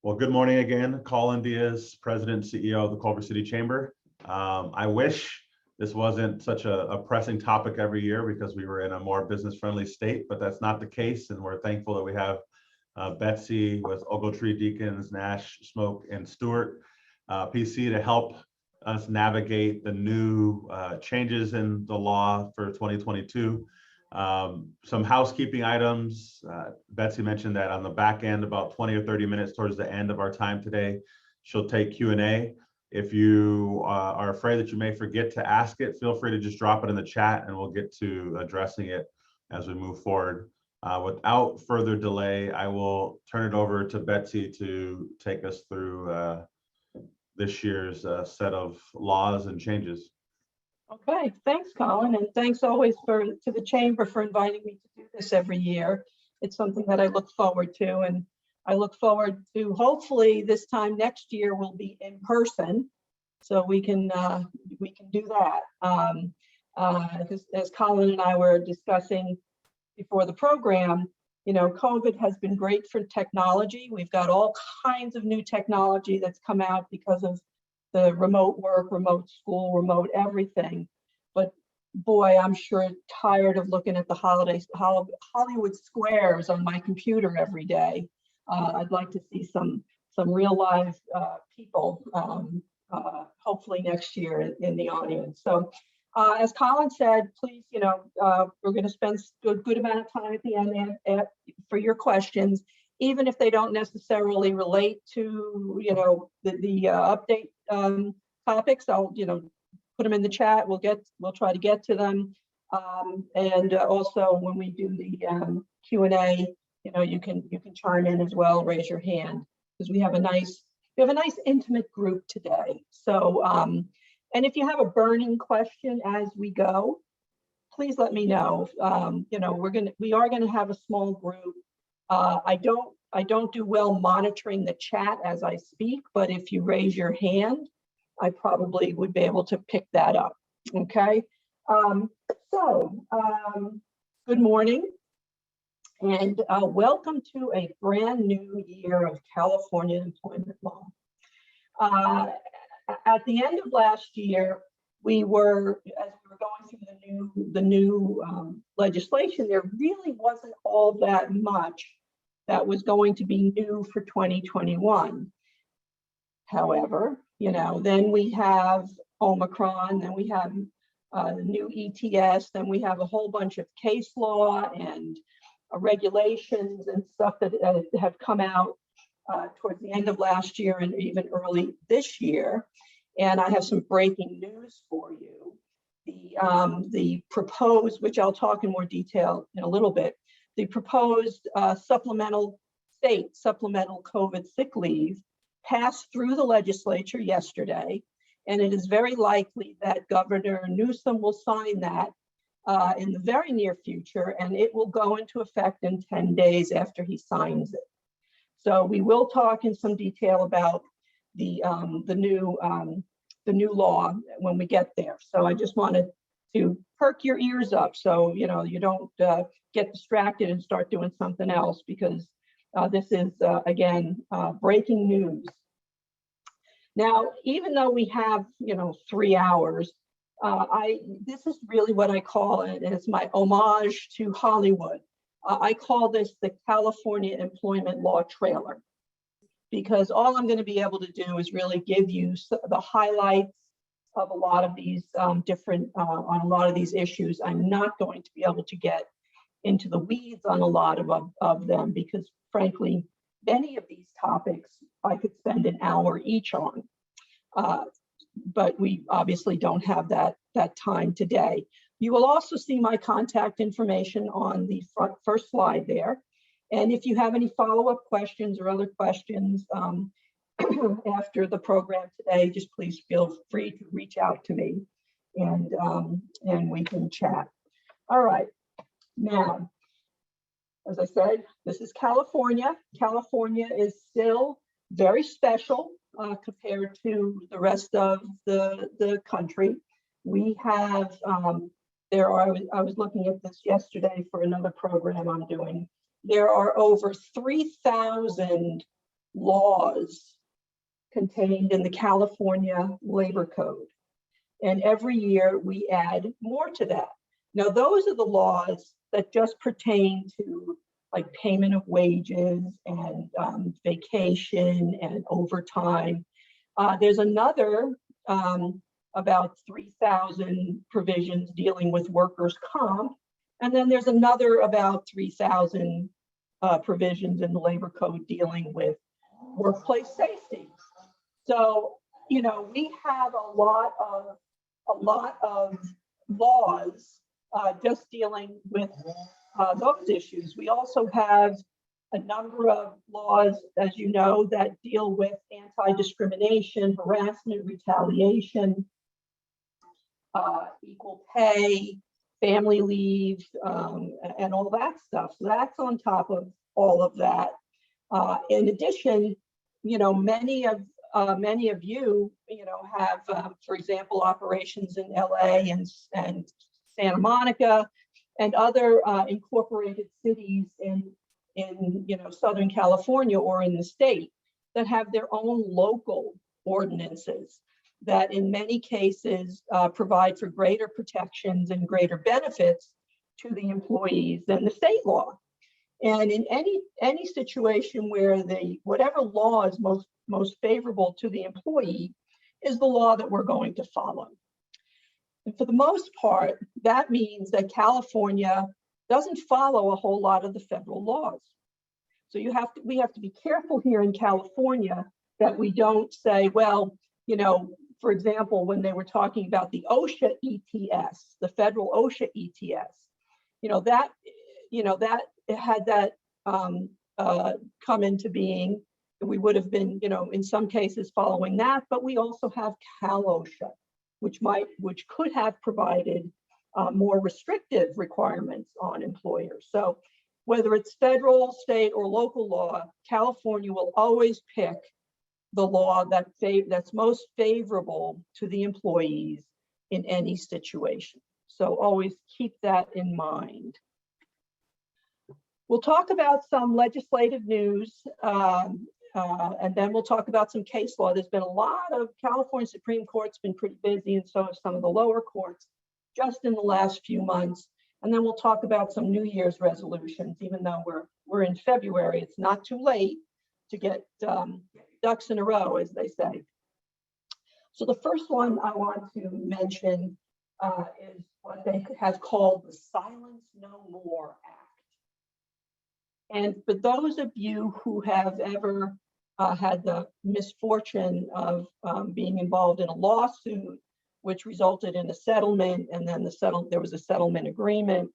Well, good morning again. Colin Diaz, President and CEO of the Culver City Chamber. I wish this wasn't such a pressing topic every year because we were in a more business-friendly state, but that's not the case. And we're thankful that we have Betsy with Ogletree, Deakins, Nash, Smoke, and Stewart PC to help us navigate the new changes in the law for 2022. Some housekeeping items. Betsy mentioned that on the back end, about 20 or 30 minutes towards the end of our time today, she'll take Q&A. If you are afraid that you may forget to ask it, feel free to just drop it in the chat and we'll get to addressing it as we move forward. Without further delay, I will turn it over to Betsy to take us through this year's set of laws and changes. Okay, thanks, Colin, and thanks always to the Chamber for inviting me to do this every year. It's something that I look forward to, and I look forward to hopefully this time next year will be in person, so we can do that. As Colin and I were discussing before the program, you know, COVID has been great for technology. We've got all kinds of new technology that's come out because of the remote work, remote school, remote everything. But boy, I'm sure tired of looking at the Hollywood squares on my computer every day. I'd like to see some real live people, hopefully next year in the audience. So as Colin said, please, you know, we're going to spend a good amount of time at the end for your questions, even if they don't necessarily relate to, you know, the update topics. I'll, you know, put them in the chat. We'll try to get to them. And also when we do the Q&A, you know, you can chime in as well, raise your hand, because we have a nice intimate group today. So and if you have a burning question as we go, please let me know. You know, we are gonna have a small group. I don't do well monitoring the chat as I speak, but if you raise your hand, I probably would be able to pick that up. Okay. Good morning and welcome to a brand new year of California employment law. At the end of last year, as we were going through the new legislation, there really wasn't all that much that was going to be new for 2021. However, you know, then we have Omicron, then we have the new ETS, then we have a whole bunch of case law and regulations and stuff that have come out towards the end of last year and even early this year. And I have some breaking news for you. The proposed, which I'll talk in more detail in a little bit, the proposed supplemental COVID sick leave passed through the legislature yesterday, and it is very likely that Governor Newsom will sign that in the very near future, and it will go into effect in 10 days after he signs it. So we will talk in some detail about the new law when we get there. So I just wanted to perk your ears up so you know you don't get distracted and start doing something else, because this is again breaking news. Now, even though we have 3 hours, this is really what I call it, and it's my homage to Hollywood. I call this the California employment law trailer, because all I'm going to be able to do is really give you the highlights of a lot of these on a lot of these issues. I'm not going to be able to get into the weeds on a lot of them, because frankly, many of these topics I could spend an hour each on, but we obviously don't have that time today. You will also see my contact information on the first slide there. And if you have any follow-up questions or other questions after the program today, just please feel free to reach out to me and we can chat. All right. Now, as I said, this is California. California is still very special compared to the rest of the country. We have, I was looking at this yesterday for another program I'm doing. There are over 3,000 laws contained in the California Labor Code. And every year we add more to that. Now, those are the laws that just pertain to like payment of wages and vacation and overtime. There's another about 3,000 provisions dealing with workers' comp. And then there's another about 3,000 provisions in the labor code dealing with workplace safety. So, you know, we have a lot of laws just dealing with those issues. We also have a number of laws, as you know, that deal with anti-discrimination, harassment, retaliation, equal pay, family leave, and all that stuff. So that's on top of all of that. In addition, you know, many of you, you know, have, for example, operations in LA and Santa Monica and other incorporated cities in you know, Southern California or in the state that have their own local ordinances that in many cases provide for greater protections and greater benefits to the employees than the state law. And in any situation where whatever law is most favorable to the employee is the law that we're going to follow. And for the most part, that means that California doesn't follow a whole lot of the federal laws. So we have to be careful here in California that we don't say, well, you know, for example, when they were talking about the OSHA ETS, the federal OSHA ETS, that had that come into being, we would have been, you know, in some cases following that, but we also have Cal OSHA, which could have provided more restrictive requirements on employers. So whether it's federal, state, or local law, California will always pick the law that's most favorable to the employees in any situation. So always keep that in mind. We'll talk about some legislative news, and then we'll talk about some case law. There's been a lot of California Supreme Court's been pretty busy, and so have some of the lower courts just in the last few months. And then we'll talk about some New Year's resolutions. Even though we're in February, it's not too late to get ducks in a row, as they say. So the first one I want to mention is what they have called the Silence No More Act. And for those of you who have ever had the misfortune of being involved in a lawsuit, which resulted in a settlement, and then there was a settlement agreement,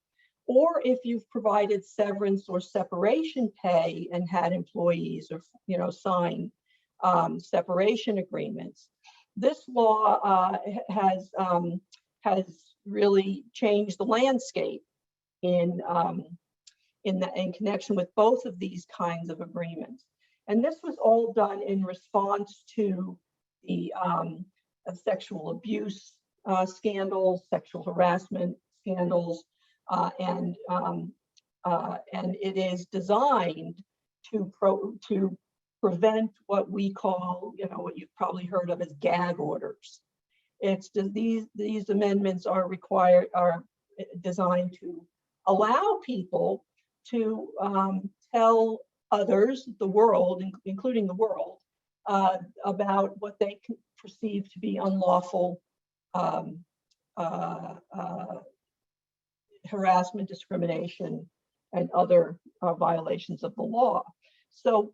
or if you've provided severance or separation pay and had employees or, you know, sign separation agreements, this law has really changed the landscape in connection with both of these kinds of agreements. And this was all done in response to the sexual abuse scandals, sexual harassment scandals, and it is designed to prevent what we call, you know, what you've probably heard of as gag orders. It's these amendments are designed to allow people to tell others, the world, including the world, about what they perceive to be unlawful harassment, discrimination, and other violations of the law. So,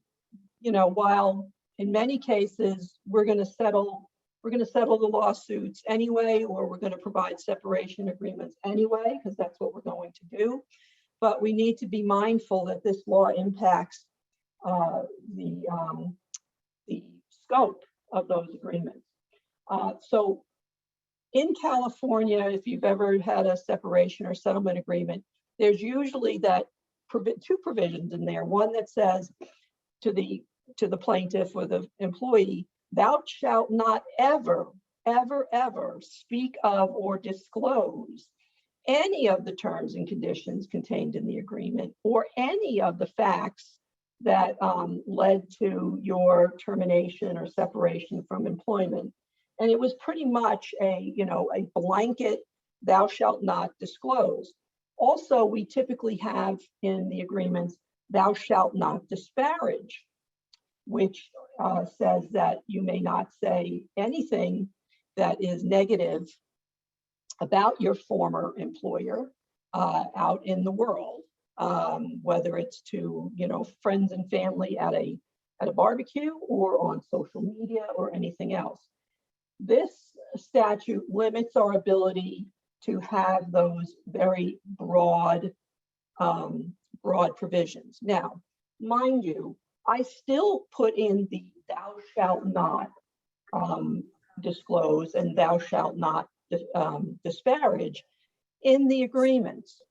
you know, while in many cases we're going to settle the lawsuits anyway, or we're going to provide separation agreements anyway, because that's what we're going to do. But we need to be mindful that this law impacts the scope of those agreements. So in California, if you've ever had a separation or settlement agreement, there's usually two provisions in there. One that says to the plaintiff or the employee, thou shalt not ever, ever, ever speak of or disclose any of the terms and conditions contained in the agreement or any of the facts that led to your termination or separation from employment. And it was pretty much a blanket, thou shalt not disclose. Also, we typically have in the agreements, thou shalt not disparage, which says that you may not say anything that is negative about your former employer out in the world, whether it's to friends and family at a barbecue or on social media or anything else. This statute limits our ability to have those very broad provisions. Now, mind you, I still put in the thou shalt not disclose and thou shalt not disparage in the agreements.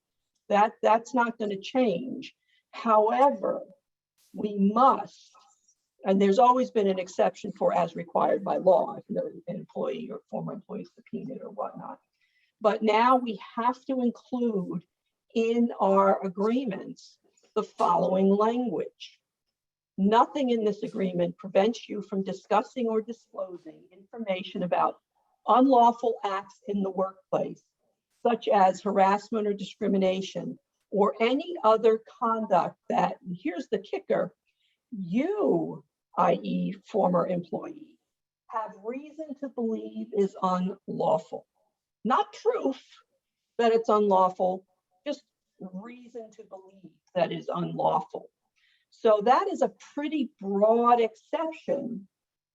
That's not going to change. However, we must, and there's always been an exception for as required by law, if an employee or former employee subpoenaed or whatnot. But now we have to include in our agreements the following language. Nothing in this agreement prevents you from discussing or disclosing information about unlawful acts in the workplace, such as harassment or discrimination, or any other conduct that, and here's the kicker, you, i.e. former employee, have reason to believe is unlawful. Not proof that it's unlawful, just reason to believe that is unlawful. So that is a pretty broad exception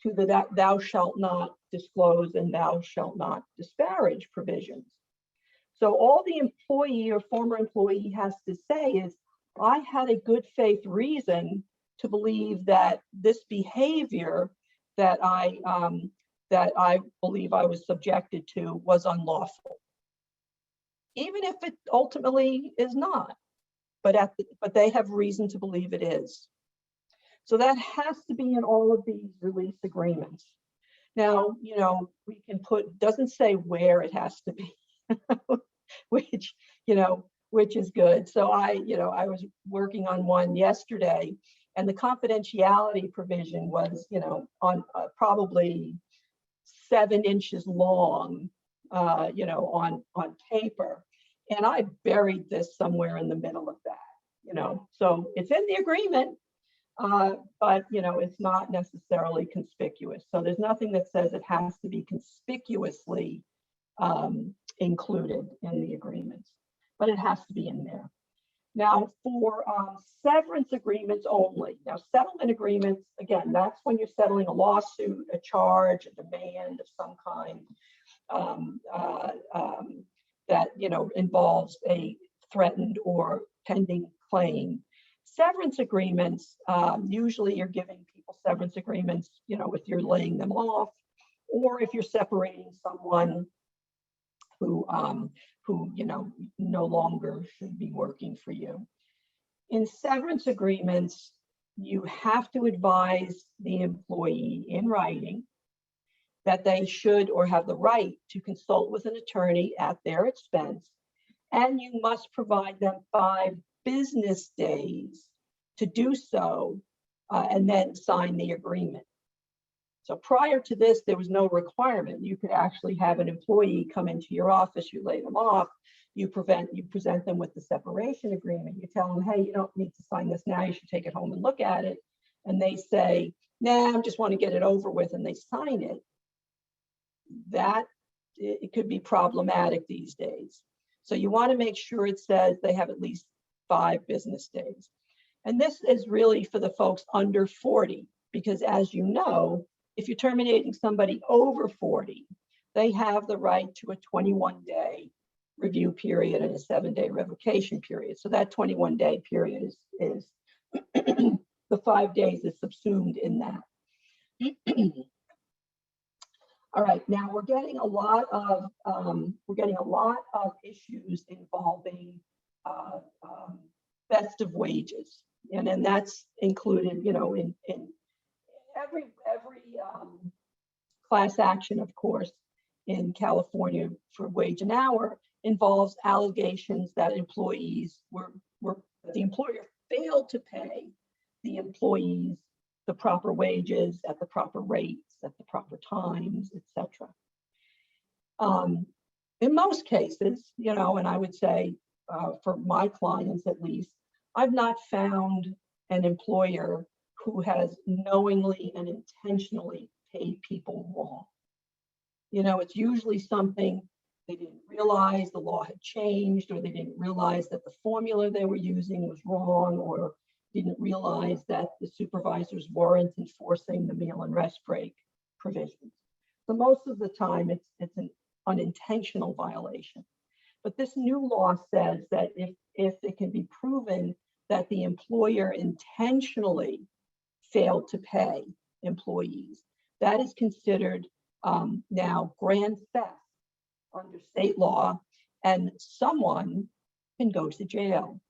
to the thou shalt not disclose and thou shalt not disparage provisions. So all the employee or former employee has to say is, I had a good faith reason to believe that this behavior that I believe I was subjected to was unlawful, even if it ultimately is not. But they have reason to believe it is. So that has to be in all of these release agreements. Now, we can put, doesn't say where it has to be, which is good. So I was working on one yesterday, and the confidentiality provision was, on probably 7 inches long, on paper. And I buried this somewhere in the middle of that, so it's in the agreement, but, it's not necessarily conspicuous. So there's nothing that says it has to be conspicuously included in the agreements, but it has to be in there. Now, for severance agreements only. Now, settlement agreements, again, that's when you're settling a lawsuit, a charge, a demand of some kind that involves a threatened or pending claim. Severance agreements, usually you're giving people severance agreements, if you're laying them off, or if you're separating someone who no longer should be working for you. In severance agreements, you have to advise the employee in writing that they should or have the right to consult with an attorney at their expense, and you must provide them 5 business days to do so, and then sign the agreement. So prior to this, there was no requirement. You could actually have an employee come into your office, you lay them off, you present them with the separation agreement, you tell them, hey, you don't need to sign this now, you should take it home and look at it. And they say, nah, I just want to get it over with, and they sign it. That it could be problematic these days. So you want to make sure it says they have at least 5 business days. And this is really for the folks under 40, because as you know, if you're terminating somebody over 40, they have the right to a 21-day review period and a 7-day revocation period. So that 21-day period is the 5 days is subsumed in that. All right, now we're getting a lot of issues involving festive wages, and then that's included, in every class action, of course, in California for wage and hour involves allegations that employees the employer failed to pay the employees the proper wages at the proper rates, at the proper times, etc. In most cases, you know, and I would say for my clients at least, I've not found an employer who has knowingly and intentionally paid people wrong. You know, it's usually something they didn't realize the law had changed, or they didn't realize that the formula they were using was wrong, or didn't realize that the supervisors weren't enforcing the meal and rest break provisions. So most of the time it's an unintentional violation. But this new law says that if it can be proven that the employer intentionally failed to pay employees, that is considered now grand theft under state law, and someone can go to jail.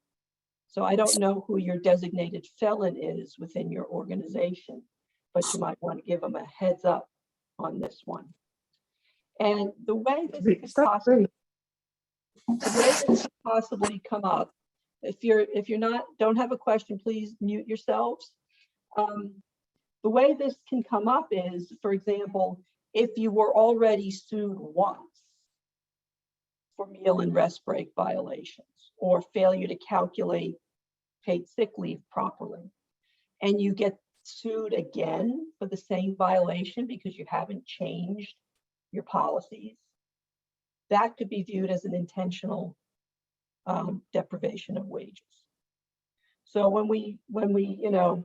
So I don't know who your designated felon is within your organization, but you might want to give them a heads up on this one. And the way this could possibly come up, if you're not, don't have a question, please mute yourselves. The way this can come up is, for example, if you were already sued once for meal and rest break violations or failure to calculate paid sick leave properly, and you get sued again for the same violation because you haven't changed your policies, that could be viewed as an intentional deprivation of wages. So when we, you know,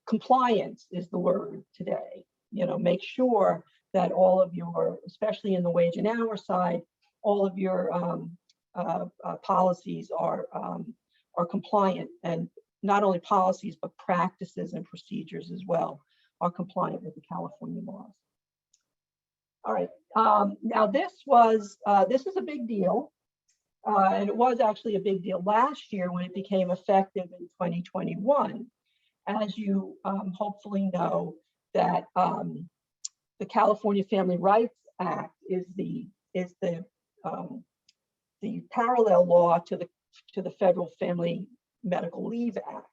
compliance is the word today, you know, make sure that all of your, especially in the wage and hour side, all of your policies are compliant, and not only policies, but practices and procedures as well are compliant with the California laws. All right, now this is a big deal, and it was actually a big deal last year when it became effective in 2021. As you hopefully know, that the California Family Rights Act is the parallel law to the Federal Family Medical Leave Act.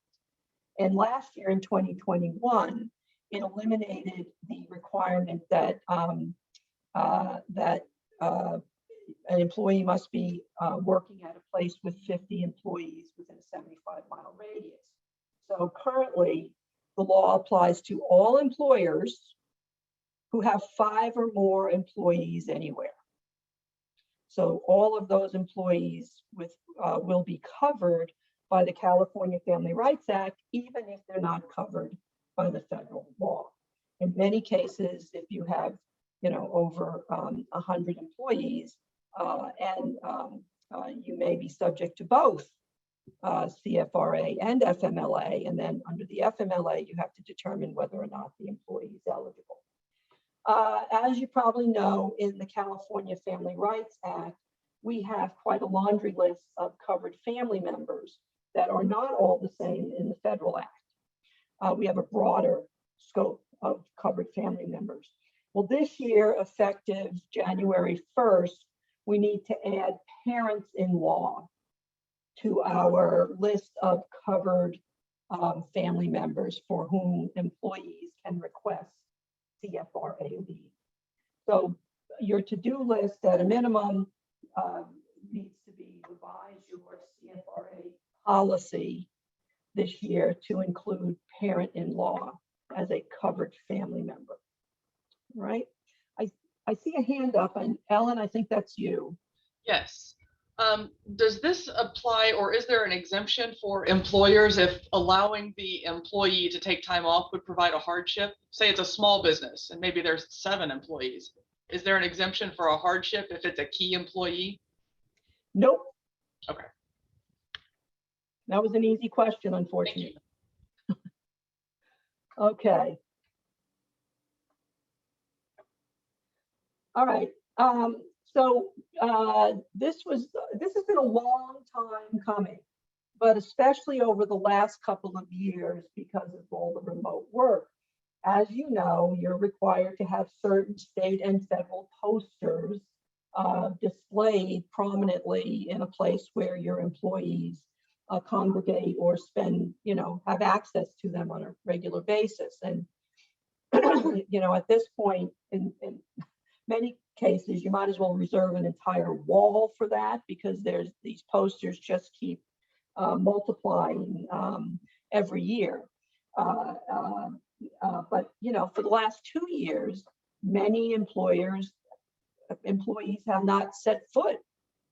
And last year in 2021, it eliminated the requirement that an employee must be working at a place with 50 employees within a 75-mile radius. So currently, the law applies to all employers who have 5 or more employees anywhere. So all of those employees will be covered by the California Family Rights Act, even if they're not covered by the federal law. In many cases, if you have, you know, over 100 employees, and you may be subject to both CFRA and FMLA, and then under the FMLA, you have to determine whether or not the employee is eligible. As you probably know, in the California Family Rights Act, we have quite a laundry list of covered family members that are not all the same in the federal act. We have a broader scope of covered family members. Well, this year, effective January 1st, we need to add parents-in-law to our list of covered family members for whom employees can request CFRA leave. So your to-do list at a minimum needs to be revise your CFRA policy this year to include parent-in-law as a covered family member. Right? I see a hand up, and Ellen, I think that's you. Yes. Does this apply, or is there an exemption for employers if allowing the employee to take time off would provide a hardship? Say it's a small business and maybe there's 7 employees. Is there an exemption for a hardship if it's a key employee? Nope. Okay. That was an easy question, unfortunately. Okay. All right. So this has been a long time coming, but especially over the last couple of years because of all the remote work. As you know, you're required to have certain state and federal posters displayed prominently in a place where your employees congregate or spend, have access to them on a regular basis. And, at this point, in many cases, you might as well reserve an entire wall for that, because these posters just keep multiplying every year. But, for the last 2 years, many employees have not set foot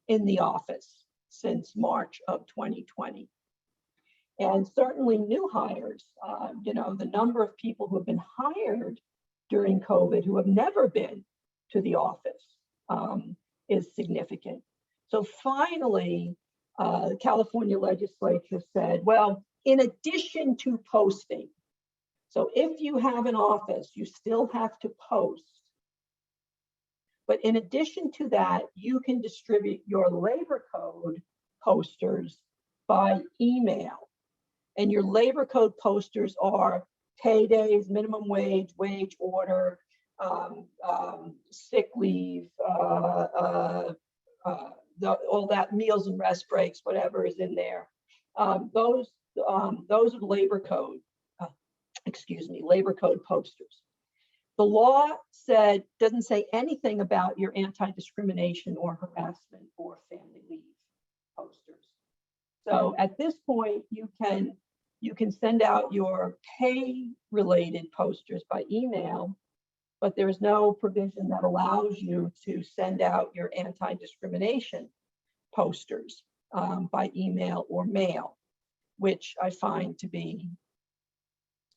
in the office since March of 2020. And certainly new hires, the number of people who have been hired during COVID who have never been to the office is significant. So finally, the California legislature said, well, in addition to posting, so if you have an office, you still have to post. But in addition to that, you can distribute your labor code posters by email. And your labor code posters are pay days, minimum wage, wage order, sick leave, all that, meals and rest breaks, whatever is in there. Those are labor code, labor code posters. The law doesn't say anything about your anti-discrimination or harassment or family leave posters. So at this point, you can send out your pay-related posters by email, but there's no provision that allows you to send out your anti-discrimination posters by email or mail, which I find to be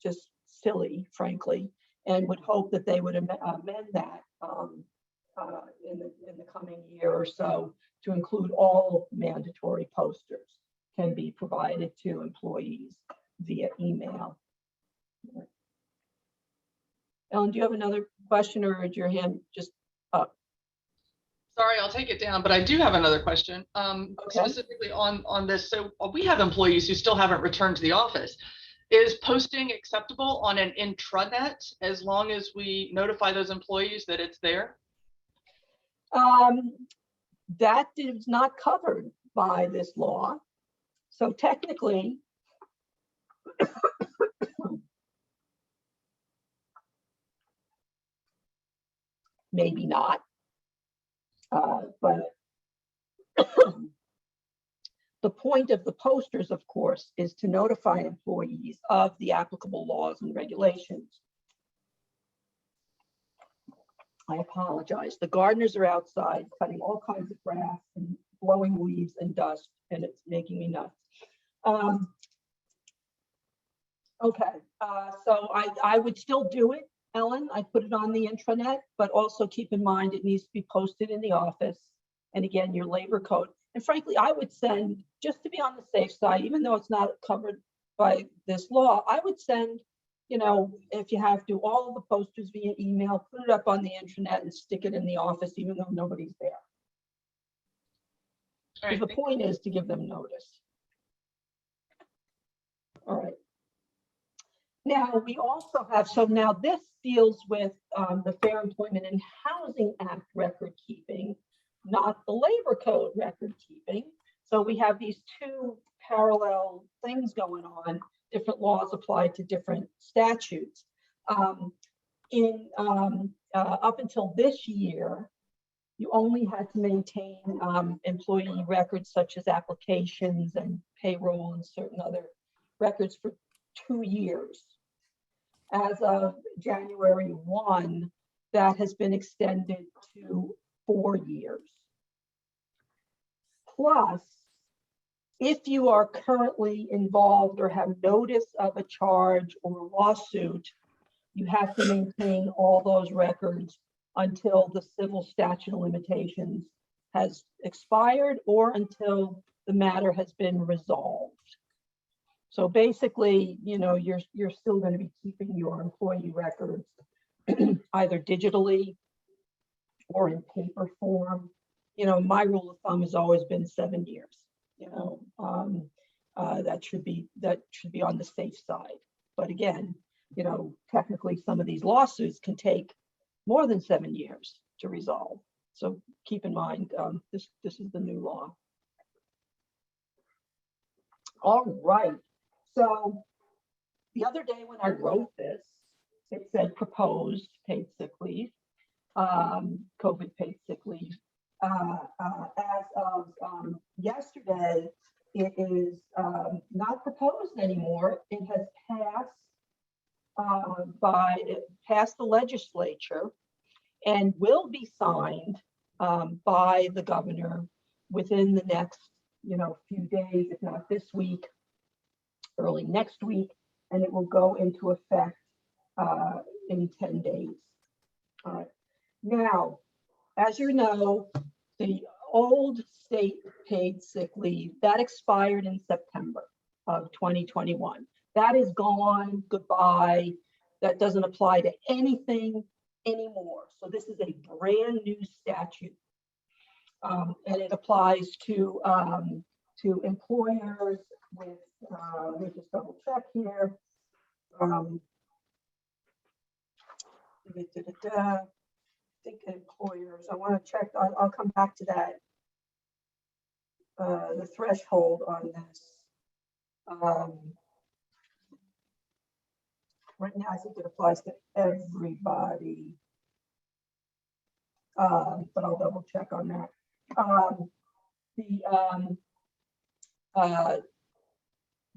just silly, frankly, and would hope that they would amend that in the coming year or so to include all mandatory posters can be provided to employees via email. Ellen, do you have another question, or is your hand just up? Sorry, I'll take it down, but I do have another question, specifically on this. So we have employees who still haven't returned to the office. Is posting acceptable on an intranet as long as we notify those employees that it's there? That is not covered by this law. So technically, maybe not, but the point of the posters, of course, is to notify employees of the applicable laws and regulations. I apologize. The gardeners are outside cutting all kinds of grass and blowing leaves and dust, and it's making me nuts. So I would still do it, Ellen. I put it on the intranet, but also keep in mind it needs to be posted in the office. And again, your labor code. And frankly, I would send, just to be on the safe side, even though it's not covered by this law, I would send, if you have to, all of the posters via email, put it up on the intranet and stick it in the office, even though nobody's there. Because the point is to give them notice. All right. Now, we also have, so now this deals with the Fair Employment and Housing Act record keeping, not the labor code record keeping. So we have these two parallel things going on. Different laws apply to different statutes. Up until this year, you only had to maintain employee records such as applications and payroll and certain other records for 2 years. As of January 1, that has been extended to 4 years. Plus, if you are currently involved or have notice of a charge or a lawsuit, you have to maintain all those records until the civil statute of limitations has expired or until the matter has been resolved. So basically, you're still going to be keeping your employee records either digitally or in paper form. My rule of thumb has always been 7 years. That should be on the safe side. But again, technically some of these lawsuits can take more than 7 years to resolve. So keep in mind, this is the new law. All right. So the other day when I wrote this, it said proposed paid sick leave, COVID paid sick leave. As of yesterday, it is not proposed anymore. It has passed the legislature and will be signed by the governor within the next, few days, if not this week, early next week, and it will go into effect in 10 days. All right. Now, as you know, the old state paid sick leave that expired in September of 2021. That is gone, goodbye. That doesn't apply to anything anymore. So this is a brand new statute, and it applies to employers with. Let me just double check here. I think employers. I want to check. I'll come back to that. The threshold on this. Right now, I think it applies to everybody, but I'll double check on that.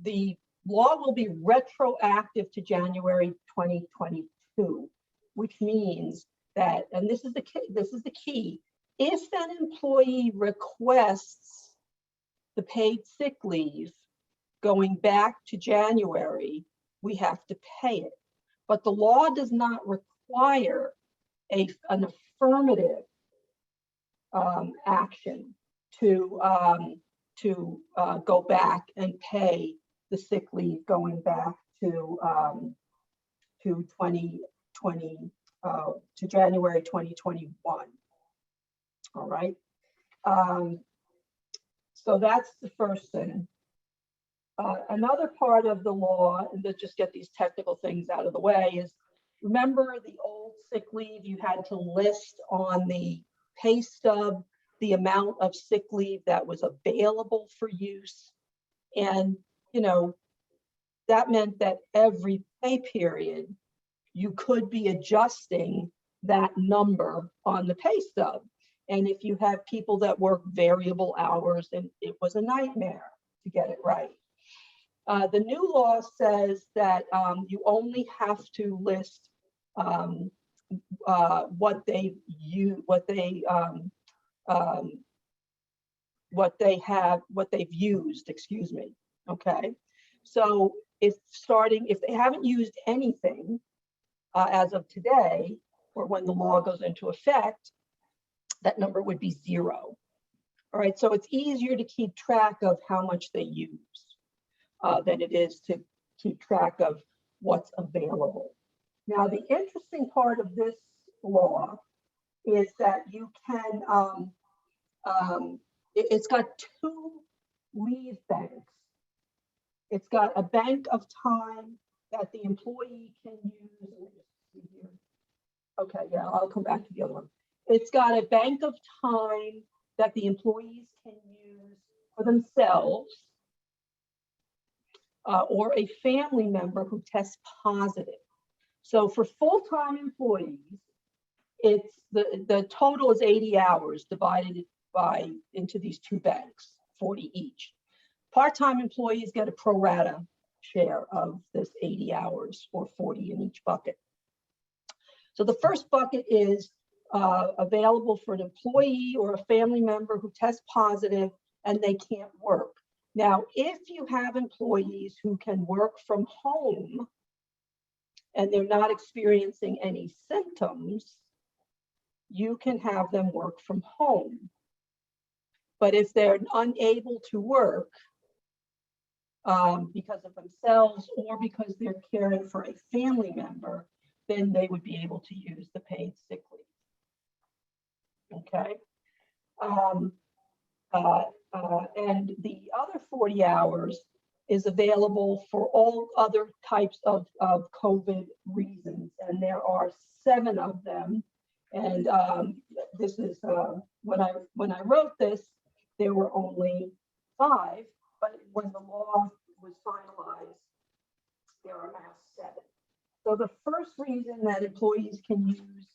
The law will be retroactive to January 2022, which means that, and this is the key, if an employee requests the paid sick leave going back to January, we have to pay it. But the law does not require an affirmative action to go back and pay the sick leave going back to 2020 to January 2021. All right. So that's the first thing. Another part of the law, and let's just get these technical things out of the way, is remember the old sick leave, you had to list on the pay stub the amount of sick leave that was available for use. And, that meant that every pay period, you could be adjusting that number on the pay stub. And if you have people that work variable hours, and it was a nightmare to get it right. The new law says that you only have to list what they've used, excuse me. Okay, so if they haven't used anything as of today, or when the law goes into effect, that number would be 0. All right, so it's easier to keep track of how much they use than it is to keep track of what's available. Now, the interesting part of this law is that you can, it's got 2 leave banks. It's got a bank of time that the employee can use. Okay, yeah, I'll come back to the other one. It's got a bank of time that the employees can use for themselves or a family member who tests positive. So for full-time employees, it's the total is 80 hours divided into these 2 banks, 40 each. Part-time employees get a pro rata share of this 80 hours, or 40 in each bucket. So the first bucket is available for an employee or a family member who tests positive and they can't work. Now, if you have employees who can work from home and they're not experiencing any symptoms, you can have them work from home. But if they're unable to work because of themselves or because they're caring for a family member, then they would be able to use the paid sick leave. Okay. And the other 40 hours is available for all other types of COVID reasons. And there are 7 of them. And this is when I wrote this, there were only 5, but when the law was finalized, there are now 7. So the first reason that employees can use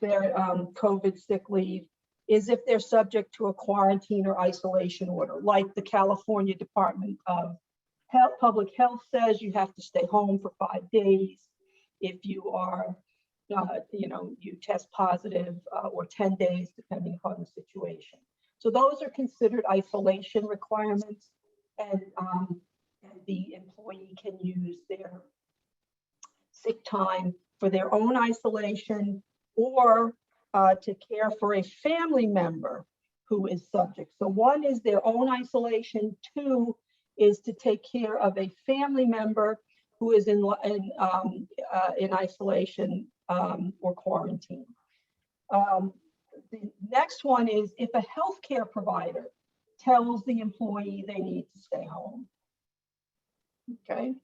their COVID sick leave is if they're subject to a quarantine or isolation order, like the California Department of Public Health says you have to stay home for 5 days. If you are, you test positive, or 10 days, depending upon the situation. So those are considered isolation requirements, and the employee can use their sick time for their own isolation or to care for a family member who is subject. So 1 is their own isolation, 2 is to take care of a family member who is in isolation or quarantine. The next one is if a healthcare provider tells the employee they need to stay home. Okay.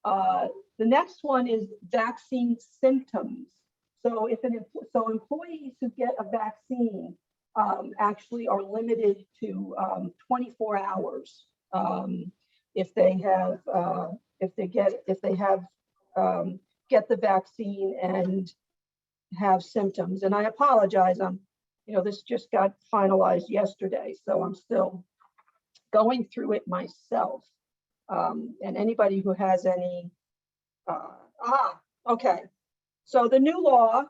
The next one is vaccine symptoms. So employees who get a vaccine actually are limited to 24 hours if they get the vaccine and have symptoms. And I apologize, this just got finalized yesterday, so I'm still going through it myself. And anybody who has any, okay. So the new law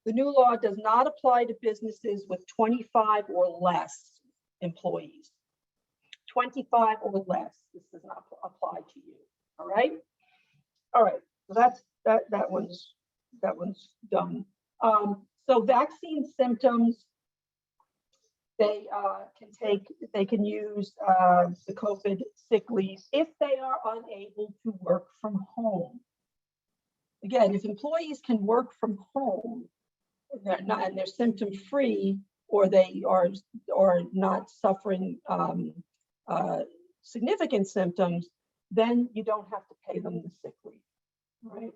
does not apply to businesses with 25 or less employees. 25 or less, this does not apply to you. All right. So that's that one's done. So vaccine symptoms, they can use the COVID sick leave if they are unable to work from home. Again, if employees can work from home, and they're symptom free, or they are not suffering significant symptoms, then you don't have to pay them the sick leave, right?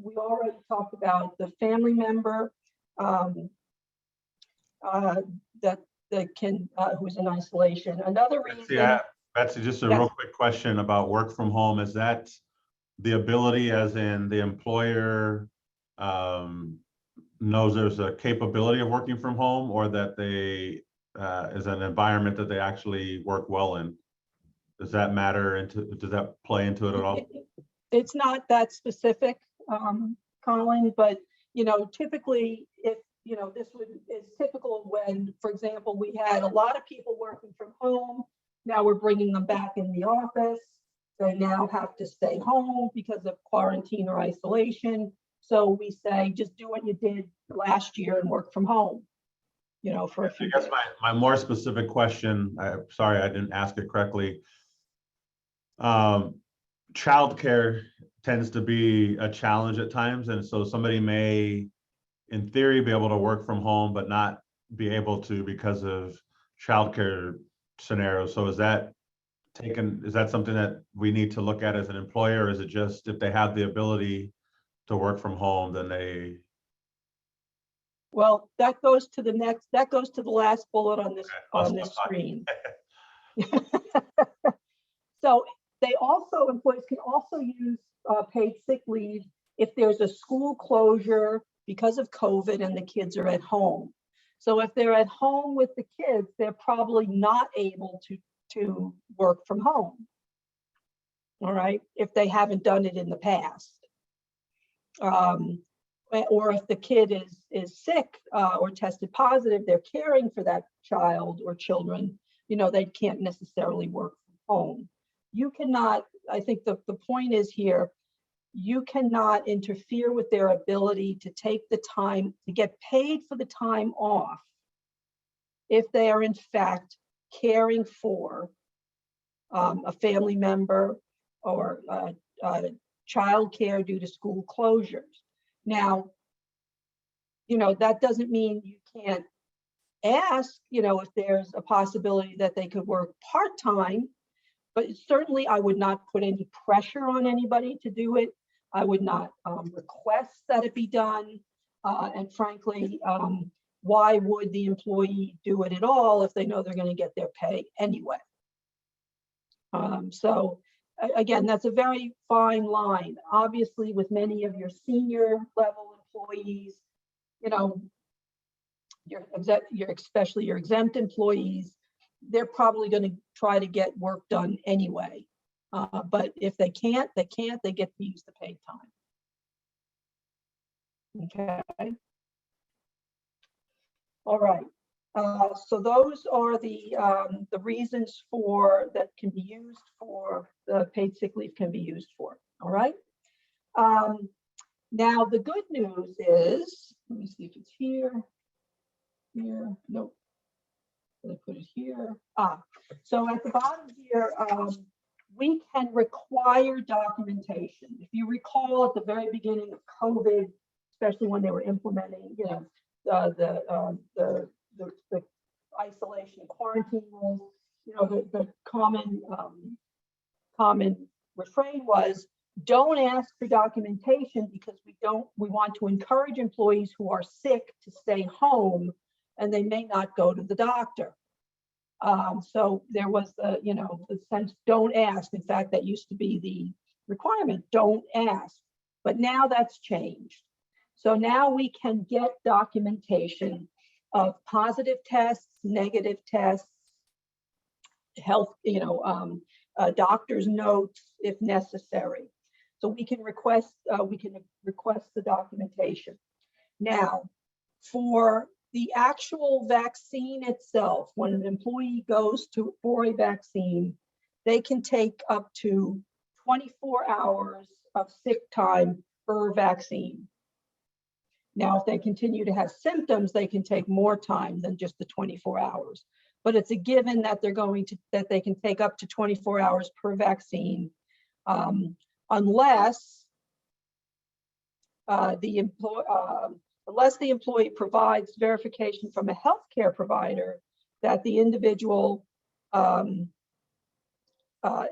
We already talked about the family member that can who's in isolation. Another reason. Betsy, just a Yes. real quick question about work from home. Is that the ability, as in the employer knows there's a capability of working from home, or that they is an environment that they actually work well in? Does that matter does that play into it at all? It's not that specific, Colin, but typically if this is typical when, for example, we had a lot of people working from home. Now we're bringing them back in the office. They now have to stay home because of quarantine or isolation. So we say, just do what you did last year and work from home, for a few days. My more specific question, sorry, I didn't ask it correctly. Childcare tends to be a challenge at times. And so somebody may, in theory, be able to work from home, but not be able to because of childcare scenarios. So is that something that we need to look at as an employer? Or is it just if they have the ability to work from home, then they? Well, that goes to the last bullet on this, this screen. So employees can also use paid sick leave if there's a school closure because of COVID and the kids are at home. So if they're at home with the kids, they're probably not able to work from home. All right, if they haven't done it in the past. Or if the kid is sick or tested positive, they're caring for that child or children, they can't necessarily work from home. You cannot, I think the point is here, you cannot interfere with their ability to take the time, to get paid for the time off if they are in fact caring for a family member or child care due to school closures. Now, that doesn't mean you can't ask, if there's a possibility that they could work part-time, but certainly I would not put any pressure on anybody to do it. I would not request that it be done. And frankly, why would the employee do it at all if they know they're going to get their pay anyway? So again, that's a very fine line. Obviously, with many of your senior level employees, you know, especially your exempt employees, they're probably going to try to get work done anyway. But if they can't, they get to use the paid time. Okay. All right. So those are the reasons for that can be used for the paid sick leave can be used for. All right. Now the good news is, let me see if it's here. Here, nope. Did I put it here? So at the bottom here, we can require documentation. If you recall, at the very beginning of COVID, especially when they were implementing, you know, the isolation and quarantine rules, you know, the common refrain was, don't ask for documentation because we want to encourage employees who are sick to stay home and they may not go to the doctor. So there was the, you know, the sense, don't ask. In fact, that used to be the requirement, don't ask. But now that's changed. So now we can get documentation of positive tests, negative tests, health, you know, doctor's notes if necessary. So we can request the documentation. Now, for the actual vaccine itself, when an employee goes for a vaccine, they can take up to 24 hours of sick time per vaccine. Now, if they continue to have symptoms, they can take more time than just the 24 hours. But it's a given that that they can take up to 24 hours per vaccine, unless the employee provides verification from a healthcare provider that the individual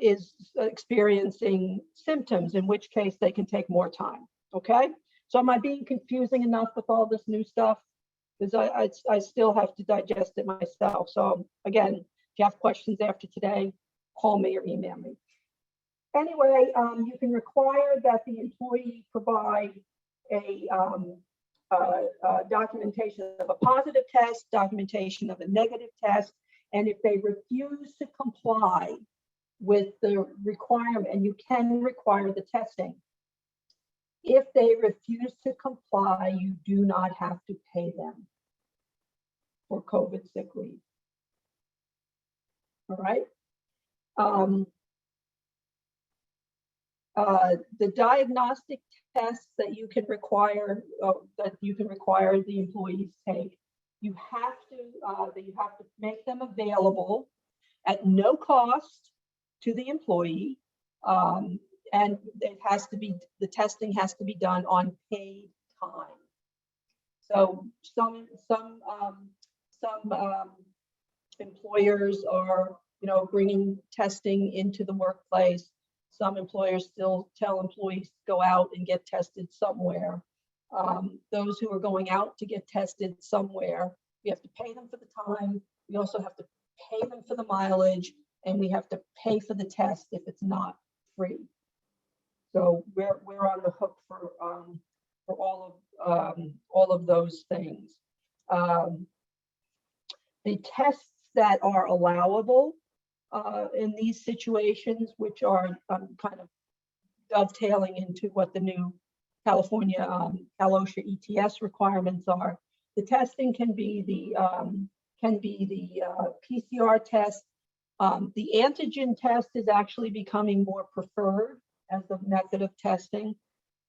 is experiencing symptoms, in which case they can take more time. Okay, so am I being confusing enough with all this new stuff? Because I still have to digest it myself. So again, if you have questions after today, call me or email me. Anyway, you can require that the employee provide a documentation of a positive test, documentation of a negative test, and if they refuse to comply with the requirement, and you can require the testing, if they refuse to comply, you do not have to pay them for COVID sick leave. All right. The diagnostic tests that you can require the employees take, you have to make them available at no cost to the employee, and the testing has to be done on paid time. So some employers are, you know, bringing testing into the workplace. Some employers still tell employees to go out and get tested somewhere. Those who are going out to get tested somewhere, we have to pay them for the time. We also have to pay them for the mileage, and we have to pay for the test if it's not free. So we're on the hook for all of those things. The tests that are allowable in these situations, which are kind of dovetailing into what the new California CalOSHA ETS requirements are. The testing can be the PCR test. The antigen test is actually becoming more preferred as the method of testing.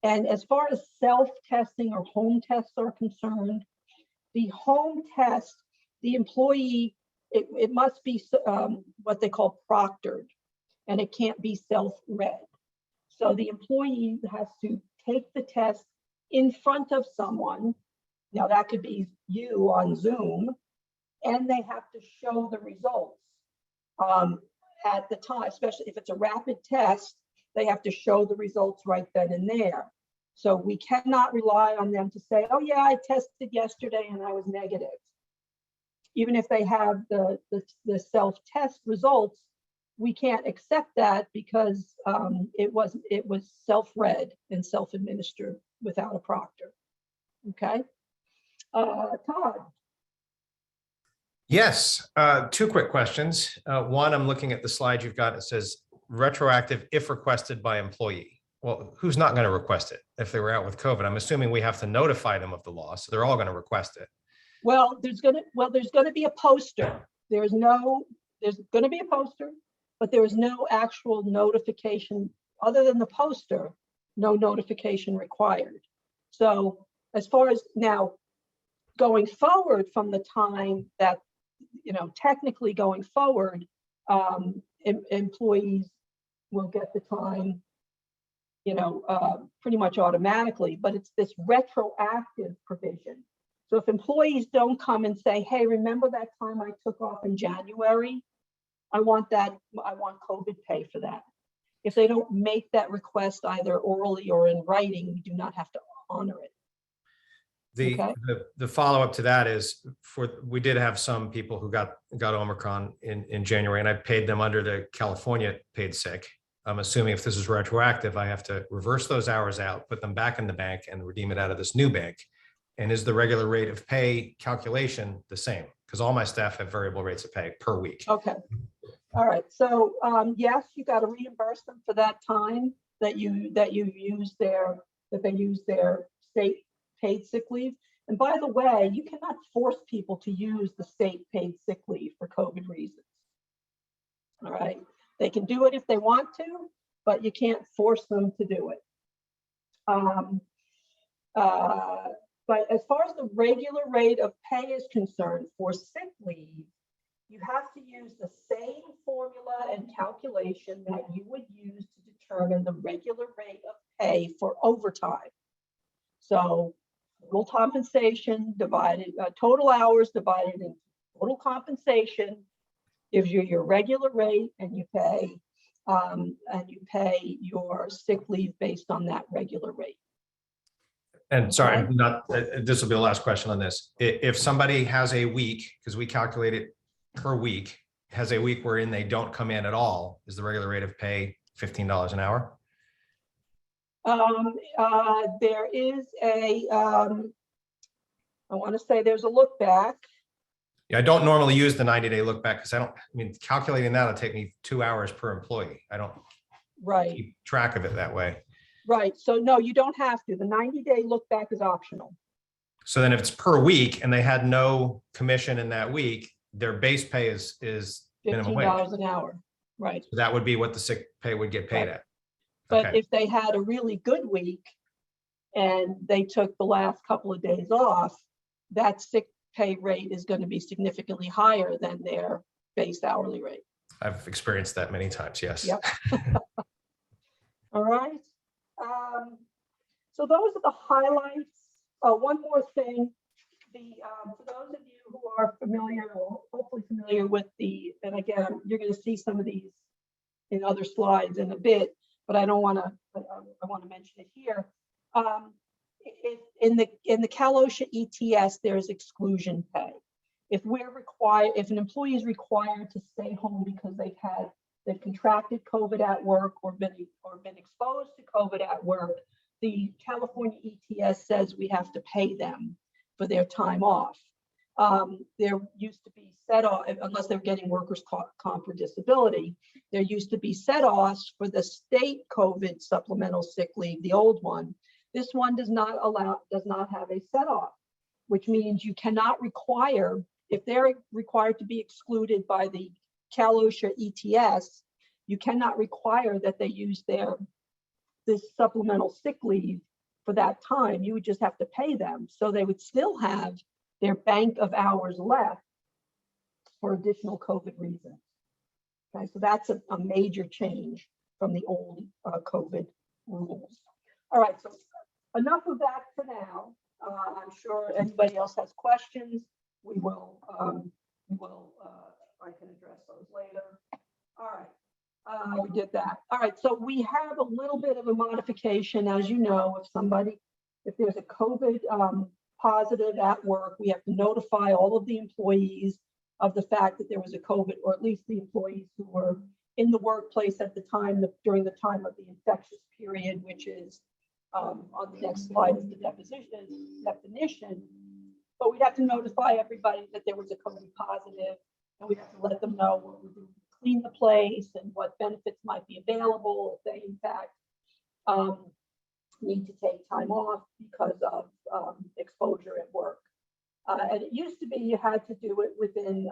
And as far as self-testing or home tests are concerned, the home test, the employee, it must be what they call proctored, and it can't be self-read. So the employee has to take the test in front of someone. Now that could be you on Zoom, and they have to show the results at the time, especially if it's a rapid test, they have to show the results right then and there. So we cannot rely on them to say, oh yeah, I tested yesterday and I was negative. Even if they have the self-test results, we can't accept that because it was self-read and self-administered without a proctor. Okay. Todd. Yes, two quick questions. One, I'm looking at the slide you've got. It says retroactive if requested by employee. Well, who's not going to request it if they were out with COVID? I'm assuming we have to notify them of the law, so they're all going to request it. Well, there's going to be a poster. There's going to be a poster, but there is no actual notification other than the poster. No notification required. So as far as now going forward from the time that, technically going forward, employees will get the time, pretty much automatically, but it's this retroactive provision. So if employees don't come and say, hey, remember that time I took off in January? I want COVID pay for that. If they don't make that request either orally or in writing, we do not have to honor it. The follow-up to that is we did have some people who got Omicron in January, and I paid them under the California paid sick. I'm assuming if this is retroactive, I have to reverse those hours out, put them back in the bank and redeem it out of this new bank. And is the regular rate of pay calculation the same? Because all my staff have variable rates of pay per week. Okay. All right. So yes, you got to reimburse them for that time that they use their state paid sick leave. And by the way, you cannot force people to use the state paid sick leave for COVID reasons. All right. They can do it if they want to, but you can't force them to do it. But as far as the regular rate of pay is concerned for sick leave, you have to use the same formula and calculation that you would use to determine the regular rate of pay for overtime. So total compensation divided, total hours divided into total compensation gives you your regular rate, and you pay your sick leave based on that regular rate. And sorry, this will be the last question on this. If somebody has a week, because we calculate it per week, has a week wherein they don't come in at all, is the regular rate of pay $15 an hour? There is I want to say there's a look back. Yeah, I don't normally use the 90-day look back because calculating that will take me 2 hours per employee. I don't keep track of it that way. Right. So no, you don't have to. The 90-day look back is optional. So then if it's per week and they had no commission in that week, their base pay is minimum wage. $15 an hour. Right. So that would be what the sick pay would get paid at. But okay. If they had a really good week and they took the last couple of days off, that sick pay rate is going to be significantly higher than their base hourly rate. I've experienced that many times. Yes. Yep. All right. So those are the highlights. One more thing, for those of you who are familiar, or hopefully familiar with and again, you're going to see some of these in other slides in a bit, but I want to mention it here. In the Cal OSHA ETS, there's exclusion pay. If an employee is required to stay home because they've contracted COVID at work or been exposed to COVID at work, the California ETS says we have to pay them for their time off. There used to be set-off, unless they're getting workers' comp or disability, there used to be set-offs for the state COVID supplemental sick leave, the old one. This one does not have a set-off, which means you cannot require, if they're required to be excluded by the Cal OSHA ETS, you cannot require that they use this supplemental sick leave for that time. You would just have to pay them. So they would still have their bank of hours left for additional COVID reasons. Okay, so that's a major change from the old COVID rules. All right, so enough of that for now. I'm sure anybody else has questions. I can address those later. All right, we did that. All right, so we have a little bit of a modification, as you know, if there's a COVID positive at work, we have to notify all of the employees of the fact that there was a COVID, or at least the employees who were in the workplace at the time, during the time of the infectious period, which is on the next slide is the definition. But we'd have to notify everybody that there was a COVID positive, and we'd have to let them know what we're doing to clean the place and what benefits might be available if they, in fact, need to take time off because of exposure at work. And it used to be you had to do it within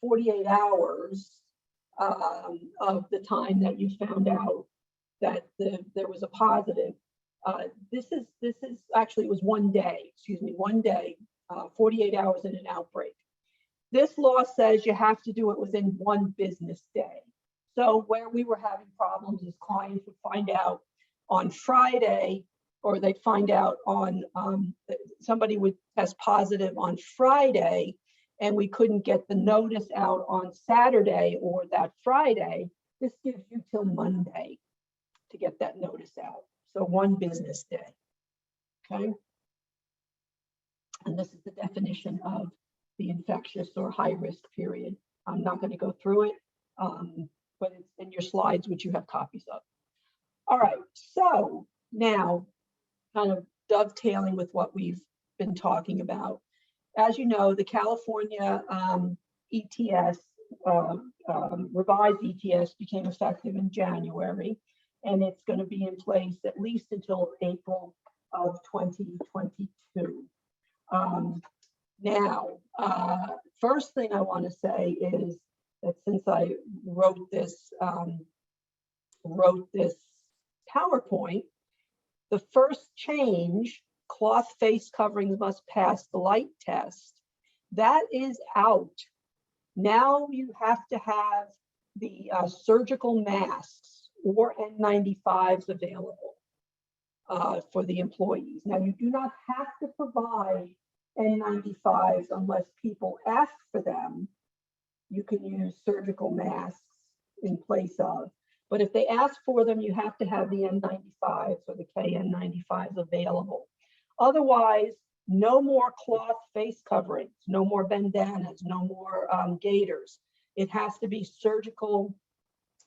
48 hours of the time that you found out that there was a positive. This is actually, it was 1 day, 48 hours in an outbreak. This law says you have to do it within 1 business day. So where we were having problems is clients would find out on Friday, or they'd find out on, somebody would test positive on Friday, and we couldn't get the notice out on Saturday or that Friday. This gives you till Monday to get that notice out. So 1 business day, okay? And this is the definition of the infectious or high risk period. I'm not going to go through it, but it's in your slides, which you have copies of. All right, so now kind of dovetailing with what we've been talking about. As you know, the California ETS, revised ETS became effective in January, and it's going to be in place at least until April of 2022. Now, first thing I want to say is that since I wrote this PowerPoint, the first change, cloth face coverings must pass the light test, that is out. Now you have to have the surgical masks or N95s available for the employees. Now you do not have to provide N95s unless people ask for them. You can use surgical masks in place of. But if they ask for them, you have to have the N95s or the KN95s available. Otherwise, no more cloth face coverings, no more bandanas, no more gaiters. It has to be surgical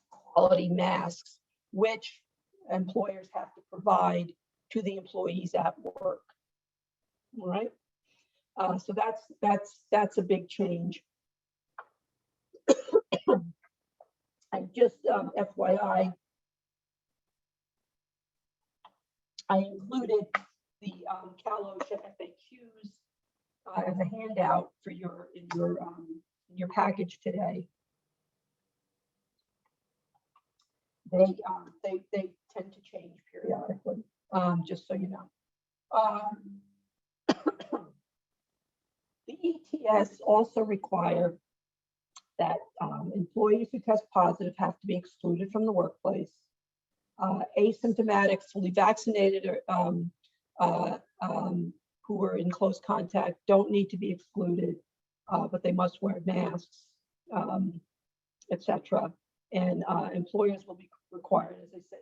quality masks, which employers have to provide to the employees at work. All right. So that's a big change. And just FYI, I included the Cal OSHA FAQs as a handout for in your package today. They tend to change periodically, just so you know. The ETS also require that employees who test positive have to be excluded from the workplace. Asymptomatic, fully vaccinated, or who are in close contact don't need to be excluded, but they must wear masks, etc. And employers will be required, as I said,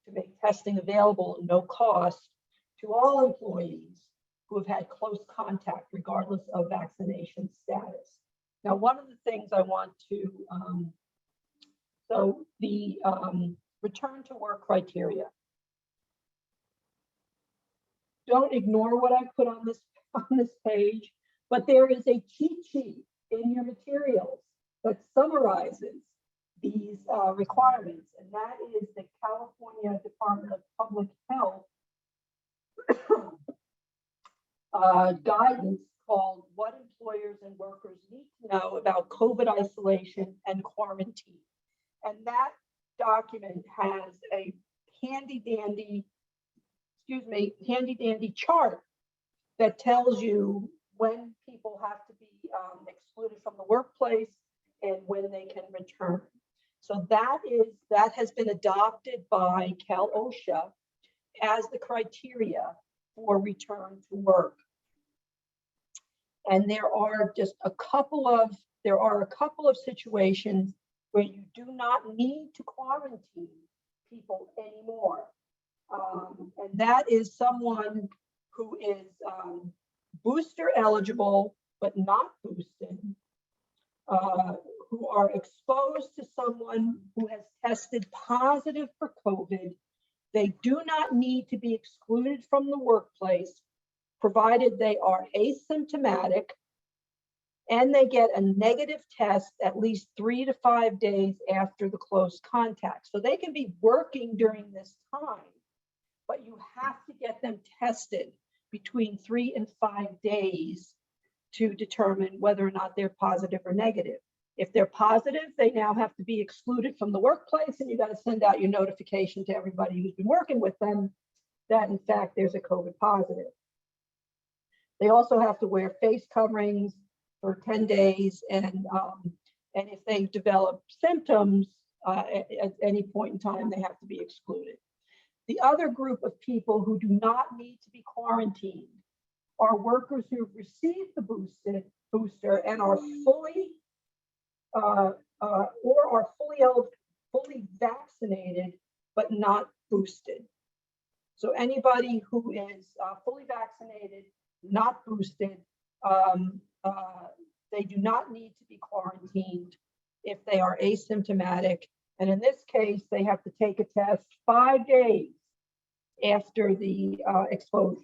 to make testing available at no cost to all employees who have had close contact, regardless of vaccination status. Now, one of the things I want to, so the return to work criteria. Don't ignore what I put on this page, but there is a cheat sheet in your materials that summarizes these requirements, and that is the California Department of Public Health guidance called What Employers and Workers Need to Know About COVID Isolation and Quarantine. And that document has a handy dandy chart that tells you when people have to be excluded from the workplace and when they can return. So that has been adopted by Cal OSHA as the criteria for return to work. And there are a couple of situations where you do not need to quarantine people anymore. And that is someone who is booster eligible, but not boosted, who are exposed to someone who has tested positive for COVID, they do not need to be excluded from the workplace, provided they are asymptomatic and they get a negative test at least 3 to 5 days after the close contact. So they can be working during this time, but you have to get them tested between 3 and 5 days to determine whether or not they're positive or negative. If they're positive, they now have to be excluded from the workplace, and you got to send out your notification to everybody who's been working with them that in fact there's a COVID positive. They also have to wear face coverings for 10 days, and if they develop symptoms at any point in time, they have to be excluded. The other group of people who do not need to be quarantined are workers who have received the booster and are fully fully vaccinated but not boosted. So anybody who is fully vaccinated, not boosted, they do not need to be quarantined if they are asymptomatic. And in this case, they have to take a test 5 days after the exposure,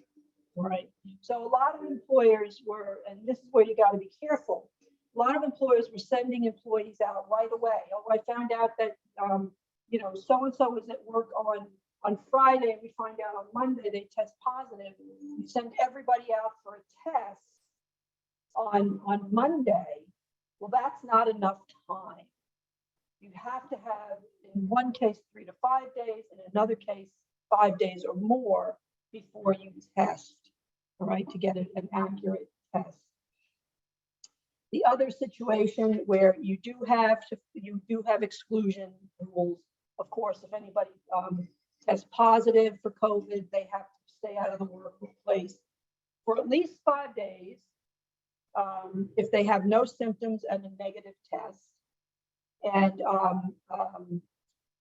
right? So a lot of employers were, and this is where you got to be careful, a lot of employers were sending employees out right away. Oh, I found out that, so-and-so was at work on Friday, and we find out on Monday they test positive. You send everybody out for a test on Monday. Well, that's not enough time. You have to have, in one case, 3 to 5 days, in another case, 5 days or more before you test, all right, to get an accurate test. The other situation where you do have exclusion rules, of course, if anybody tests positive for COVID, they have to stay out of the workplace for at least 5 days if they have no symptoms and a negative test. And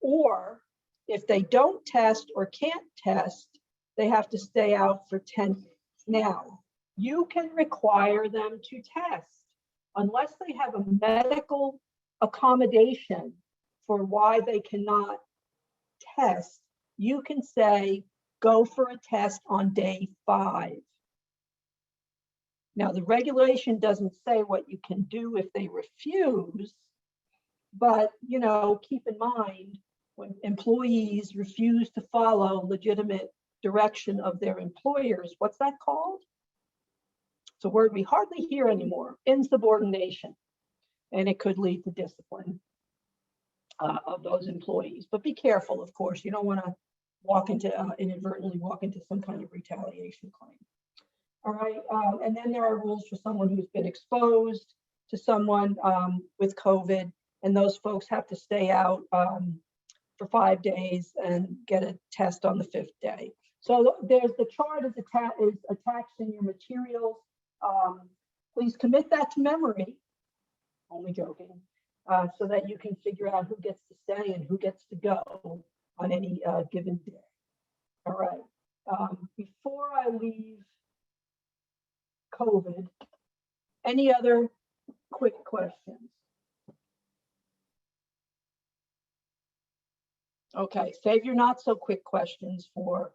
or if they don't test or can't test, they have to stay out for 10 days. Now, you can require them to test unless they have a medical accommodation for why they cannot test. You can say, go for a test on day 5. Now, the regulation doesn't say what you can do if they refuse, but, keep in mind when employees refuse to follow legitimate direction of their employers, what's that called? It's a word we hardly hear anymore, insubordination, and it could lead to discipline of those employees. But be careful, of course, you don't want to inadvertently walk into some kind of retaliation claim. All right, and then there are rules for someone who's been exposed to someone with COVID, and those folks have to stay out for 5 days and get a test on the 5th day. So there's the chart is attached in your materials. Please commit that to memory, only joking, so that you can figure out who gets to stay and who gets to go on any given day. All right, before I leave COVID, any other quick questions? Okay, save your not so quick questions for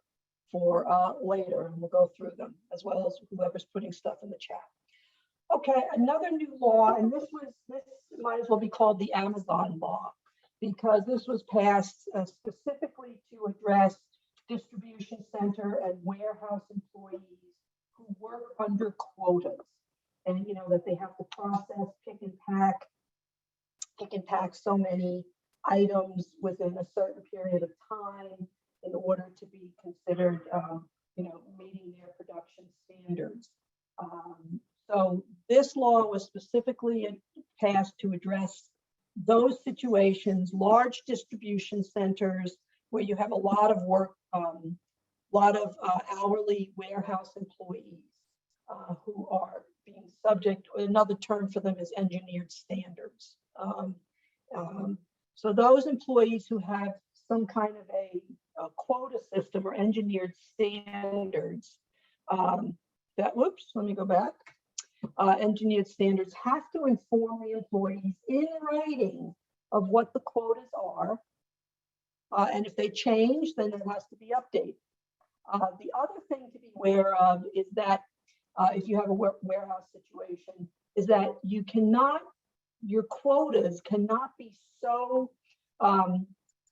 later, and we'll go through them, as well as whoever's putting stuff in the chat. Okay, another new law, and this might as well be called the Amazon law, because this was passed specifically to address distribution center and warehouse employees who work under quotas, and that they have to process, pick and pack so many items within a certain period of time in order to be considered, meeting their production standards. So this law was specifically passed to address those situations, large distribution centers where you have a lot of work, hourly warehouse employees who are being subject, another term for them is engineered standards. So those employees who have some kind of a quota system or engineered standards, let me go back. engineered standards have to inform the employees in writing of what the quotas are. And if they change, then it has to be updated. The other thing to be aware of is that if you have a warehouse situation, is that you cannot, your quotas cannot be so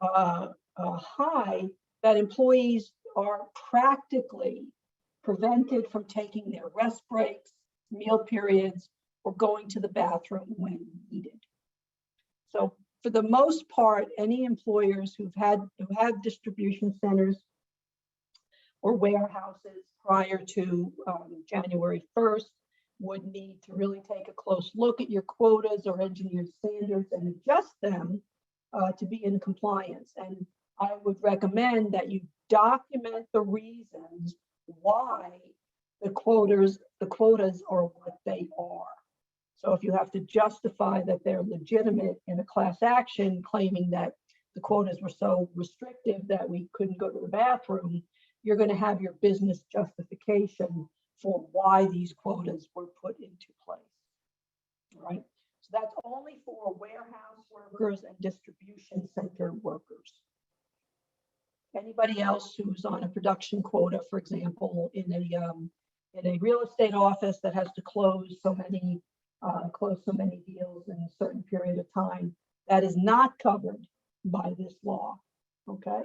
high that employees are practically prevented from taking their rest breaks, meal periods, or going to the bathroom when needed. So for the most part, any employers who have distribution centers or warehouses prior to January 1st would need to really take a close look at your quotas or engineered standards and adjust them to be in compliance. And I would recommend that you document the reasons why the quotas are what they are. So if you have to justify that they're legitimate in a class action, claiming that the quotas were so restrictive that we couldn't go to the bathroom, you're going to have your business justification for why these quotas were put into place. All right. So that's only for warehouse workers and distribution center workers. Anybody else who's on a production quota, for example, in a real estate office that has to close so many deals in a certain period of time, that is not covered by this law. Okay.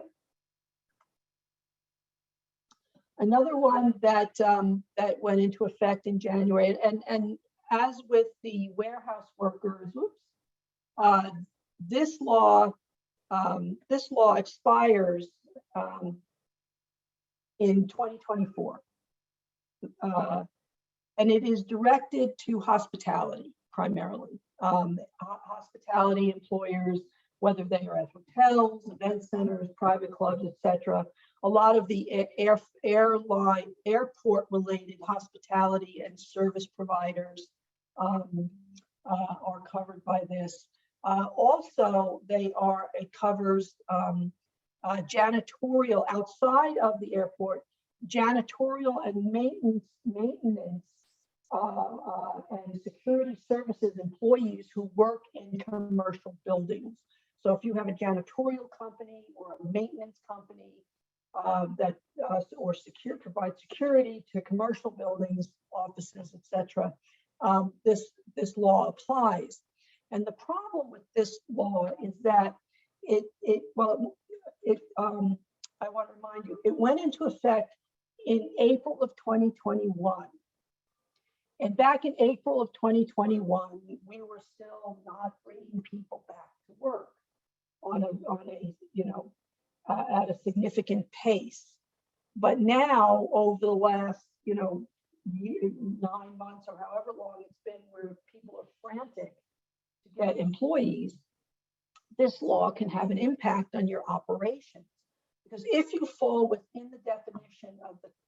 Another one that that went into effect in January, and as with the warehouse workers, this law expires in 2024, and it is directed to hospitality primarily. Hospitality employers, whether they are at hotels, event centers, private clubs, etc. A lot of the airport-related hospitality and service providers are covered by this. Also, it covers janitorial outside of the airport, janitorial and maintenance and security services employees who work in commercial buildings. So if you have a janitorial company or a maintenance company provides security to commercial buildings, offices, etc., this law applies. And the problem with this law is that I want to remind you, it went into effect in April of 2021. And back in April of 2021, we were still not bringing people back to work at a significant pace. But now, over the last 9 months or however long it's been, where people are frantic to get employees, this law can have an impact on your operations. Because if you fall within the definition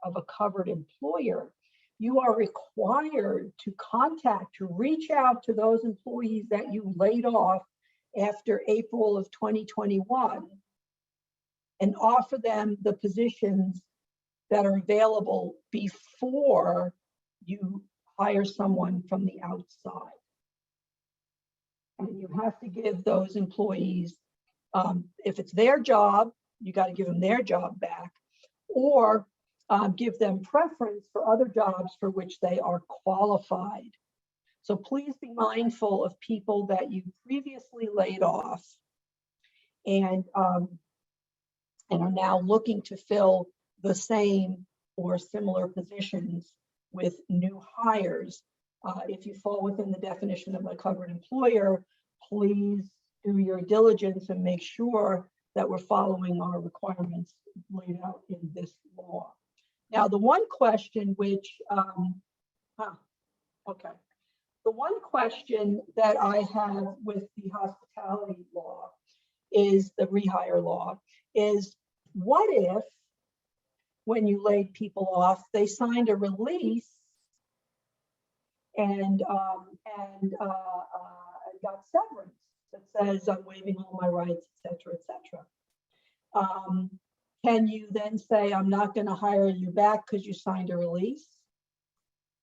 of a covered employer, you are required to reach out to those employees that you laid off after April of 2021 and offer them the positions that are available before you hire someone from the outside. And you have to give those employees, if it's their job, you got to give them their job back, or give them preference for other jobs for which they are qualified. So please be mindful of people that you previously laid off and are now looking to fill the same or similar positions with new hires. If you fall within the definition of a covered employer, please do your diligence and make sure that we're following our requirements laid out in this law. Now, the one question which, the one question that I have with the hospitality law is the rehire law is, what if when you laid people off, they signed a release and got severance that says I'm waiving all my rights, etc., etc. Can you then say I'm not going to hire you back because you signed a release?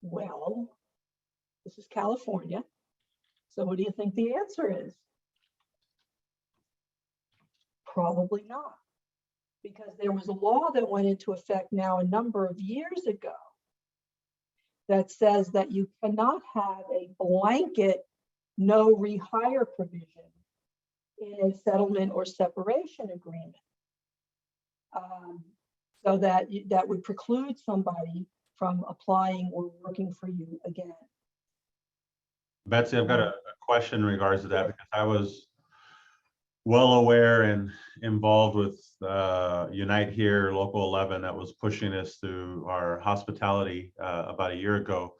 Well, This is California. So what do you think the answer is? Probably not, because there was a law that went into effect now a number of years ago that says that you cannot have a blanket no rehire provision in a settlement or separation agreement. So that that would preclude somebody from applying or working for you again. Betsy, I've got a question in regards to that, because I was well aware and involved with Unite Here, Local 11, that was pushing us through our hospitality about a year ago.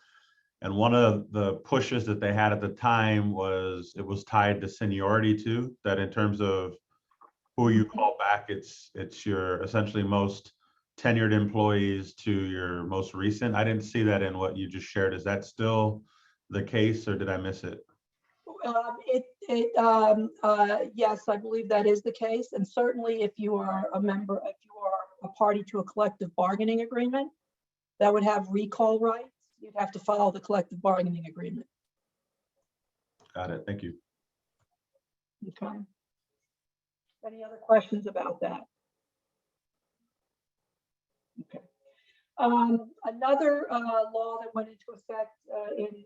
And one of the pushes that they had at the time was it was tied to seniority too, that in terms of who you call back, it's your essentially most tenured employees to your most recent. I didn't see that in what you just shared. Is that still the case, or did I miss it? Yes, I believe that is the case. And certainly if you are a member, if you are a party to a collective bargaining agreement, that would have recall rights. You'd have to follow the collective bargaining agreement. Got it. Thank you. Okay. Any other questions about that? Okay. Another law that went into effect in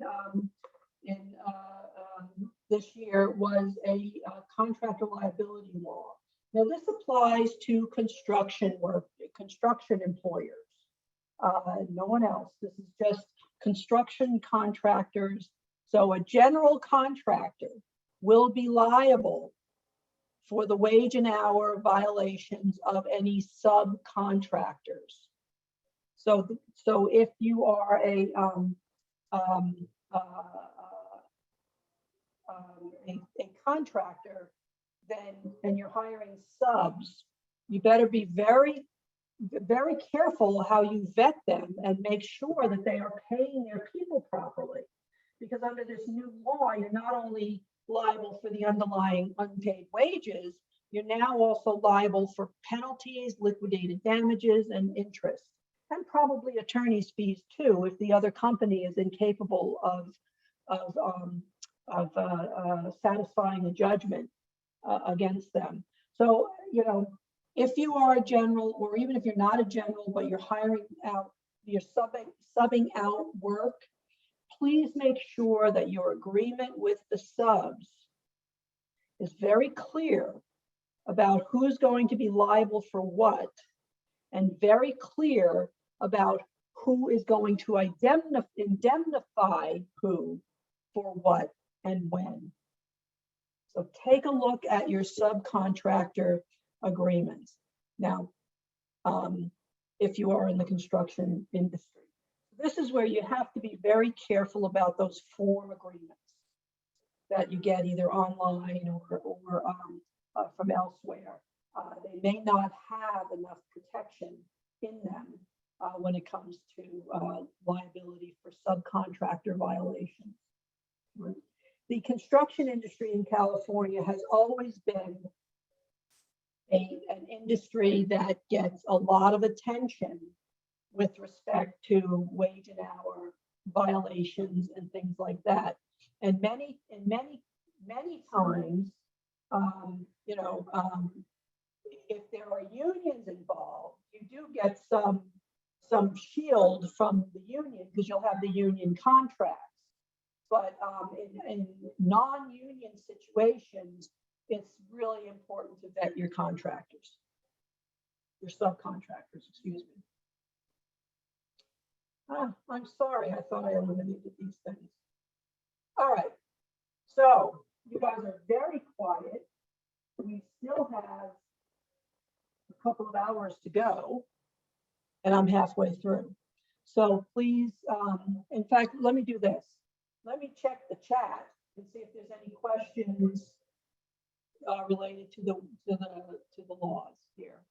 this year was a contractor liability law. Now this applies to construction work, construction employers, no one else. This is just construction contractors. So a general contractor will be liable for the wage and hour violations of any subcontractors. So if you are a contractor, then and you're hiring subs, you better be very careful how you vet them and make sure that they are paying their people properly. Because under this new law, you're not only liable for the underlying unpaid wages, you're now also liable for penalties, liquidated damages, and interest, and probably attorney's fees too, if the other company is incapable of satisfying a judgment against them. So, you know, if you are a general, or even if you're not a general, but you're hiring out, you're subbing out work, please make sure that your agreement with the subs is very clear about who's going to be liable for what, and very clear about who is going to indemnify who for what and when. So take a look at your subcontractor agreements. Now, if you are in the construction industry, this is where you have to be very careful about those form agreements that you get either online or from elsewhere. They may not have enough protection in them when it comes to liability for subcontractor violations. The construction industry in California has always been an industry that gets a lot of attention with respect to wage and hour violations and things like that. And many times, if there are unions involved, you do get some shield from the union because you'll have the union contracts. But in non-union situations, it's really important to vet your contractors, your subcontractors, excuse me. I'm sorry, I thought I eliminated these things. All right, so you guys are very quiet. We still have a couple of hours to go, and I'm halfway through. So please, in fact, let me do this. Let me check the chat and see if there's any questions related to the laws here.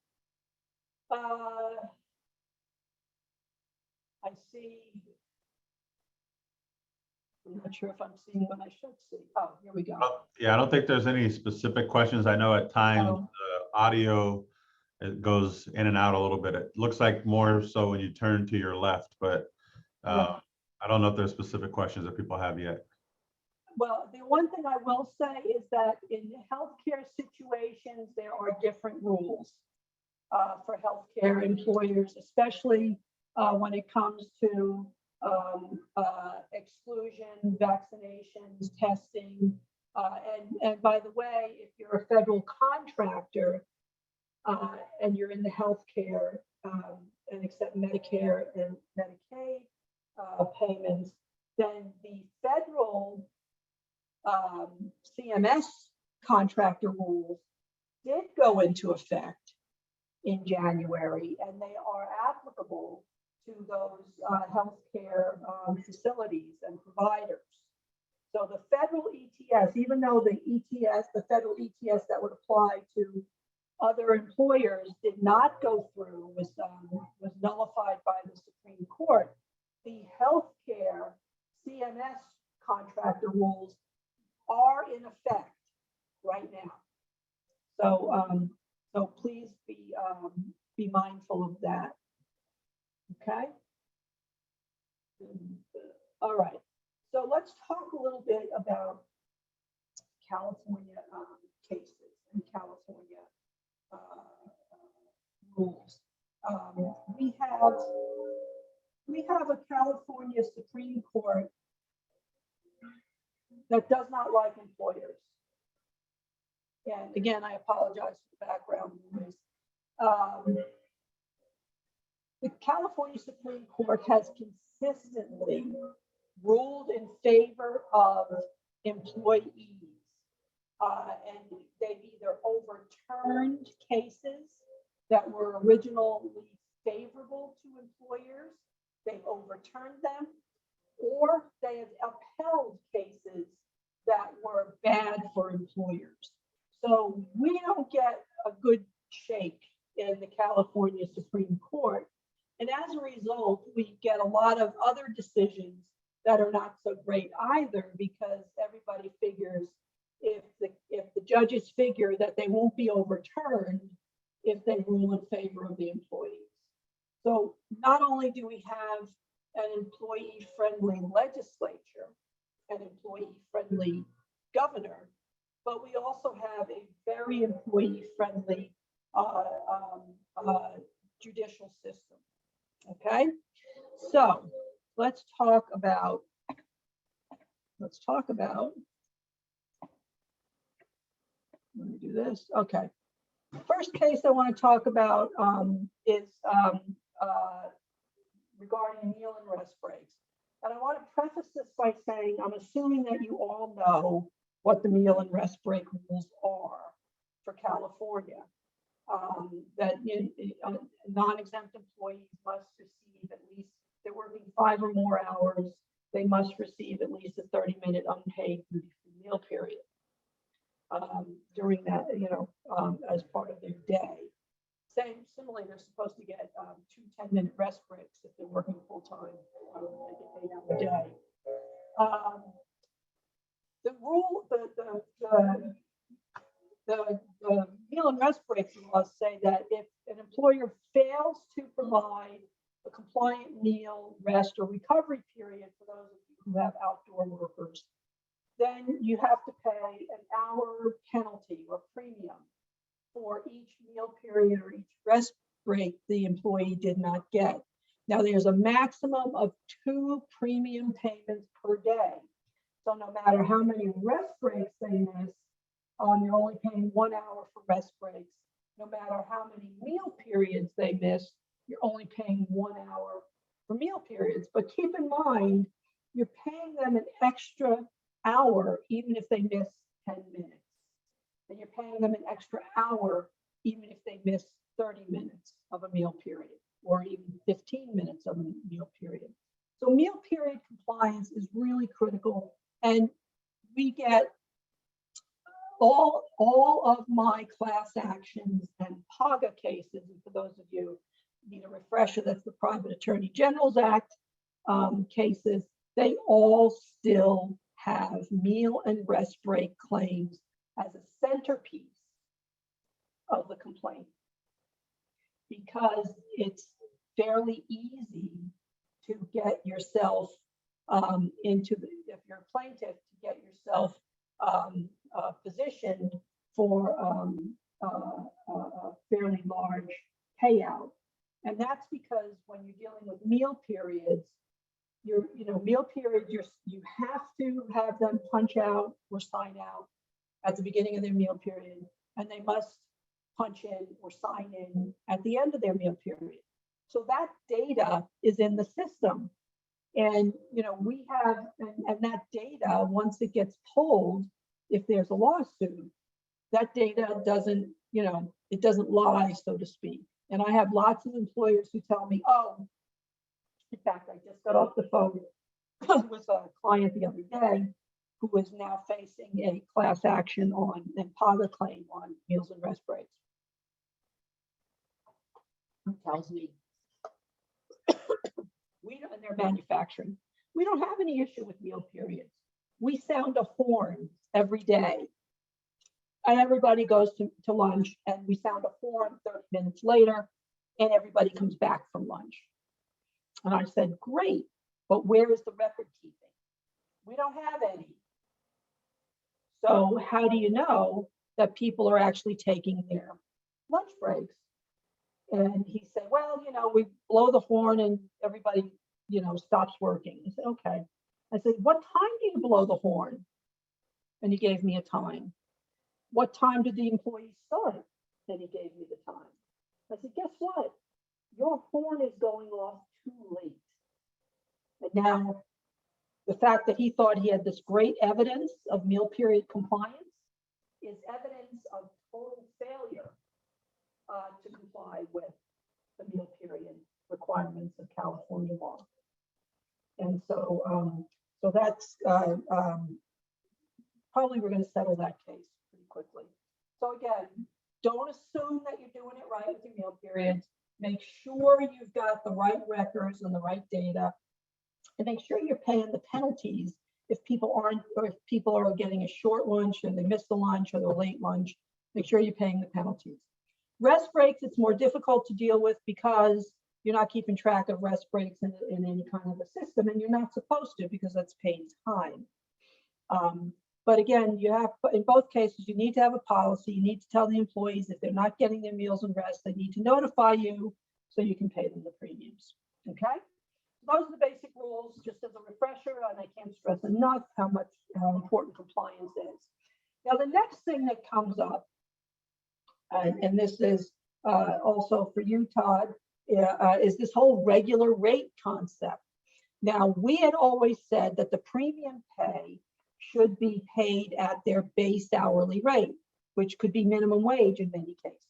I see. I'm not sure if I'm seeing what I should see. Oh, here we go. Yeah, I don't think there's any specific questions. I know at times No. the audio, it goes in and out a little bit. It looks like more so when you turn to your left, but Yeah. I don't know if there's specific questions that people have yet. Well, the one thing I will say is that in healthcare situations, there are different rules for healthcare employers, especially when it comes to exclusion, vaccinations, testing. And by the way, if you're a federal contractor and you're in the healthcare and accept Medicare and Medicaid payments, then the federal CMS contractor rules did go into effect in January, and they are applicable to those healthcare facilities and providers. So the federal ETS, even though the federal ETS that would apply to other employers did not go through, was nullified by the Supreme Court, the healthcare CMS contractor rules are in effect right now. So, so please be mindful of that. Okay. All right. So let's talk a little bit about California cases and California rules. We have a California Supreme Court that does not like employers. And again, I apologize for the background noise. The California Supreme Court has consistently ruled in favor of employees. And they've either overturned cases that were originally favorable to employers, they've overturned them, or they have upheld cases that were bad for employers. So we don't get a good shake in the California Supreme Court. And as a result, we get a lot of other decisions that are not so great either, because everybody figures if the judges figure that they won't be overturned if they rule in favor of the employees. So not only do we have an employee-friendly legislature, an employee-friendly governor, but we also have a very employee-friendly judicial system. Okay, so let's talk about. Let me do this. Okay. First case I want to talk about is regarding meal and rest breaks. And I want to preface this by saying I'm assuming that you all know what the meal and rest break rules are for California. That non-exempt employees must receive at least, they're working 5 or more hours, they must receive at least a 30-minute unpaid duty-free meal period during that, as part of their day. Similarly, they're supposed to get 2 10-minute rest breaks if they're working full-time. They get 8 hours a day. The rule, the meal and rest breaks laws say that if an employer fails to provide a compliant meal, rest, or recovery period for those of you who have outdoor workers, then you have to pay an hour penalty or premium for each meal period or each rest break the employee did not get. Now, there's a maximum of 2 premium payments per day. So no matter how many rest breaks they miss, you're only paying 1 hour for rest breaks. No matter how many meal periods they miss, you're only paying 1 hour for meal periods. But keep in mind, you're paying them an extra hour even if they miss 10 minutes. And you're paying them an extra hour even if they miss 30 minutes of a meal period, or even 15 minutes of a meal period. So meal period compliance is really critical. And we get all of my class actions and PAGA cases, and for those of you who need a refresher, that's the Private Attorney General's Act cases, they all still have meal and rest break claims as a centerpiece of the complaint, because it's fairly easy to get yourself if you're a plaintiff, to get yourself positioned for a fairly large payout. And that's because when you're dealing with meal periods, meal periods, you have to have them punch out or sign out at the beginning of their meal period, and they must punch in or sign in at the end of their meal period. So that data is in the system. And, we have, and that data, once it gets pulled, if there's a lawsuit, that data doesn't, it doesn't lie, so to speak. And I have lots of employers who tell me, oh, in fact, I just got off the phone with a client the other day who is now facing a class action on and PAGA claim on meals and rest breaks. Who tells me we don't, and they're manufacturing. We don't have any issue with meal periods. We sound a horn every day. And everybody goes to lunch, and we sound a horn 30 minutes later, and everybody comes back from lunch. And I said, great, but where is the record keeping? We don't have any. So how do you know that people are actually taking their lunch breaks? And he said, well, we blow the horn and everybody, stops working. I said, okay. I said, what time do you blow the horn? And he gave me a time. What time did the employees start? And he gave me the time. I said, guess what? Your horn is going off too late. And now the fact that he thought he had this great evidence of meal period compliance is evidence of total failure to comply with the meal period requirements of California law. And so, so that's probably we're going to settle that case pretty quickly. So again, don't assume that you're doing it right with your meal periods. Make sure you've got the right records and the right data, and make sure you're paying the penalties if people aren't, or if people are getting a short lunch and they miss the lunch or the late lunch. Make sure you're paying the penalties. Rest breaks, it's more difficult to deal with because you're not keeping track of rest breaks in any kind of a system, and you're not supposed to because that's paid time. But again, you have, in both cases, you need to have a policy. You need to tell the employees if they're not getting their meals and rest, they need to notify you so you can pay them the premiums. Okay? Those are the basic rules, just as a refresher, and I can't stress enough how important compliance is. Now, the next thing that comes up, and this is also for you, Todd, is this whole regular rate concept. Now, we had always said that the premium pay should be paid at their base hourly rate, which could be minimum wage in many cases.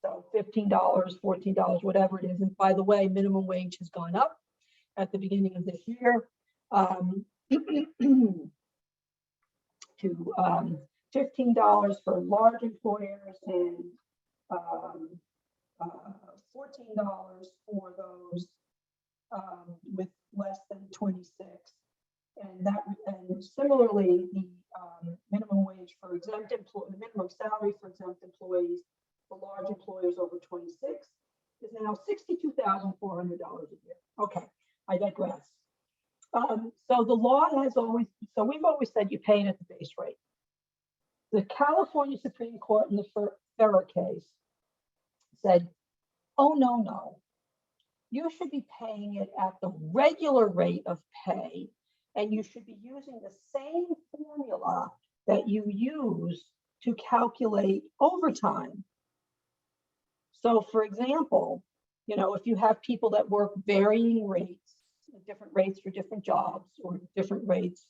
So $15, $14, whatever it is. And by the way, minimum wage has gone up at the beginning of this year to $15 for large employers and $14 for those with less than 26. And similarly, the minimum wage for exempt employees, minimum salary for exempt employees for large employers over 26 is now $62,400 a year. Okay, I digress. So the law has always, so we've always said you pay it at the base rate. The California Supreme Court in the Ferrer case said, oh, no. You should be paying it at the regular rate of pay, and you should be using the same formula that you use to calculate overtime. So for example, if you have people that work varying rates, different rates for different jobs or different rates,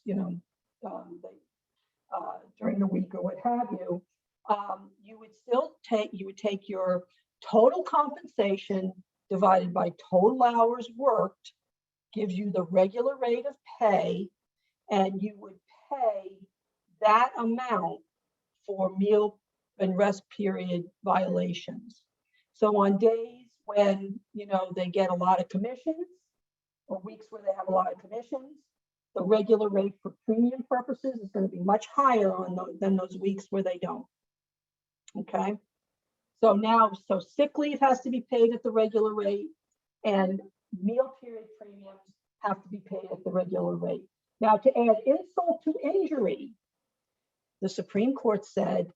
during the week or what have you, you would take your total compensation divided by total hours worked, gives you the regular rate of pay, and you would pay that amount for meal and rest period violations. So on days when, they get a lot of commissions, or weeks where they have a lot of commissions, the regular rate for premium purposes is going to be much higher than those weeks where they don't. Okay. So sick leave has to be paid at the regular rate, and meal period premiums have to be paid at the regular rate. Now, to add insult to injury, the Supreme Court said,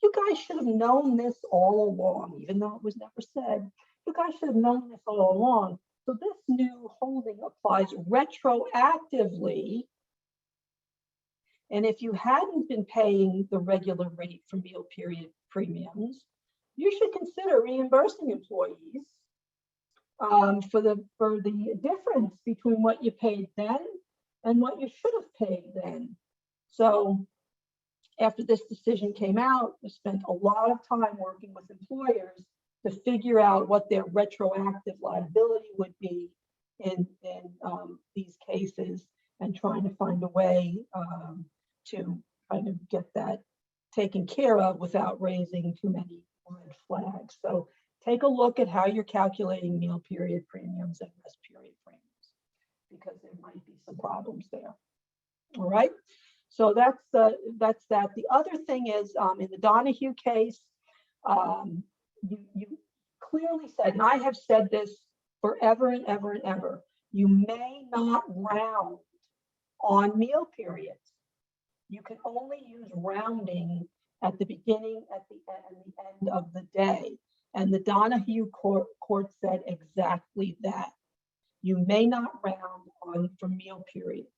you guys should have known this all along, even though it was never said. You guys should have known this all along. So this new holding applies retroactively. And if you hadn't been paying the regular rate for meal period premiums, you should consider reimbursing employees for the difference between what you paid then and what you should have paid then. So after this decision came out, we spent a lot of time working with employers to figure out what their retroactive liability would be in these cases, and trying to find a way to kind of get that taken care of without raising too many red flags. So take a look at how you're calculating meal period premiums and rest period premiums, because there might be some problems there. All right. So that's that. The other thing is in the Donahue case, you clearly said, and I have said this forever and ever and ever, you may not round on meal periods. You can only use rounding at the beginning, at the end of the day. And the Donahue court said exactly that. You may not round on for meal periods.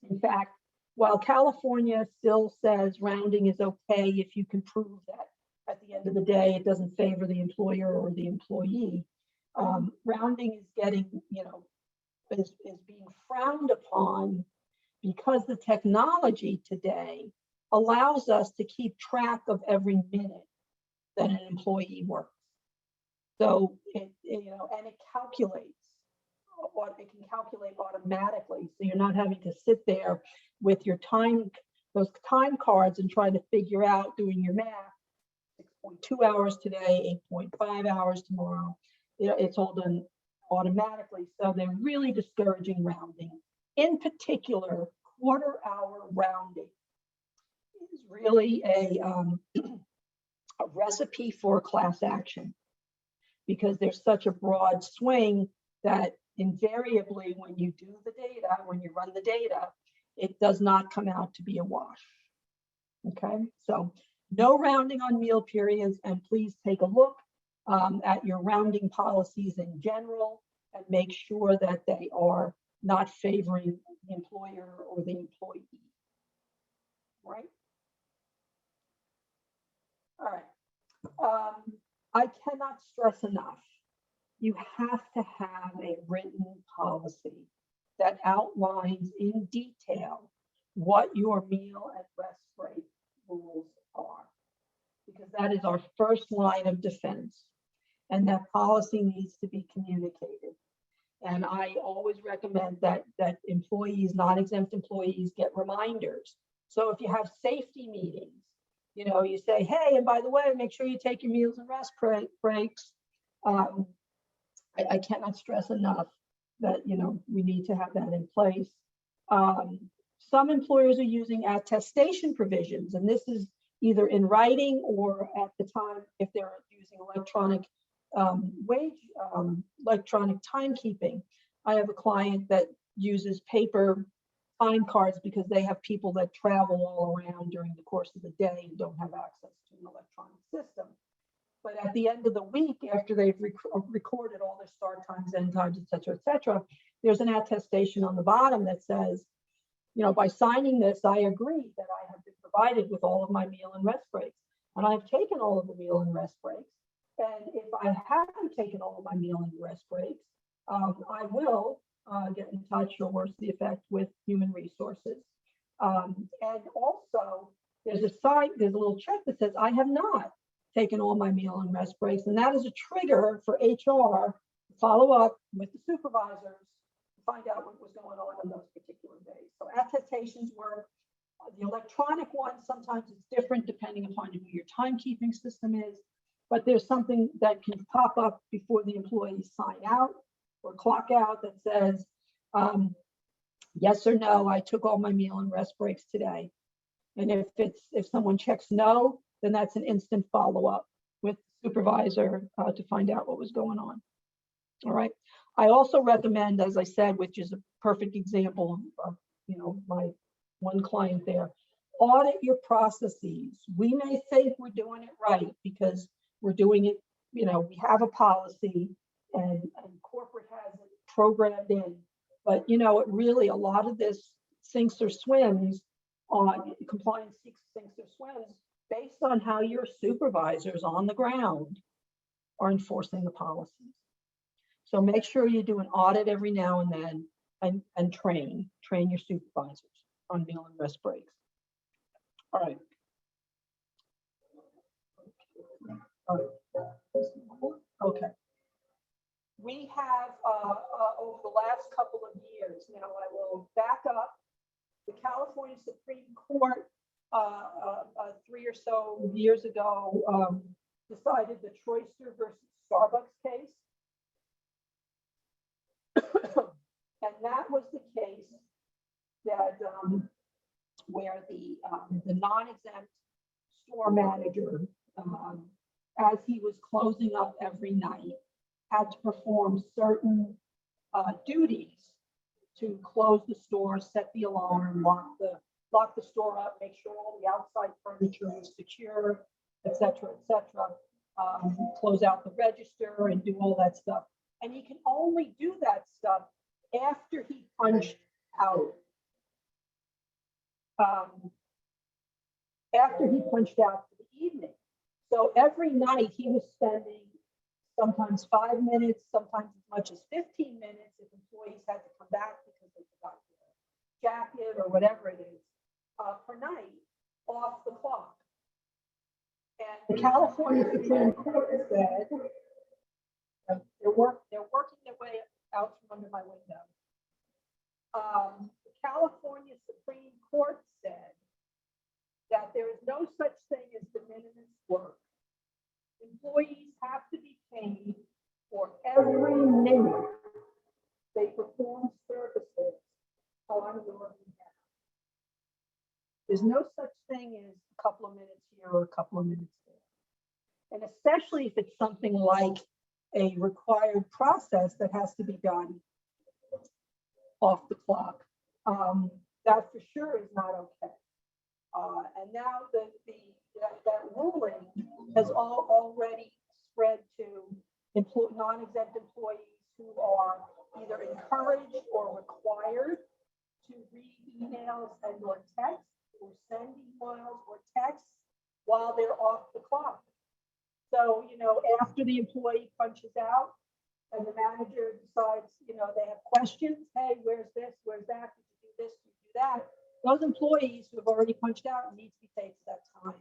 In fact, while California still says rounding is okay if you can prove that at the end of the day it doesn't favor the employer or the employee, rounding is getting, is being frowned upon because the technology today allows us to keep track of every minute that an employee works. So it calculates. It can calculate automatically, so you're not having to sit there with your those time cards and try to figure out, doing your math, 6.2 hours today, 8.5 hours tomorrow. It's all done automatically. So they're really discouraging rounding. In particular, quarter-hour rounding is really a recipe for class action, because there's such a broad swing that invariably when you do the data, when you run the data, it does not come out to be a wash. Okay, so no rounding on meal periods, and please take a look at your rounding policies in general and make sure that they are not favoring the employer or the employee. Right? All right. I cannot stress enough, you have to have a written policy that outlines in detail what your meal and rest break rules are, because that is our first line of defense, and that policy needs to be communicated. And I always recommend that employees, non-exempt employees, get reminders. So if you have safety meetings, you say, hey, and by the way, make sure you take your meals and rest breaks. I cannot stress enough that, we need to have that in place. Some employers are using attestation provisions, and this is either in writing or at the time, if they're using electronic electronic timekeeping. I have a client that uses paper time cards because they have people that travel all around during the course of the day and don't have access to an electronic system. But at the end of the week, after they've recorded all their start times, end times, et cetera, there's an attestation on the bottom that says, by signing this, I agree that I have been provided with all of my meal and rest breaks. And I've taken all of the meal and rest breaks. And if I haven't taken all of my meal and rest breaks, I will get in touch, or worse to the effect, with human resources. And also, there's a little check that says I have not taken all my meal and rest breaks, and that is a trigger for HR to follow up with the supervisors to find out what was going on those particular days. So attestations work. The electronic one, sometimes it's different depending upon who your timekeeping system is, but there's something that can pop up before the employees sign out or clock out that says, yes or no, I took all my meal and rest breaks today. And if someone checks no, then that's an instant follow-up with the supervisor to find out what was going on. All right. I also recommend, as I said, which is a perfect example of, my one client there, audit your processes. We may think we're doing it right because we're doing it, we have a policy and corporate has it programmed in. But, it really, a lot of this sinks or swims on compliance sinks or swims based on how your supervisors on the ground are enforcing the policies. So make sure you do an audit every now and then and train your supervisors on meal and rest breaks. All right. Okay. We have over the last couple of years, now I will back up, the California Supreme Court 3 or so years ago decided the Troister versus Starbucks case. And that was the case that where the non-exempt store manager, as he was closing up every night, had to perform certain duties to close the store, set the alarm, lock the store up, make sure all the outside furniture is secure, etc., close out the register and do all that stuff. And he can only do that stuff after he punched out. After he punched out for the evening. So every night he was spending sometimes 5 minutes, sometimes as much as 15 minutes if employees had to come back because they forgot their jacket or whatever it is, per night off the clock. And the California Supreme Court said, they're working their way out from under my window. The California Supreme Court said that there is no such thing as de minimis work. Employees have to be paid for every minute they perform services on your behalf. There's no such thing as a couple of minutes here or a couple of minutes there. And especially if it's something like a required process that has to be done off the clock, that for sure is not okay. And now that ruling has already spread to non-exempt employees who are either encouraged or required to read emails and or texts or send emails or texts while they're off the clock. So, after the employee punches out and the manager decides, they have questions, hey, where's this, where's that, did you do this, did you do that? Those employees who have already punched out need to be paid for that time.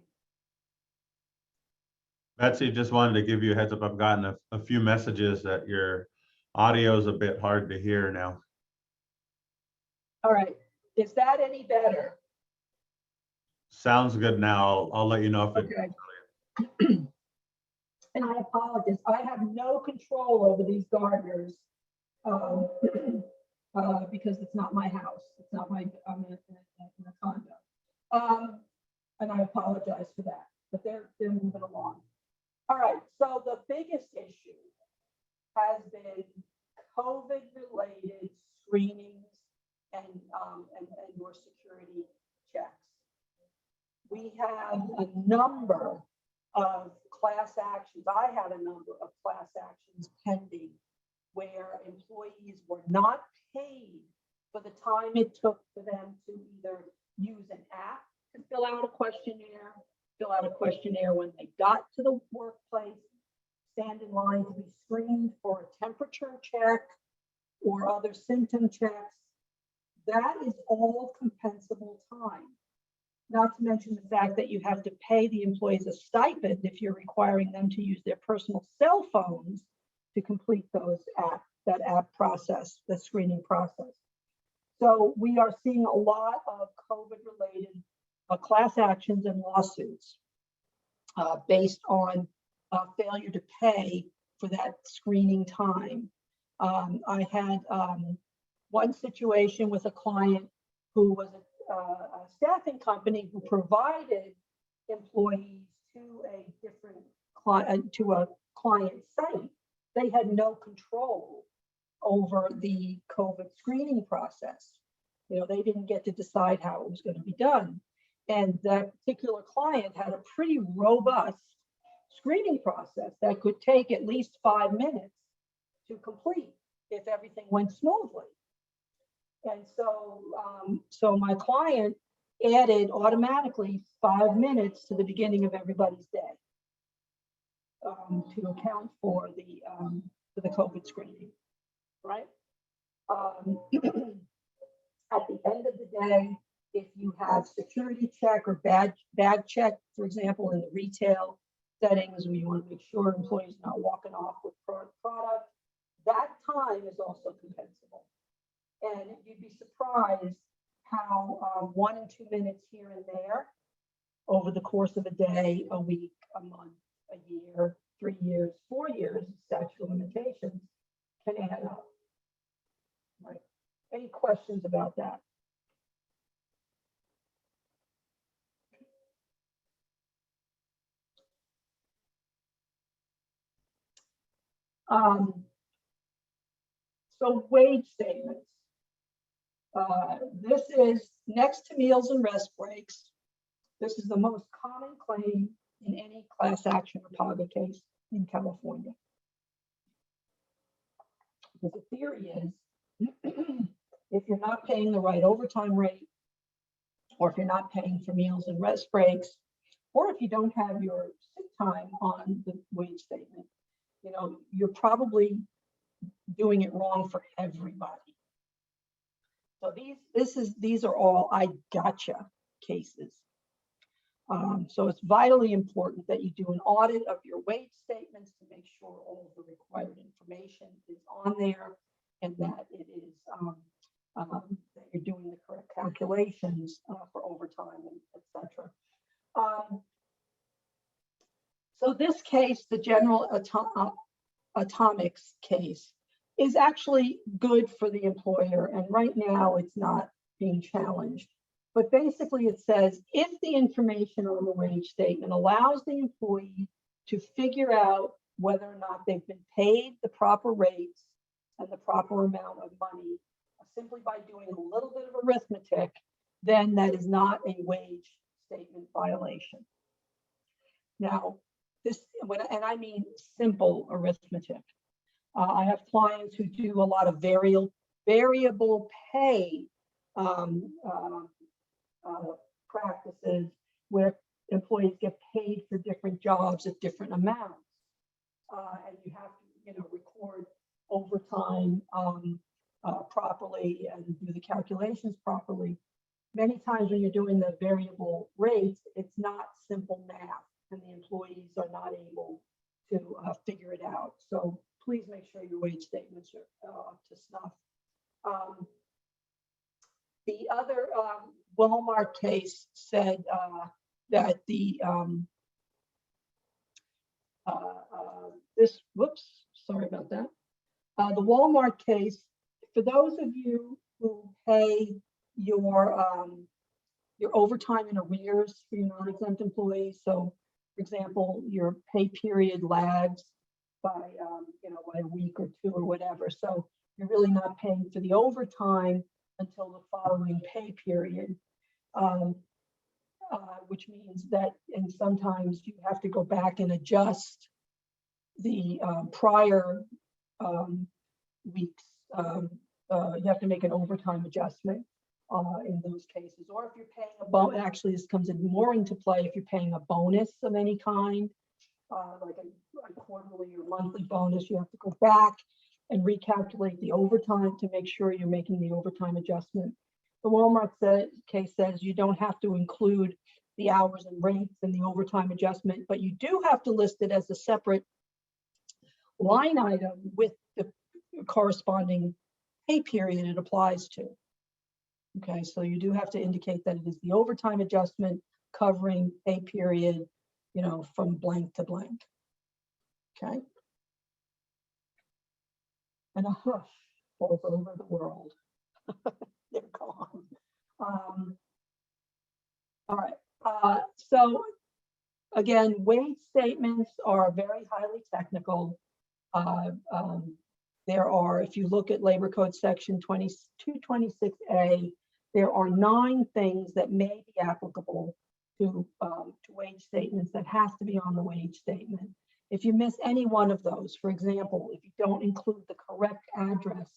Betsy, just wanted to give you a heads up. I've gotten a few messages that your audio is a bit hard to hear now. All right. Is that any better? Sounds good now. I'll let you know if it. Okay. And I apologize. I have no control over these gardeners because it's not my house. It's not I'm in a condo. And I apologize for that. But they're moving along. All right. So the biggest issue has been COVID-related screenings and your security checks. We have a number of class actions. I had a number of class actions pending where employees were not paid for the time it took for them to either use an app to fill out a questionnaire when they got to the workplace, stand in line to be screened for a temperature check or other symptom checks. That is all compensable time. Not to mention the fact that you have to pay the employees a stipend if you're requiring them to use their personal cell phones to complete that app process, the screening process. So we are seeing a lot of COVID-related class actions and lawsuits based on failure to pay for that screening time. I had one situation with a client who was a staffing company who provided employees to a different client, to a client site. They had no control over the COVID screening process. You know, they didn't get to decide how it was going to be done. And that particular client had a pretty robust screening process that could take at least 5 minutes to complete if everything went smoothly. And so, so my client added automatically 5 minutes to the beginning of everybody's day to account for the COVID screening, right? At the end of the day, if you have security check or bag check, for example, in the retail settings where you want to make sure employees are not walking off with product, that time is also compensable. And you'd be surprised how 1 and 2 minutes here and there over the course of a day, a week, a month, a year, 3 years, 4 years, statute of limitations can add up. Right. Any questions about that? So wage statements. This is next to meals and rest breaks. This is the most common claim in any class action or PAGA case in California. The theory is if you're not paying the right overtime rate, or if you're not paying for meals and rest breaks, or if you don't have your sick time on the wage statement, you know, you're probably doing it wrong for everybody. So these are all I gotcha cases. So it's vitally important that you do an audit of your wage statements to make sure all of the required information is on there and that it is that you're doing the correct calculations for overtime, etc. So this case, the General Atomics case, is actually good for the employer, and right now it's not being challenged. But basically it says if the information on the wage statement allows the employee to figure out whether or not they've been paid the proper rates and the proper amount of money simply by doing a little bit of arithmetic, then that is not a wage statement violation. Now, and I mean simple arithmetic. I have clients who do a lot of variable pay practices where employees get paid for different jobs at different amounts, and you have to, record overtime properly and do the calculations properly. Many times when you're doing the variable rates, it's not simple math, and the employees are not able to figure it out. So please make sure your wage statements are up to snuff. The other Walmart case said that the sorry about that. The Walmart case, for those of you who pay your overtime in arrears for your non-exempt employees, so for example, your pay period lags by by a week or two or whatever, so you're really not paying for the overtime until the following pay period, which means that, and sometimes you have to go back and adjust the prior weeks. You have to make an overtime adjustment in those cases, or if you're paying a bonus. Actually, this comes in more into play if you're paying a bonus of any kind, like a quarterly or monthly bonus. You have to go back and recalculate the overtime to make sure you're making the overtime adjustment. The Walmart case says you don't have to include the hours and rates and the overtime adjustment, but you do have to list it as a separate line item with the corresponding pay period it applies to. Okay, so you do have to indicate that it is the overtime adjustment covering pay period, from blank to blank. Okay. And a hush falls over the world. They're gone. All right. So again, wage statements are very highly technical. there are, if you look at Labor Code Section 226A, there are 9 things that may be applicable to wage statements that has to be on the wage statement. If you miss any one of those, for example, if you don't include the correct address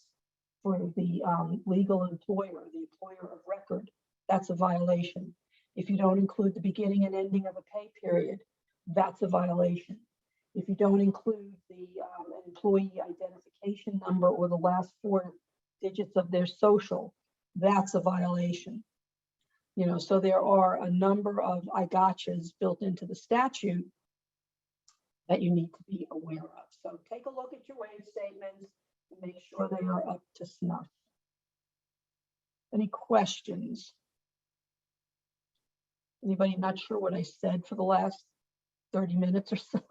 for the legal employer, the employer of record, that's a violation. If you don't include the beginning and ending of a pay period, that's a violation. If you don't include the employee identification number or the last 4 digits of their social, that's a violation. You know, so there are a number of I gotchas built into the statute that you need to be aware of. So take a look at your wage statements and make sure they are up to snuff. Any questions? Anybody not sure what I said for the last 30 minutes or so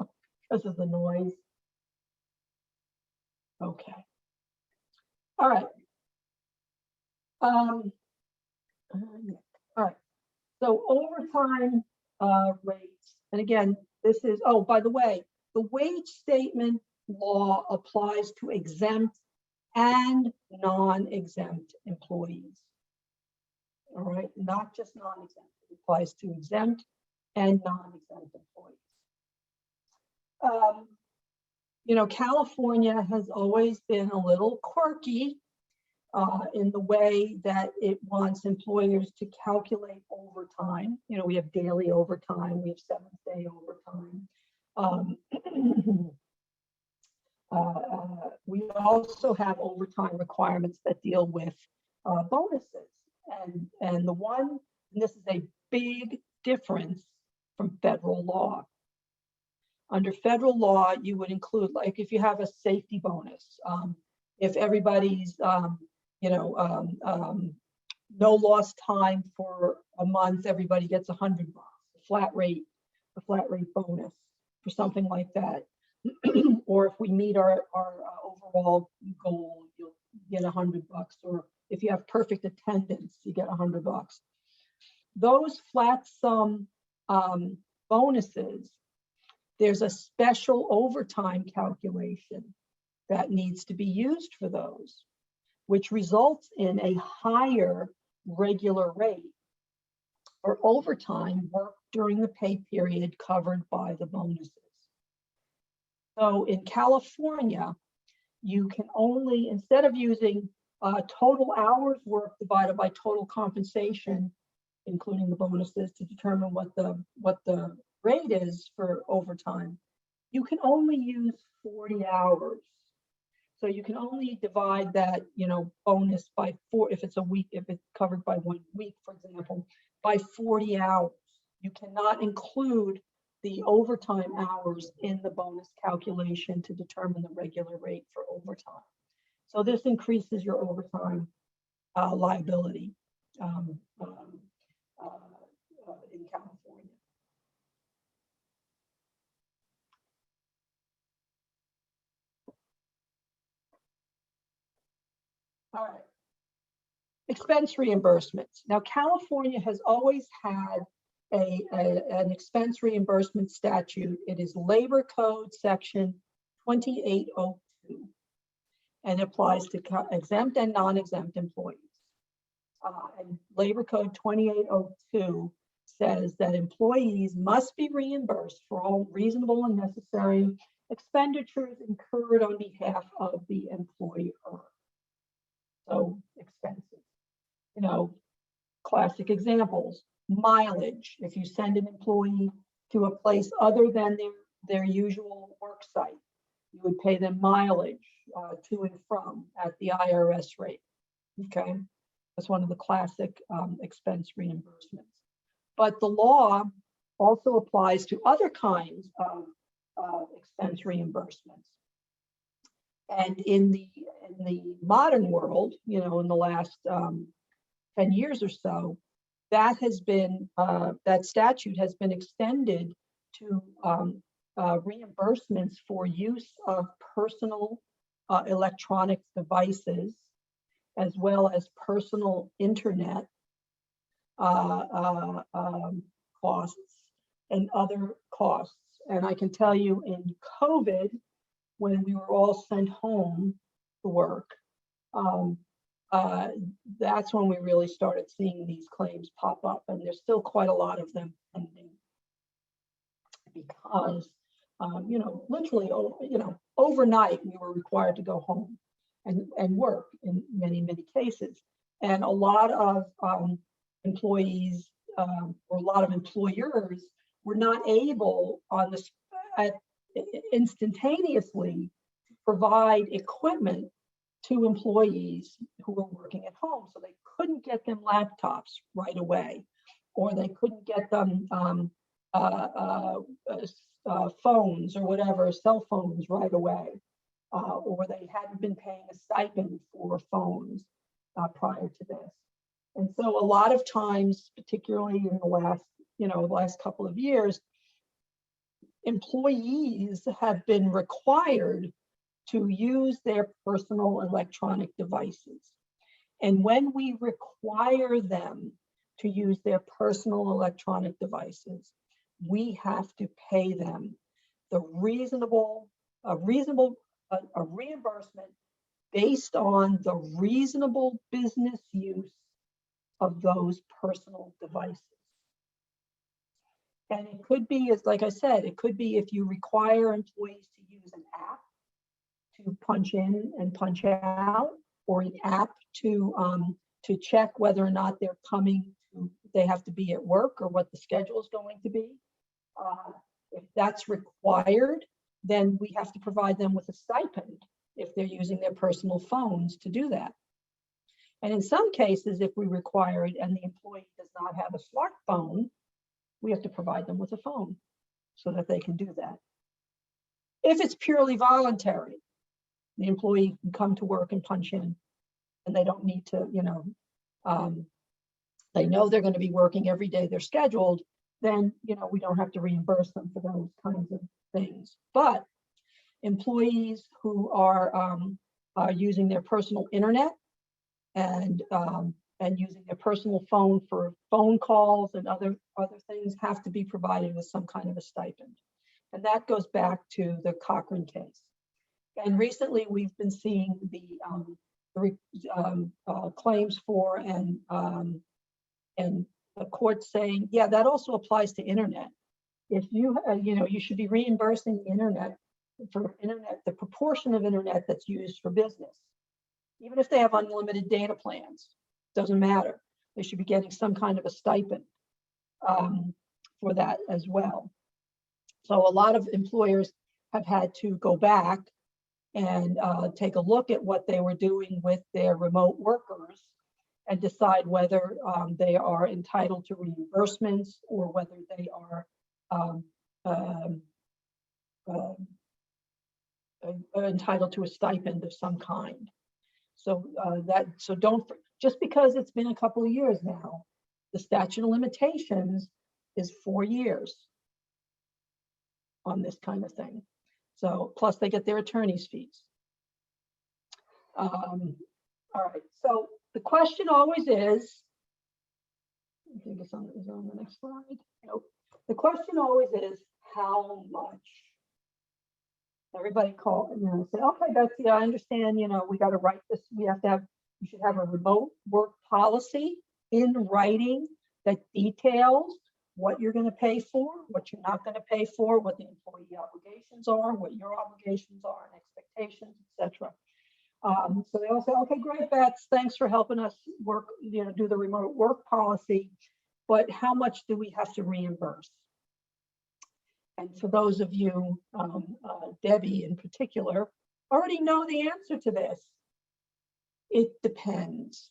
because of the noise? Okay. All right. All right. So overtime rates, and again, this is, oh, by the way, the wage statement law applies to exempt and non-exempt employees. All right, not just non-exempt, it applies to exempt and non-exempt employees. You know, California has always been a little quirky in the way that it wants employers to calculate overtime. You know, we have daily overtime, we have 7th-day overtime. We also have overtime requirements that deal with bonuses. And the one, and this is a big difference from federal law. Under federal law, you would include, like, if you have a safety bonus, if everybody's, no lost time for a month, everybody gets $100, a flat rate bonus for something like that. Or if we meet our overall goal, you'll get $100, or if you have perfect attendance, you get $100. Those flat sum bonuses, there's a special overtime calculation that needs to be used for those, which results in a higher regular rate for overtime work during the pay period covered by the bonuses. So in California, you can only, instead of using total hours worked divided by total compensation, including the bonuses, to determine what the rate is for overtime, you can only use 40 hours. So you can only divide that, bonus by 4, if it's a week, if it's covered by 1 week, for example, by 40 hours. You cannot include the overtime hours in the bonus calculation to determine the regular rate for overtime. So this increases your overtime liability in California. All right. Expense reimbursements. Now, California has always had an expense reimbursement statute. It is Labor Code Section 2802, and applies to exempt and non-exempt employees. And Labor Code 2802 says that employees must be reimbursed for all reasonable and necessary expenditures incurred on behalf of the employer. So expenses, classic examples, mileage. If you send an employee to a place other than their usual work site, you would pay them mileage to and from at the IRS rate. Okay, that's one of the classic expense reimbursements. But the law also applies to other kinds of expense reimbursements. And in the modern world, in the last 10 years or so, that has been that statute has been extended to reimbursements for use of personal electronic devices, as well as personal internet costs and other costs. And I can tell you, in COVID, when we were all sent home to work, that's when we really started seeing these claims pop up, and there's still quite a lot of them pending because, literally, overnight we were required to go home and work in many, many cases. And a lot of employees or a lot of employers were not able instantaneously to provide equipment to employees who were working at home. So they couldn't get them laptops right away, or they couldn't get them phones or whatever, cell phones right away, or they hadn't been paying a stipend for phones prior to this. And so a lot of times, particularly in the last couple of years, employees have been required to use their personal electronic devices. And when we require them to use their personal electronic devices, we have to pay them the a reimbursement based on the reasonable business use of those personal devices. And it could be, as like I said, it could be if you require employees to use an app to punch in and punch out, or an app to check whether or not they're they have to be at work, or what the schedule is going to be. If that's required, then we have to provide them with a stipend if they're using their personal phones to do that. And in some cases, if we require it and the employee does not have a smartphone, we have to provide them with a phone so that they can do that. If it's purely voluntary, the employee can come to work and punch in, and they don't need to, they know they're going to be working every day they're scheduled, then, we don't have to reimburse them for those kinds of things. But employees who are using their personal internet and using their personal phone for phone calls and other things have to be provided with some kind of a stipend. And that goes back to the Cochran case. And recently we've been seeing the claims for and the court saying, yeah, that also applies to internet. If you, you should be reimbursing the internet, the proportion of internet that's used for business. Even if they have unlimited data plans, doesn't matter. They should be getting some kind of a stipend for that as well. So a lot of employers have had to go back and take a look at what they were doing with their remote workers and decide whether they are entitled to reimbursements or whether they are entitled to a stipend of some kind. So just because it's been a couple of years now, the statute of limitations is 4 years on this kind of thing. So plus they get their attorney's fees. All right, so the question always is, I think it's on the next slide. Nope. The question always is, how much? Everybody call, say, okay, Betsy, I understand, we got to write this. You should have a remote work policy in writing that details what you're going to pay for, what you're not going to pay for, what the employee obligations are, what your obligations are and expectations, etc. So they all say, okay, great, Bets, thanks for helping us work, do the remote work policy, but how much do we have to reimburse? And for those of you, Debbie in particular, already know the answer to this. It depends.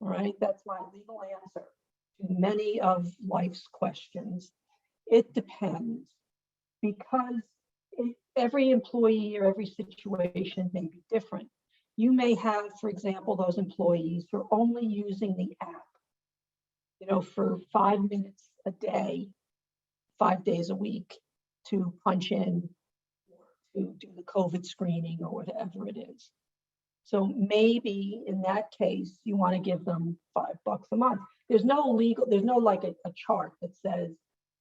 All right, that's my legal answer to many of life's questions. It depends, because every employee or every situation may be different. You may have, for example, those employees who are only using the app, for 5 minutes a day, 5 days a week to punch in or to do the COVID screening or whatever it is. So maybe in that case, you want to give them $5 a month. There's no like a chart that says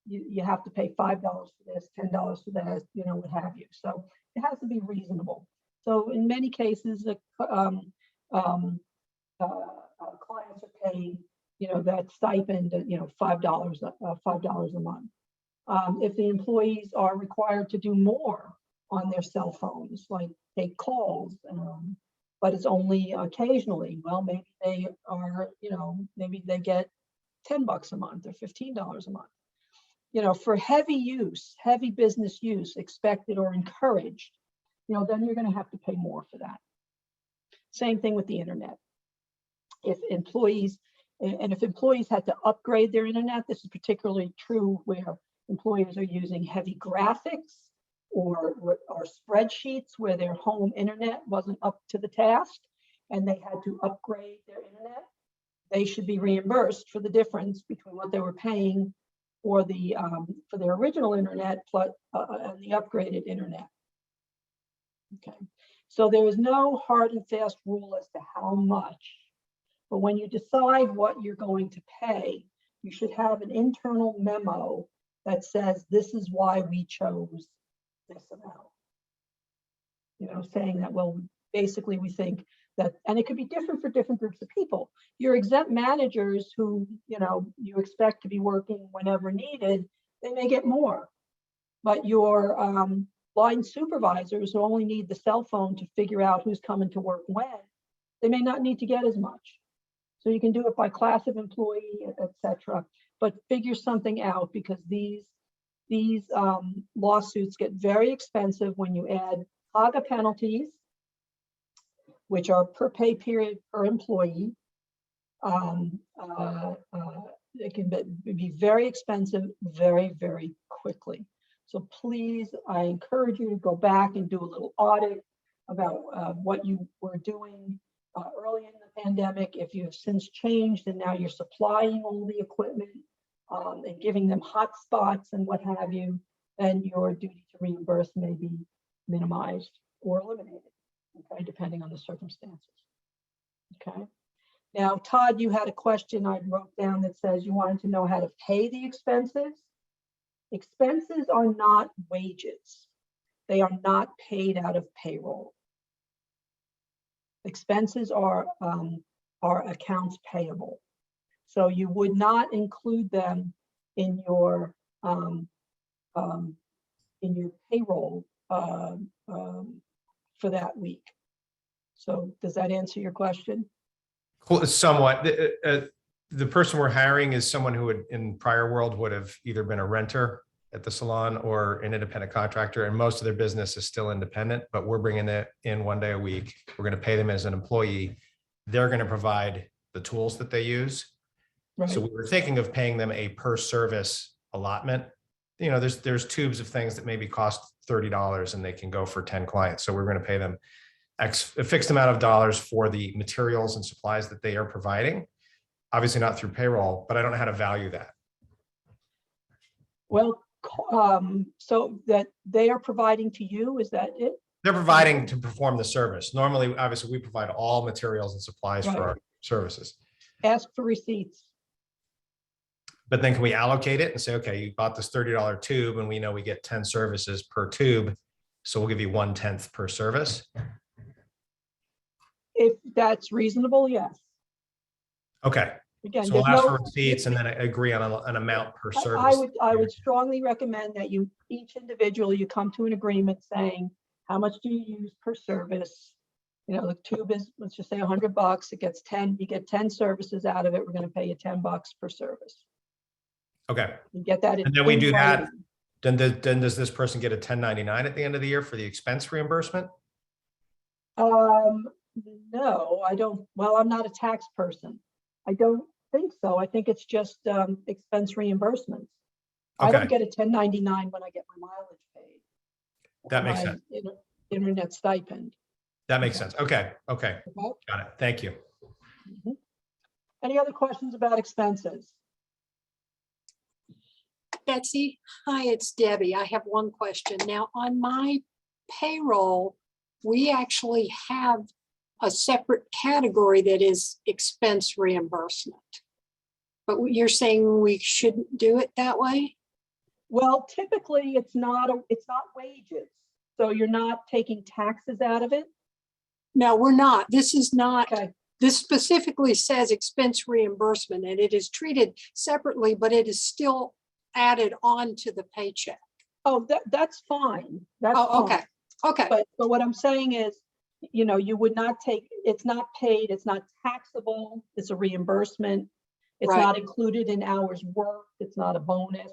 you have to pay $5 for this, $10 for that, what have you. So it has to be reasonable. So in many cases, clients are paying, that stipend, $5 a month. If the employees are required to do more on their cell phones, like take calls, but it's only occasionally, well, maybe they are, maybe they get $10 a month or $15 a month. For heavy business use, expected or encouraged, then you're going to have to pay more for that. Same thing with the internet. If employees had to upgrade their internet, this is particularly true where employers are using heavy graphics or spreadsheets where their home internet wasn't up to the task and they had to upgrade their internet, they should be reimbursed for the difference between what they were paying for their original internet and the upgraded internet. Okay, so there is no hard and fast rule as to how much. But when you decide what you're going to pay, you should have an internal memo that says, this is why we chose this amount. Saying that, well, basically we think that, and it could be different for different groups of people. Your exempt managers who, you expect to be working whenever needed, they may get more. But your line supervisors who only need the cell phone to figure out who's coming to work when, they may not need to get as much. So you can do it by class of employee, etc. But figure something out, because these lawsuits get very expensive when you add PAGA penalties, which are per pay period per employee. It can be very expensive very, very quickly. So please, I encourage you to go back and do a little audit about what you were doing early in the pandemic. If you have since changed and now you're supplying all the equipment and giving them hot spots and what have you, then your duty to reimburse may be minimized or eliminated, okay, depending on the circumstances. Okay. Now, Todd, you had a question I wrote down that says you wanted to know how to pay the expenses. Expenses are not wages. They are not paid out of payroll. Expenses are accounts payable. So you would not include them in your payroll for that week. So does that answer your question? Cool, somewhat. The person we're hiring is someone who would, in prior world, would have either been a renter at the salon or an independent contractor, and most of their business is still independent, but we're bringing it in 1 day a week. We're going to pay them as an employee. They're going to provide the tools that they use. Right. So we were thinking of paying them a per service allotment. There's tubes of things that maybe cost $30 and they can go for 10 clients. So we're going to pay them a fixed amount of dollars for the materials and supplies that they are providing. Obviously not through payroll, but I don't know how to value that. Well, so that they are providing to you, is that it? They're providing to perform the service. Normally, obviously, we provide all materials and supplies for our services. Ask for receipts. But then can we allocate it and say, okay, you bought this $30 tube and we know we get 10 services per tube. So we'll give you 1/10 per service. If that's reasonable, yes. Okay. Again, so we'll ask for receipts and then agree on an amount per service. I would strongly recommend that you each individual, you come to an agreement saying, how much do you use per service? The tube is, let's just say $100. It gets 10, you get 10 services out of it. We're going to pay you $10 per service. Okay. You get that. And then we do that. Then does this person get a 1099 at the end of the year for the expense reimbursement? No, I don't. Well, I'm not a tax person. I don't think so. I think it's just expense reimbursements. Okay. I don't get a 1099 when I get my mileage paid. That makes sense. Internet stipend. That makes sense. Okay. Got it. Thank you. Mm-hmm. Any other questions about expenses? Betsy, hi, it's Debbie. I have one question. Now, on my payroll, we actually have a separate category that is expense reimbursement. But you're saying we shouldn't do it that way? Well, typically it's not wages. So you're not taking taxes out of it? No, we're not. This is not, Okay, this specifically says expense reimbursement, and it is treated separately, but it is still added on to the paycheck. oh, that's fine. That's Oh, okay, fine. okay, But what I'm saying is, you know, you would not take, it's not paid, it's not taxable, it's a reimbursement. It's Right. not included in hours worked, it's not a bonus.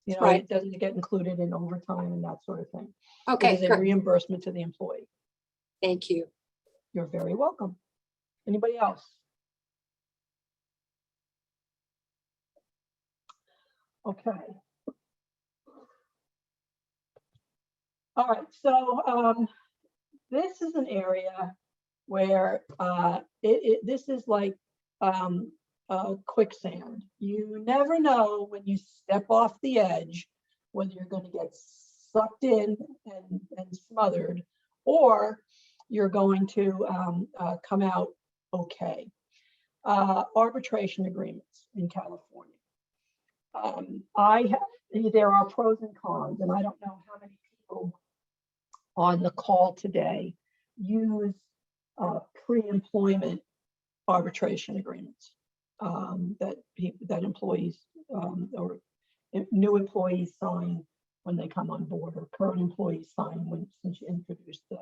You know, Right. it doesn't get included in overtime and that sort of thing. It okay, is a good. reimbursement to the employee. Thank you. You're very welcome. Anybody else? Okay. All right, so this is an area where this is like quicksand. You never know when you step off the edge whether you're going to get sucked in and smothered, or you're going to come out okay. Arbitration agreements in California. There are pros and cons, and I don't know how many people on the call today use pre-employment arbitration agreements that employees or new employees sign when they come on board, or current employees sign since you introduced the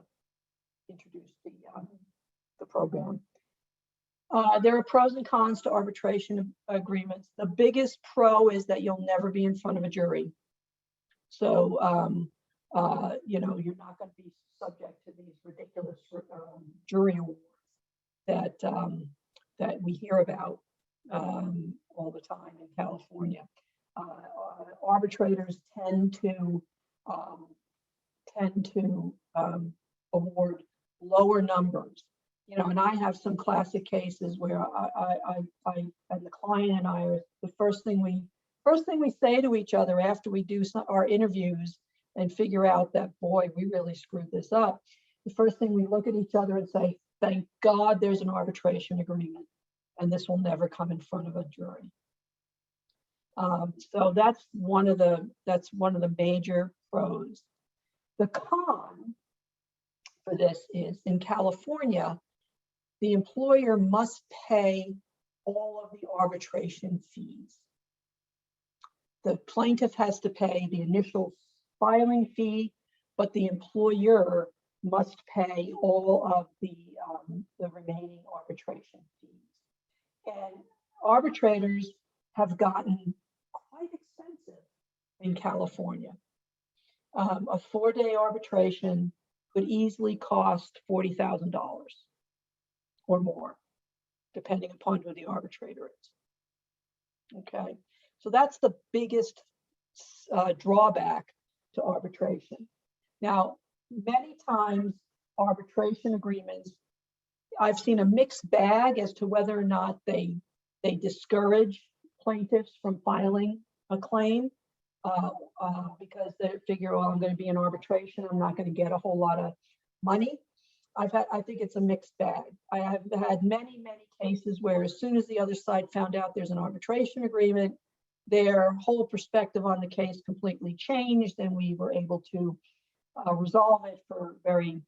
program. There are pros and cons to arbitration agreements. The biggest pro is that you'll never be in front of a jury. So, you know, you're not going to be subject to these ridiculous jury awards that we hear about all the time in California. Arbitrators tend to award lower numbers. You know, and I have some classic cases where I and the client and I are the first thing we say to each other after we do our interviews and figure out that, boy, we really screwed this up. The first thing we look at each other and say, thank God there's an arbitration agreement, and this will never come in front of a jury. So that's one of the major pros. The con for this is, in California, the employer must pay all of the arbitration fees. The plaintiff has to pay the initial filing fee, but the employer must pay all of the remaining arbitration fees. And arbitrators have gotten quite expensive in California. A 4-day arbitration could easily cost $40,000 or more, depending upon who the arbitrator is. Okay, so that's the biggest drawback to arbitration. Now, many times arbitration agreements, I've seen a mixed bag as to whether or not they discourage plaintiffs from filing a claim because they figure, well, I'm going to be in arbitration, I'm not going to get a whole lot of money. I think it's a mixed bag. I have had many cases where as soon as the other side found out there's an arbitration agreement, their whole perspective on the case completely changed, and we were able to resolve it for a very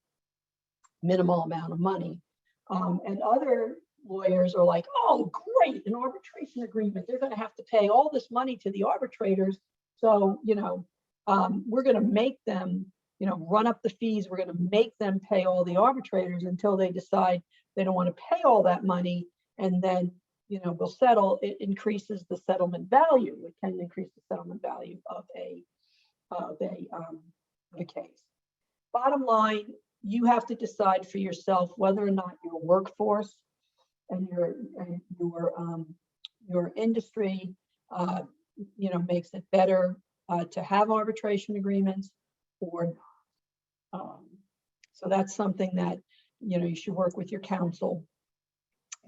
minimal amount of money. And other lawyers are like, oh, great, an arbitration agreement. They're going to have to pay all this money to the arbitrators. So, you know, we're going to make them, you know, run up the fees. We're going to make them pay all the arbitrators until they decide they don't want to pay all that money. And then, you know, we'll settle. It increases the settlement value. It can increase the settlement value of a case. Bottom line, you have to decide for yourself whether or not your workforce and your industry, you know, makes it better to have arbitration agreements or not. So that's something that, you know, you should work with your counsel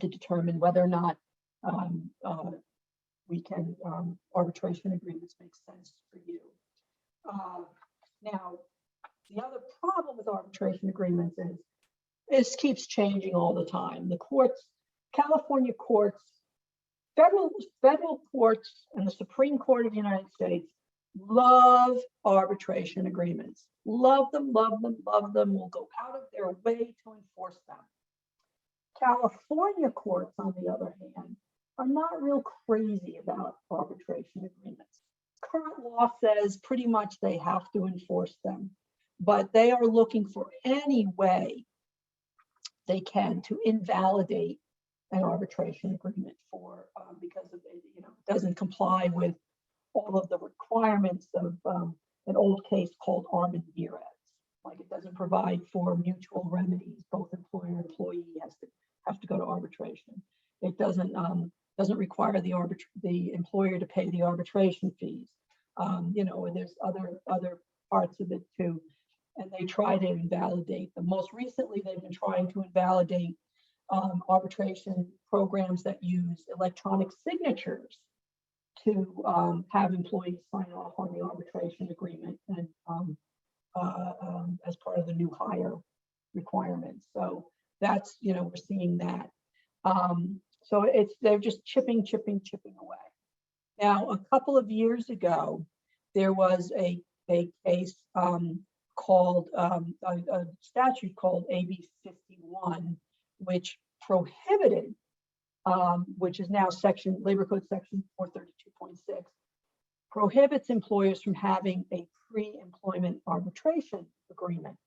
to determine whether or not arbitration agreements make sense for you. Now, the other problem with arbitration agreements is this keeps changing all the time. The courts, California courts, federal courts, and the Supreme Court of the United States love arbitration agreements. love them, love them, love them, will go out of their way to enforce them. California courts, on the other hand, are not real crazy about arbitration agreements. Current law says pretty much they have to enforce them, but they are looking for any way they can to invalidate an arbitration agreement for because of it, doesn't comply with all of the requirements of an old case called Armin Diaz. Like, it doesn't provide for mutual remedies. Both employer and employee have to go to arbitration. It doesn't require the employer to pay the arbitration fees. And there's other parts of it too. And they try to invalidate them. Most recently, they've been trying to invalidate arbitration programs that use electronic signatures to have employees sign off on the arbitration agreement and as part of the new hire requirements. So that's, we're seeing that. So they're just chipping away. Now, a couple of years ago, there was a case called a statute called AB 51, which prohibited, which is now Labor Code Section 432.6, prohibits employers from having a pre-employment arbitration agreement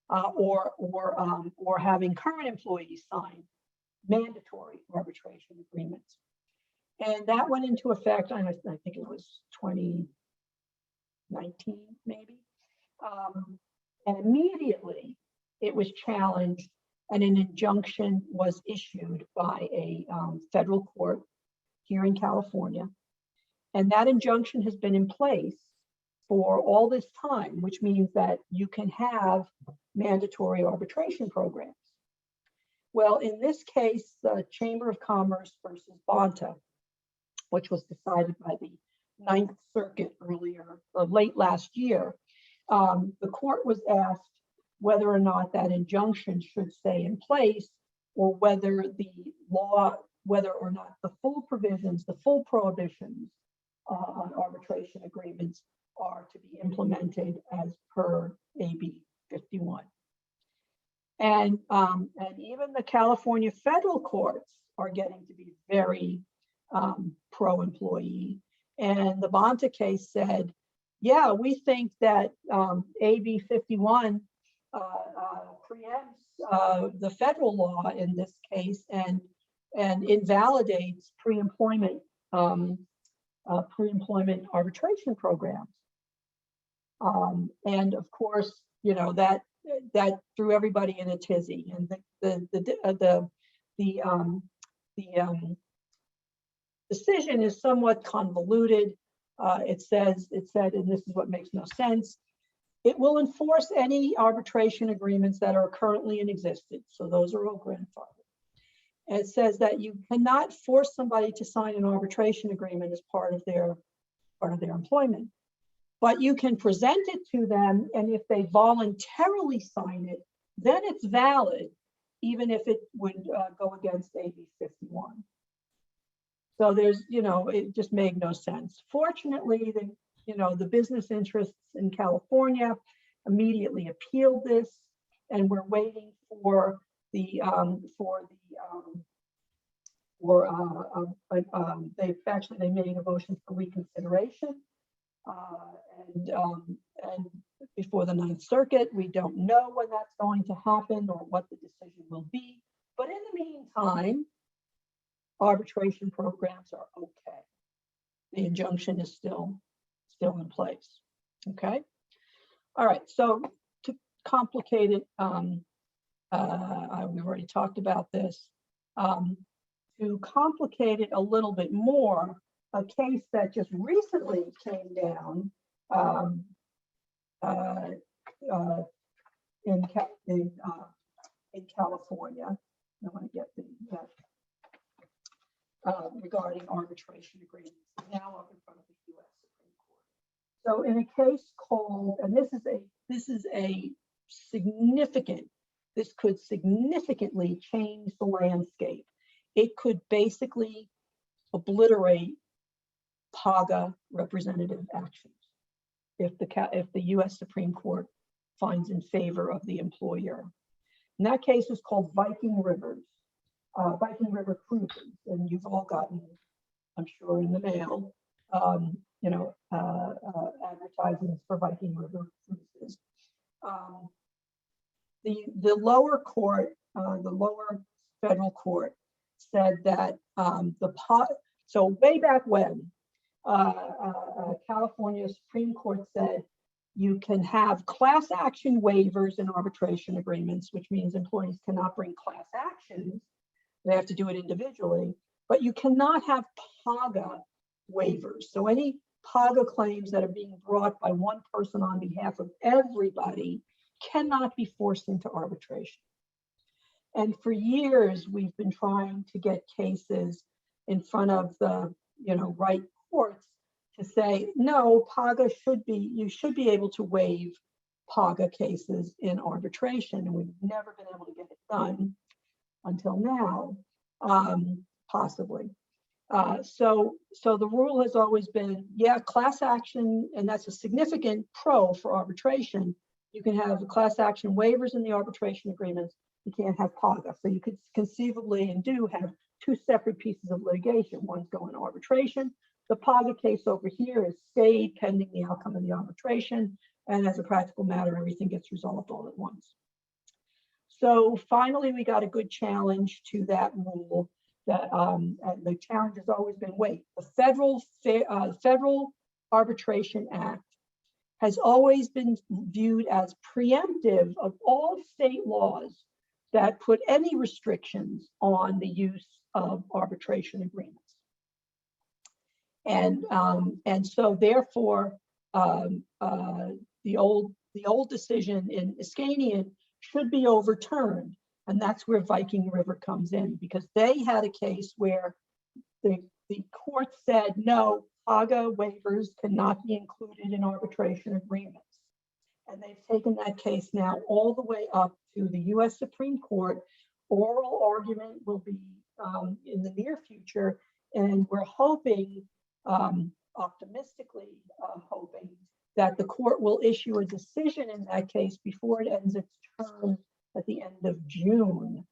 or having current employees sign mandatory arbitration agreements. And that went into effect, I think it was 2019, maybe. And immediately it was challenged and an injunction was issued by a federal court here in California. And that injunction has been in place for all this time, which means that you can have mandatory arbitration programs. Well, in this case, the Chamber of Commerce versus Bonta, which was decided by the Ninth Circuit late last year, the court was asked whether or not that injunction should stay in place, or whether or not the full provisions, the full prohibitions on arbitration agreements are to be implemented as per AB 51. And even the California federal courts are getting to be very pro-employee. And the Bonta case said, yeah, we think that AB 51 preempts the federal law in this case and invalidates pre-employment arbitration programs. And of course, that threw everybody in a tizzy. And the decision is somewhat convoluted. It said, and this is what makes no sense, it will enforce any arbitration agreements that are currently in existence. So those are all grandfathered. And it says that you cannot force somebody to sign an arbitration agreement as part of their employment, but you can present it to them, and if they voluntarily sign it, then it's valid, even if it would go against AB 51. So there's, it just made no sense. Fortunately, the business interests in California immediately appealed this, and we're waiting for they made a motion for reconsideration, and before the Ninth Circuit. We don't know when that's going to happen or what the decision will be. But in the meantime, arbitration programs are okay. The injunction is still in place. Okay. All right. So to complicate it, we've already talked about this. To complicate it a little bit more, a case that just recently came down in California. I want to get regarding arbitration agreements, now up in front of the U.S. Supreme Court. So in a case called, and this could significantly change the landscape. It could basically obliterate PAGA representative actions. if the U.S. Supreme Court finds in favor of the employer. And that case is called Viking River Cruises, and you've all gotten, I'm sure, in the mail, advertisements for Viking River Cruises. The lower court, the lower federal court, said that so way back when, California Supreme Court said you can have class action waivers in arbitration agreements, which means employees cannot bring class actions. They have to do it individually, but you cannot have PAGA waivers. So any PAGA claims that are being brought by one person on behalf of everybody cannot be forced into arbitration. And for years, we've been trying to get cases in front of the right courts to say, no, PAGA you should be able to waive PAGA cases in arbitration. And we've never been able to get it done until now, possibly. So the rule has always been, yeah, class action, and that's a significant pro for arbitration. You can have class action waivers in the arbitration agreements. You can't have PAGA. So you could conceivably and do have two separate pieces of litigation. One's going to arbitration. The PAGA case over here is stayed pending the outcome of the arbitration. And as a practical matter, everything gets resolved all at once. So finally, we got a good challenge to that rule. That the challenge has always been, wait, the Federal Arbitration Act has always been viewed as preemptive of all state laws that put any restrictions on the use of arbitration agreements. And so therefore, the old decision in Iskanian should be overturned. And that's where Viking River comes in, because they had a case where the court said, no, PAGA waivers cannot be included in arbitration agreements. And they've taken that case now all the way up to the U.S. Supreme Court. Oral argument will be in the near future. And we're hoping, optimistically hoping, that the court will issue a decision in that case before it ends its term at the end of June.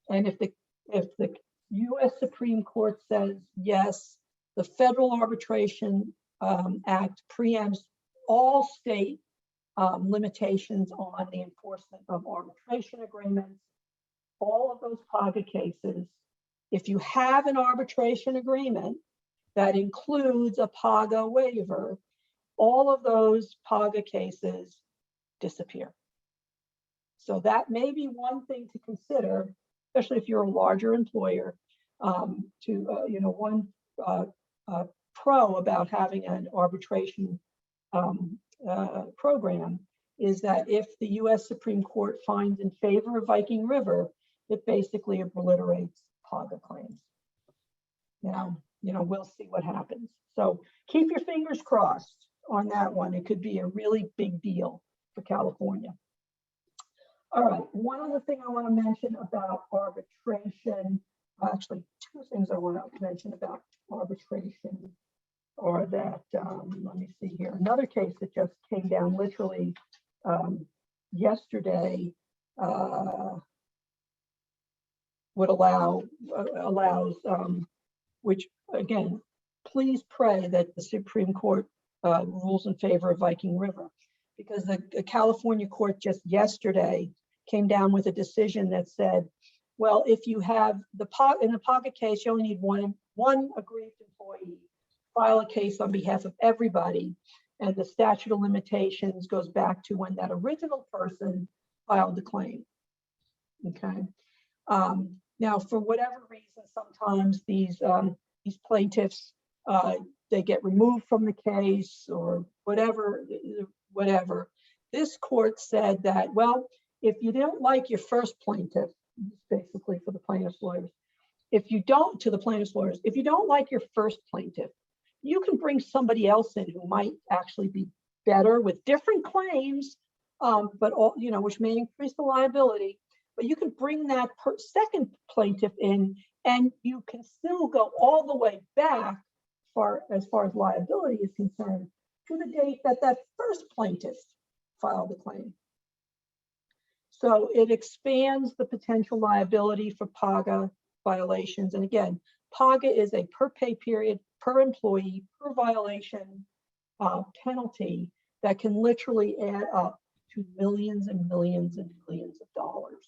And if the U.S. Supreme Court says yes, the Federal Arbitration Act preempts all state limitations on the enforcement of arbitration agreements, all of those PAGA cases. If you have an arbitration agreement that includes a PAGA waiver, all of those PAGA cases disappear. So that may be one thing to consider, especially if you're a larger employer. One pro about having an arbitration program is that if the U.S. Supreme Court finds in favor of Viking River, it basically obliterates PAGA claims. Now, we'll see what happens. So keep your fingers crossed on that one. It could be a really big deal for California. All right, one other thing I want to mention about arbitration, actually two things I want to mention about arbitration, or that, let me see here, another case that just came down literally yesterday allows, which again, please pray that the Supreme Court rules in favor of Viking River, because the California court just yesterday came down with a decision that said, well, if you have in the PAGA case, you only need one aggrieved employee, file a case on behalf of everybody, and the statute of limitations goes back to when that original person filed the claim. Okay. Now, for whatever reason, sometimes these plaintiffs they get removed from the case or whatever. This court said that, well, if you don't like your first plaintiff, basically for the plaintiff's lawyers, if you don't like your first plaintiff, you can bring somebody else in who might actually be better with different claims, but all, which may increase the liability. But you can bring that second plaintiff in, and you can still go all the way back, as far as liability is concerned, to the date that that first plaintiff filed a claim. So it expands the potential liability for PAGA violations. And again, PAGA is a per pay period, per employee, per violation penalty that can literally add up to millions and millions and millions of dollars.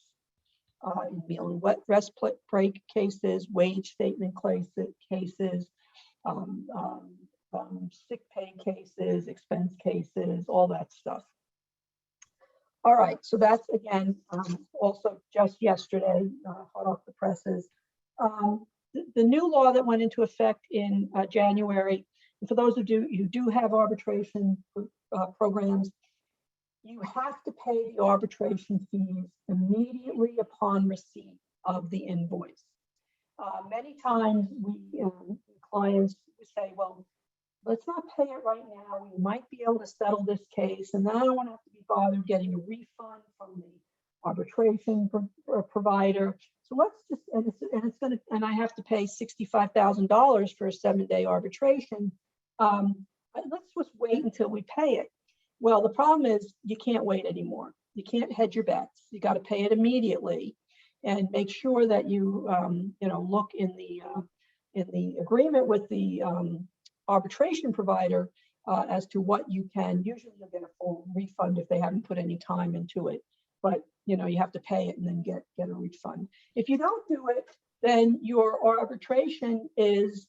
In meal and wet rest break cases, wage statement cases, sick pay cases, expense cases, all that stuff. All right, so that's again, also just yesterday, hot off the presses. The new law that went into effect in January, and for those of you who do have arbitration programs, you have to pay the arbitration fees immediately upon receipt of the invoice. Many times we clients say, well, let's not pay it right now. We might be able to settle this case, and then I don't want to have to be bothered getting a refund from the arbitration provider. So let's just, and I have to pay $65,000 for a 7-day arbitration. Let's just wait until we pay it. Well, the problem is you can't wait anymore. You can't hedge your bets. You got to pay it immediately, and make sure that you look in the agreement with the arbitration provider as to what you can. Usually you'll get a full refund if they haven't put any time into it, but you have to pay it and then get a refund. If you don't do it, then your arbitration is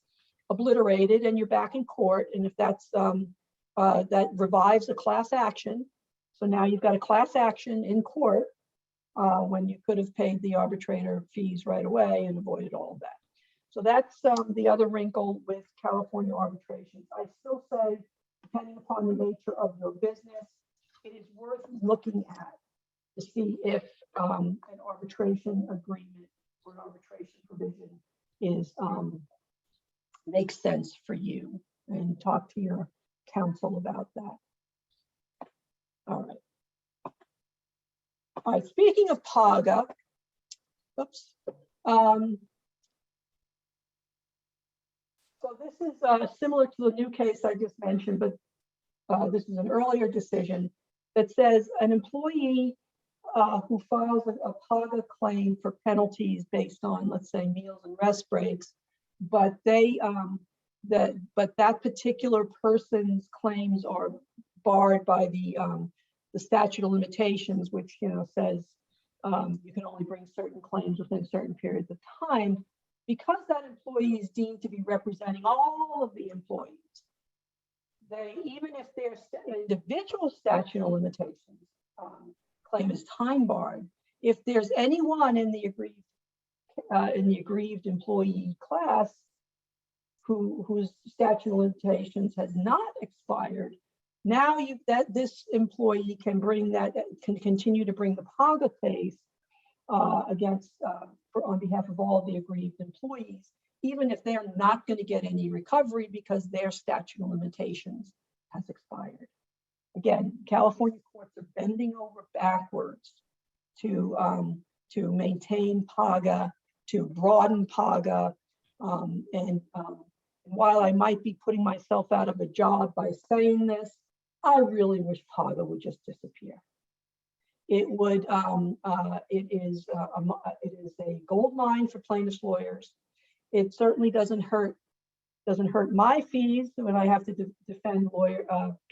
obliterated and you're back in court. And if that's that revives a class action, so now you've got a class action in court when you could have paid the arbitrator fees right away and avoided all of that. So that's the other wrinkle with California arbitrations. I still say, depending upon the nature of your business, it is worth looking at to see if an arbitration agreement or an arbitration provision is makes sense for you, and talk to your counsel about that. All right. Speaking of PAGA, oops. So this is similar to the new case I just mentioned, but this is an earlier decision that says an employee who files a PAGA claim for penalties based on, let's say, meals and rest breaks, but that particular person's claims are barred by the statute of limitations, which says you can only bring certain claims within certain periods of time. Because that employee is deemed to be representing all of the employees, even if their individual statute of limitations claim is time barred, if there's anyone in the aggrieved employee class whose statute of limitations has not expired, now this employee can continue to bring the PAGA case against on behalf of all the aggrieved employees, even if they're not going to get any recovery because their statute of limitations has expired. Again, California courts are bending over backwards to maintain PAGA, to broaden PAGA, and while I might be putting myself out of a job by saying this, I really wish PAGA would just disappear. It would. It is a gold mine for plaintiffs' lawyers. It certainly doesn't hurt my fees when I have to defend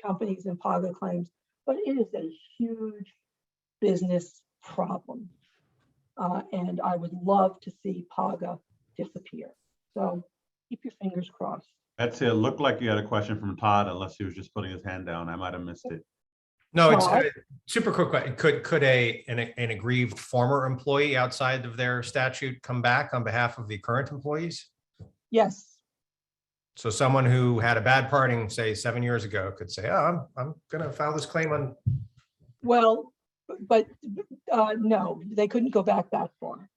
companies in PAGA claims, but it is a huge business problem, and I would love to see PAGA disappear. So keep your fingers crossed. Betsy, it looked like you had a question from Todd, unless he was just putting his hand down. I might have missed it. No, it's super quick question. Could an aggrieved former employee outside of their statute come back on behalf of the current employees? Yes. So someone who had a bad parting, say 7 years ago, could say, "Oh, I'm going to file this claim on." Well, but no, they couldn't go back that far.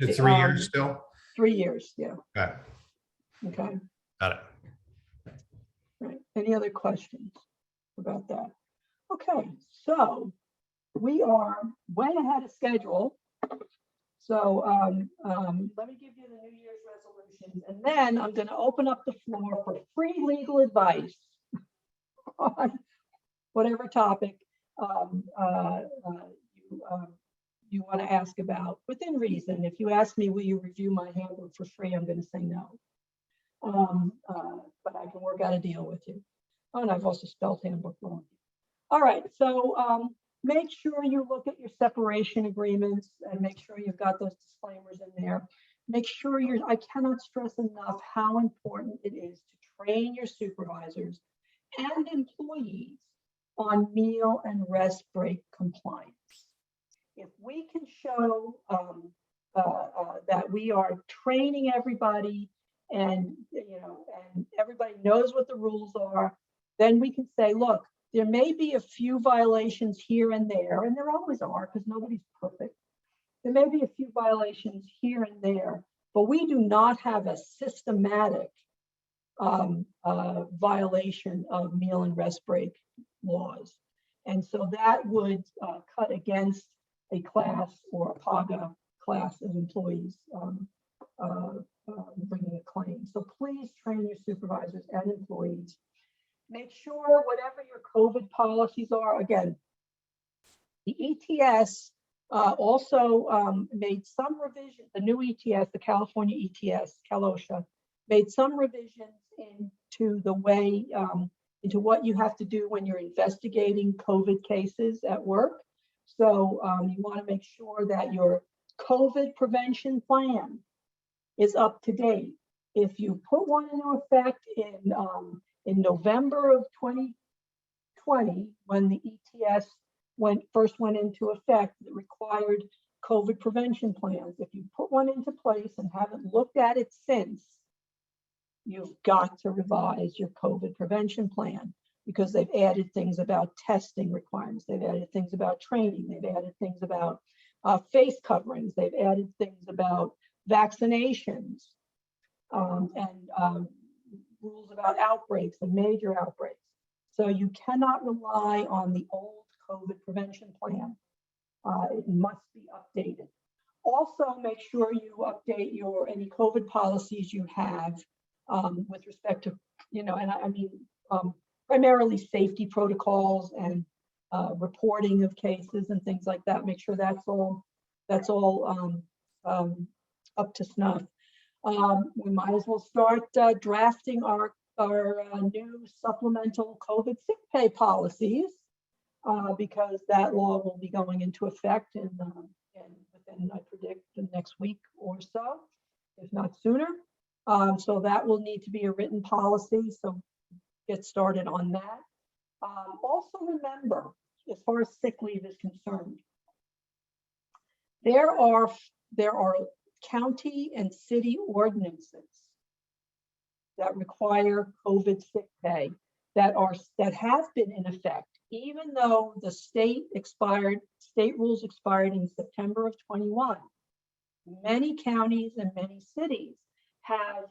Is it 3 years still? 3 years, yeah. Got it. Okay. Got it. Right. Any other questions about that? Okay, so we are way ahead of schedule. So let me give you the New Year's resolutions, and then I'm going to open up the floor for free legal advice. on whatever topic you want to ask about within reason. If you ask me, will you review my handbook for free? I'm going to say no. But I can work out a deal with you. Oh, and I've also spelled handbook wrong. All right, so make sure you look at your separation agreements and make sure you've got those disclaimers in there. Make sure I cannot stress enough how important it is to train your supervisors and employees on meal and rest break compliance. If we can show that we are training everybody and everybody knows what the rules are, then we can say, look, there may be a few violations here and there always are because nobody's perfect. There may be a few violations here and there, but we do not have a systematic violation of meal and rest break laws. And so that would cut against a class or a PAGA class of employees bringing a claim. So please train your supervisors and employees. Make sure whatever your COVID policies are, again, the ETS also made some revisions, the new ETS, the California ETS, CalOSHA, made some revisions into the way, into what you have to do when you're investigating COVID cases at work. So you want to make sure that your COVID prevention plan is up to date. If you put one into effect in November of 2020, when the ETS first went into effect, that required COVID prevention plans. If you put one into place and haven't looked at it since, you've got to revise your COVID prevention plan because they've added things about testing requirements. They've added things about training. They've added things about face coverings. They've added things about vaccinations and rules about outbreaks and major outbreaks. So you cannot rely on the old COVID prevention plan. It must be updated. Also, make sure you update any COVID policies you have with respect to, and I mean, primarily safety protocols and reporting of cases and things like that. Make sure that's all up to snuff. We might as well start drafting our new supplemental COVID sick pay policies because that law will be going into effect within, I predict, the next week or so, if not sooner. So that will need to be a written policy. So get started on that. Also remember, as far as sick leave is concerned, there are county and city ordinances that require COVID sick pay that have been in effect, even though the state rules expired in September of 21. Many counties and many cities have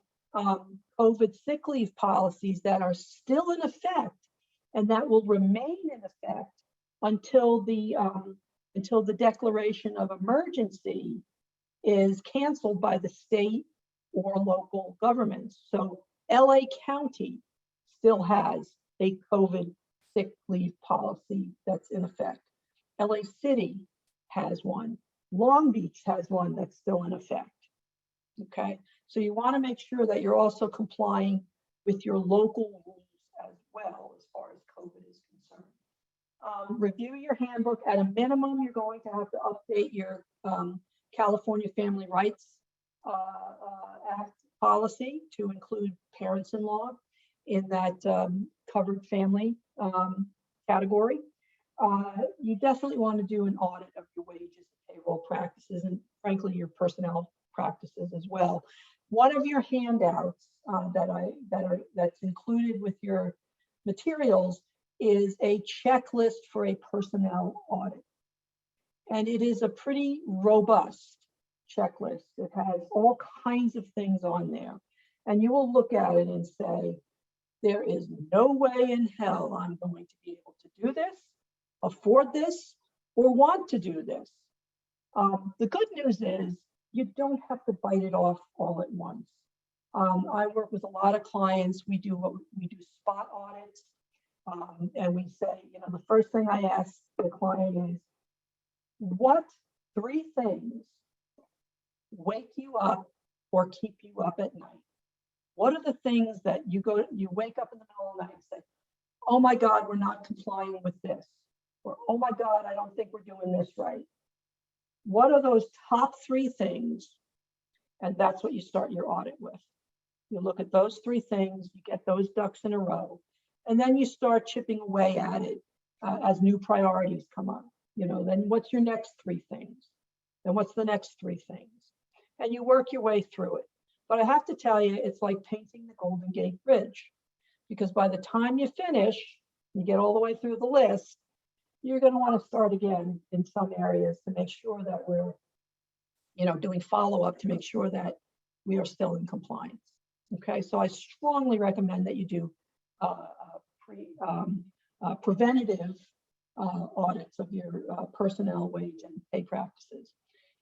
COVID sick leave policies that are still in effect and that will remain in effect until the declaration of emergency is canceled by the state or local governments. So LA County still has a COVID sick leave policy that's in effect. LA City has one. Long Beach has one that's still in effect. Okay, so you want to make sure that you're also complying with your local rules as well as far as COVID is concerned. Review your handbook. At a minimum, you're going to have to update your California Family Rights Act policy to include parents-in-law in that covered family category. You definitely want to do an audit of your wages, payroll practices, and frankly, your personnel practices as well. One of your handouts that's included with your materials is a checklist for a personnel audit. And it is a pretty robust checklist. It has all kinds of things on there. And you will look at it and say, there is no way in hell I'm going to be able to do this, afford this, or want to do this. The good news is you don't have to bite it off all at once. I work with a lot of clients. We do spot audits. And we say, you know, the first thing I ask the client is, what 3 things wake you up or keep you up at night? What are the things that you wake up in the middle of the night and say, oh my God, we're not complying with this, or oh my God, I don't think we're doing this right. What are those top 3 things? And that's what you start your audit with. You look at those 3 things, you get those ducks in a row, and then you start chipping away at it as new priorities come up. You know, then what's your next 3 things? Then what's the next 3 things? And you work your way through it. But I have to tell you, it's like painting the Golden Gate Bridge, because by the time you finish, you get all the way through the list, you're going to want to start again in some areas to make sure that we're, you know, doing follow-up to make sure that we are still in compliance. Okay, so I strongly recommend that you do preventative audits of your personnel, wage, and pay practices.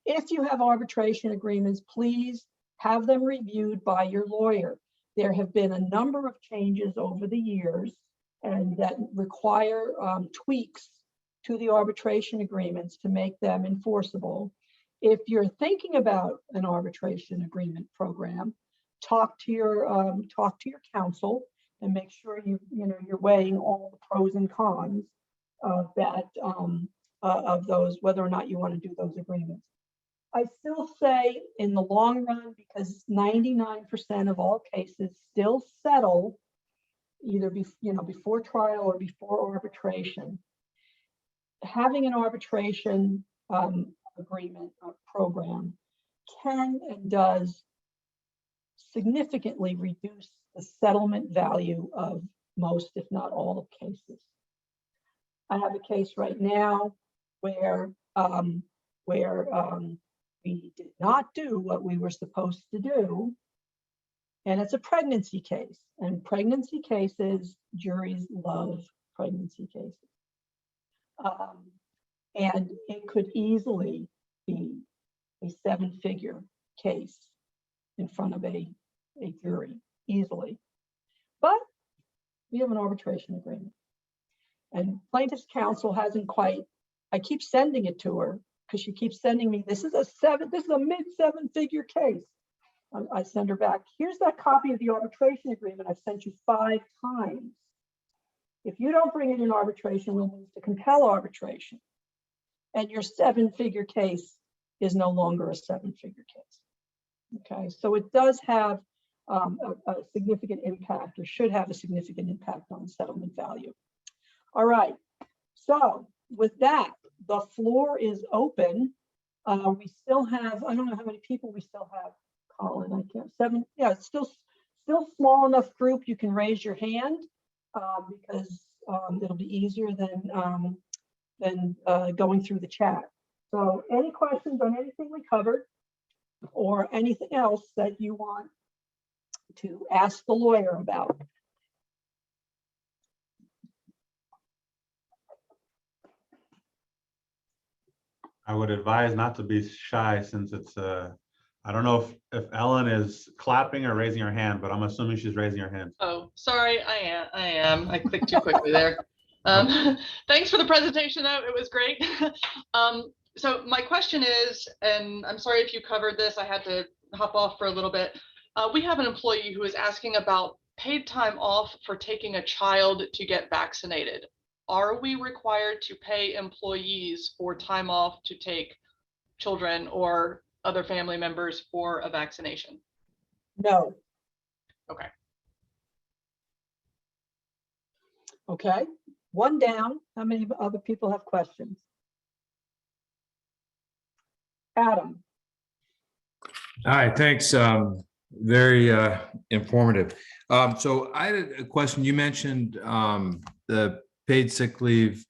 If you have arbitration agreements, please have them reviewed by your lawyer. There have been a number of changes over the years and that require tweaks to the arbitration agreements to make them enforceable. If you're thinking about an arbitration agreement program, talk to your counsel and make sure you're weighing all the pros and cons of that of those, whether or not you want to do those agreements. I still say in the long run, because 99% of all cases still settle either before trial or before arbitration. Having an arbitration agreement program can and does significantly reduce the settlement value of most, if not all, of cases. I have a case right now where we did not do what we were supposed to do, and it's a pregnancy case. And pregnancy cases, juries love pregnancy cases. And it could easily be a 7-figure case in front of a jury, easily. But we have an arbitration agreement. And plaintiff's counsel hasn't quite, I keep sending it to her because she keeps sending me, this is a mid-7-figure case. I send her back, here's that copy of the arbitration agreement I've sent you 5 times. If you don't bring it in arbitration, we'll move to compel arbitration. And your 7-figure case is no longer a 7-figure case. Okay, so it does have a significant impact, or should have a significant impact on settlement value. All right, so with that, the floor is open. We still have, I don't know how many people we still have, Colin, I can't, 7, yeah, it's still small enough group you can raise your hand because it'll be easier than going through the chat. So any questions on anything we covered or anything else that you want to ask the lawyer about? I would advise not to be shy since it's I don't know if Ellen is clapping or raising her hand, but I'm assuming she's raising her hand. Oh, sorry, I am. I clicked too quickly there. Thanks for the presentation, though. It was great. So my question is, and I'm sorry if you covered this, I had to hop off for a little bit. We have an employee who is asking about paid time off for taking a child to get vaccinated. Are we required to pay employees for time off to take children or other family members for a vaccination? No. Okay. Okay, 1 down. How many other people have questions? Adam. Hi, thanks. Very informative. So I had a question. You mentioned the paid sick leave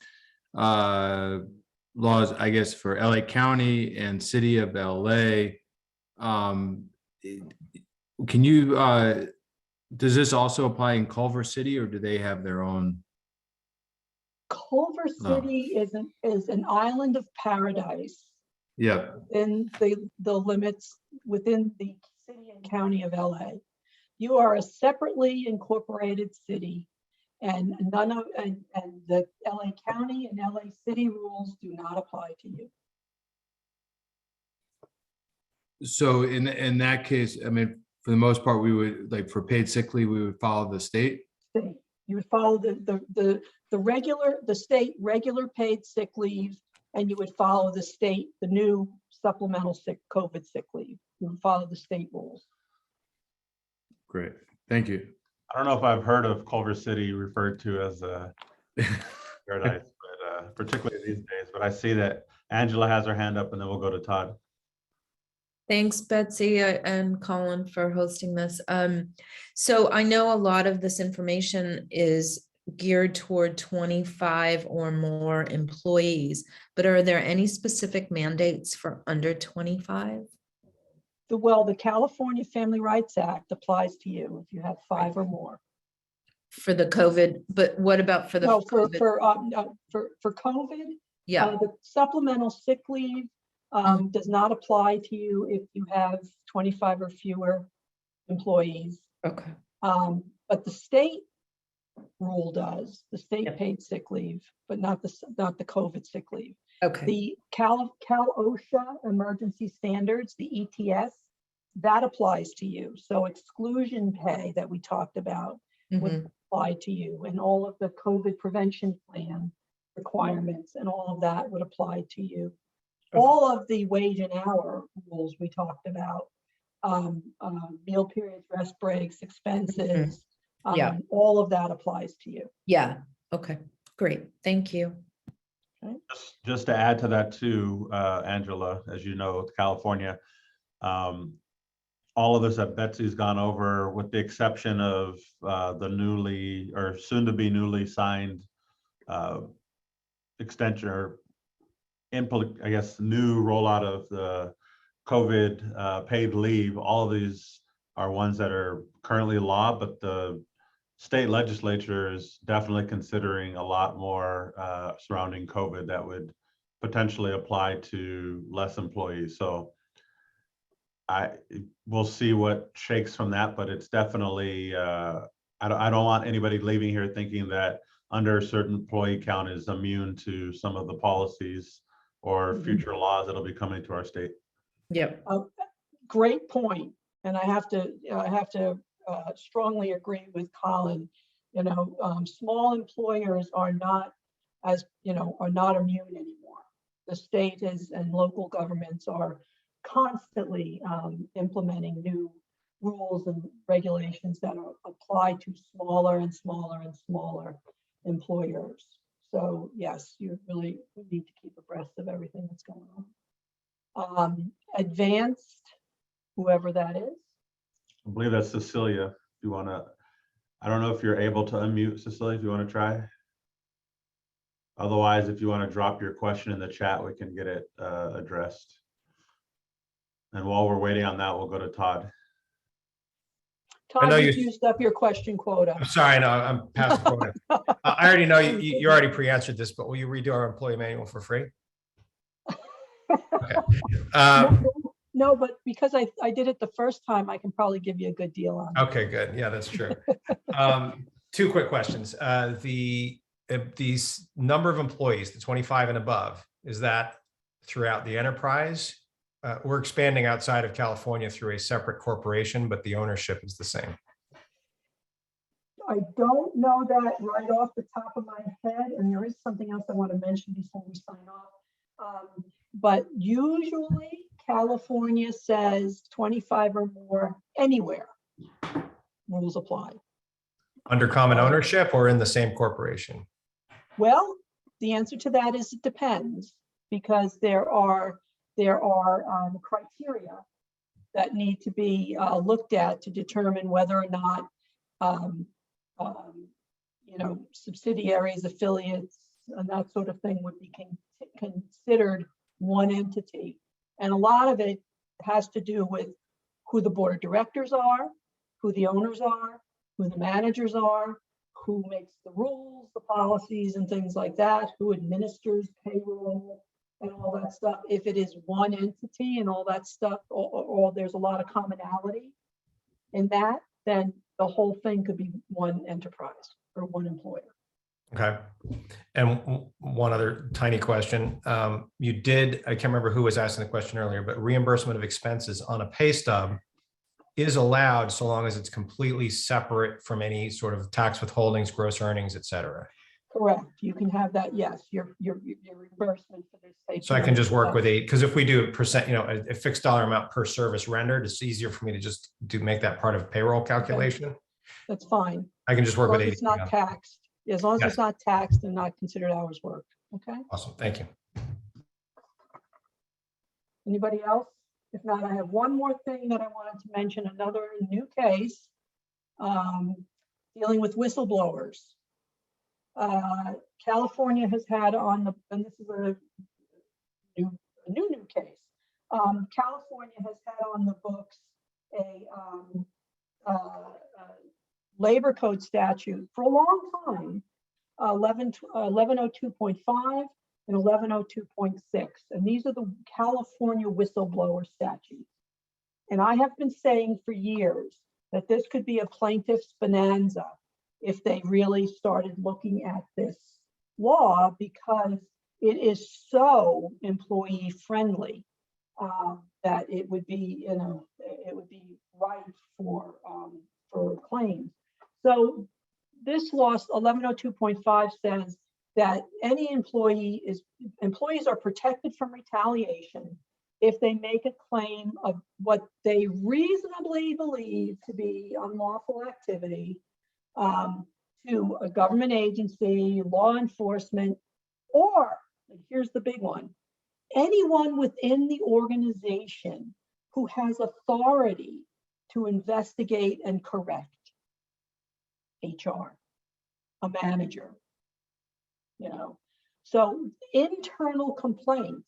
laws, I guess, for LA County and City of LA. Can you, does this also apply in Culver City, or do they have their own? Culver City is an island of paradise. Yeah. In the limits within the city and county of LA. You are a separately incorporated city, And none of, and the LA County and LA City rules do not apply to you. So in that case, I mean, for the most part, we would, like, for paid sick leave, we would follow the state. State. You would follow the state regular paid sick leave, and you would follow the state, the new supplemental COVID sick leave. You would follow the state rules. Great, thank you. I don't know if I've heard of Culver City referred to as a paradise, but particularly these days. But I see that Angela has her hand up, and then we'll go to Todd. Thanks, Betsy and Colin, for hosting this. So I know a lot of this information is geared toward 25 or more employees, but are there any specific mandates for under 25? The California Family Rights Act applies to you if you have 5 or more. For the COVID, but what about for the No, COVID? for COVID, Yeah, the supplemental sick leave does not apply to you if you have 25 or fewer employees. okay, But the state rule does, the state Yep. paid sick leave, but not the COVID sick leave. okay, The Cal OSHA emergency standards, the ETS, that applies to you. So exclusion pay that we talked about would mhm, apply to you, and all of the COVID prevention plan requirements and all of that would apply to you. Okay. All of the wage and hour rules we talked about, meal periods, rest breaks, expenses, Yeah. all of that applies to you. yeah, okay, great, thank you. Just to add to that too, Angela, as you know, with California, all of this that Betsy's gone over, with the exception of the newly or soon to be newly signed extension or I guess new rollout of the COVID paid leave. All of these are ones that are currently law, but the state legislature is definitely considering a lot more surrounding COVID that would potentially apply to less employees. So we'll see what shakes from that, but it's definitely, I don't want anybody leaving here thinking that under a certain employee count is immune to some of the policies or future laws that'll be coming to our state. Yep, Great point. And I have to strongly agree with Colin. Small employers are not immune anymore. The state and local governments are constantly implementing new rules and regulations that apply to smaller and smaller and smaller employers. So yes, you really need to keep abreast of everything that's going on. Advanced, whoever that is. I believe that's Cecilia. If you want to, I don't know if you're able to unmute, Cecilia, if you want to try. Otherwise, if you want to drop your question in the chat, we can get it addressed. And while we're waiting on that, we'll go to Todd. Todd, know you've you- used up your question quota. I'm sorry, no, I'm past the quota. I already know you already pre-answered this, but will you redo our employee manual for free? Okay. No, but because I did it the first time, I can probably give you a good deal on it. Okay, good. Yeah, that's true. 2 quick questions. These number of employees, the 25 and above, is that throughout the enterprise? We're expanding outside of California through a separate corporation, but the ownership is the same. I don't know that right off the top of my head, and there is something else I want to mention before we sign off. But usually California says 25 or more anywhere. Rules apply. Under common ownership or in the same corporation? Well, the answer to that is it depends, because there are criteria that need to be looked at to determine whether or not subsidiaries, affiliates, and that sort of thing would be considered one entity. And a lot of it has to do with who the board of directors are, who the owners are, who the managers are, who makes the rules, the policies, and things like that, who administers payroll and all that stuff. If it is one entity and all that stuff, or there's a lot of commonality in that, then the whole thing could be one enterprise. for one employer. Okay. And one other tiny question. You did, I can't remember who was asking the question earlier, but reimbursement of expenses on a pay stub is allowed so long as it's completely separate from any sort of tax withholdings, gross earnings, et cetera. Correct. You can have that. Yes, your reimbursement for this. So I can just work with because if we do percent, a fixed dollar amount per service rendered, it's easier for me to just make that part of payroll calculation. That's fine. I can just As work long with as it's not taxed. As long as Yes. it's not taxed and not considered hours worked. Okay. Awesome. Thank you. Anybody else? If not, I have one more thing that I wanted to mention, another new case dealing with whistleblowers. California has had on the, and this is a new case. California has had on the books a labor code statute for a long time, 1102.5 and 1102.6. And these are the California whistleblower statutes. And I have been saying for years that this could be a plaintiff's bonanza if they really started looking at this law, because it is so employee friendly that it would be, it would be right for claims. So this law, 1102.5, says that any employees are protected from retaliation if they make a claim of what they reasonably believe to be unlawful activity to a government agency, law enforcement, or, and here's the big one, anyone within the organization who has authority to investigate and correct. HR, a manager, So internal complaints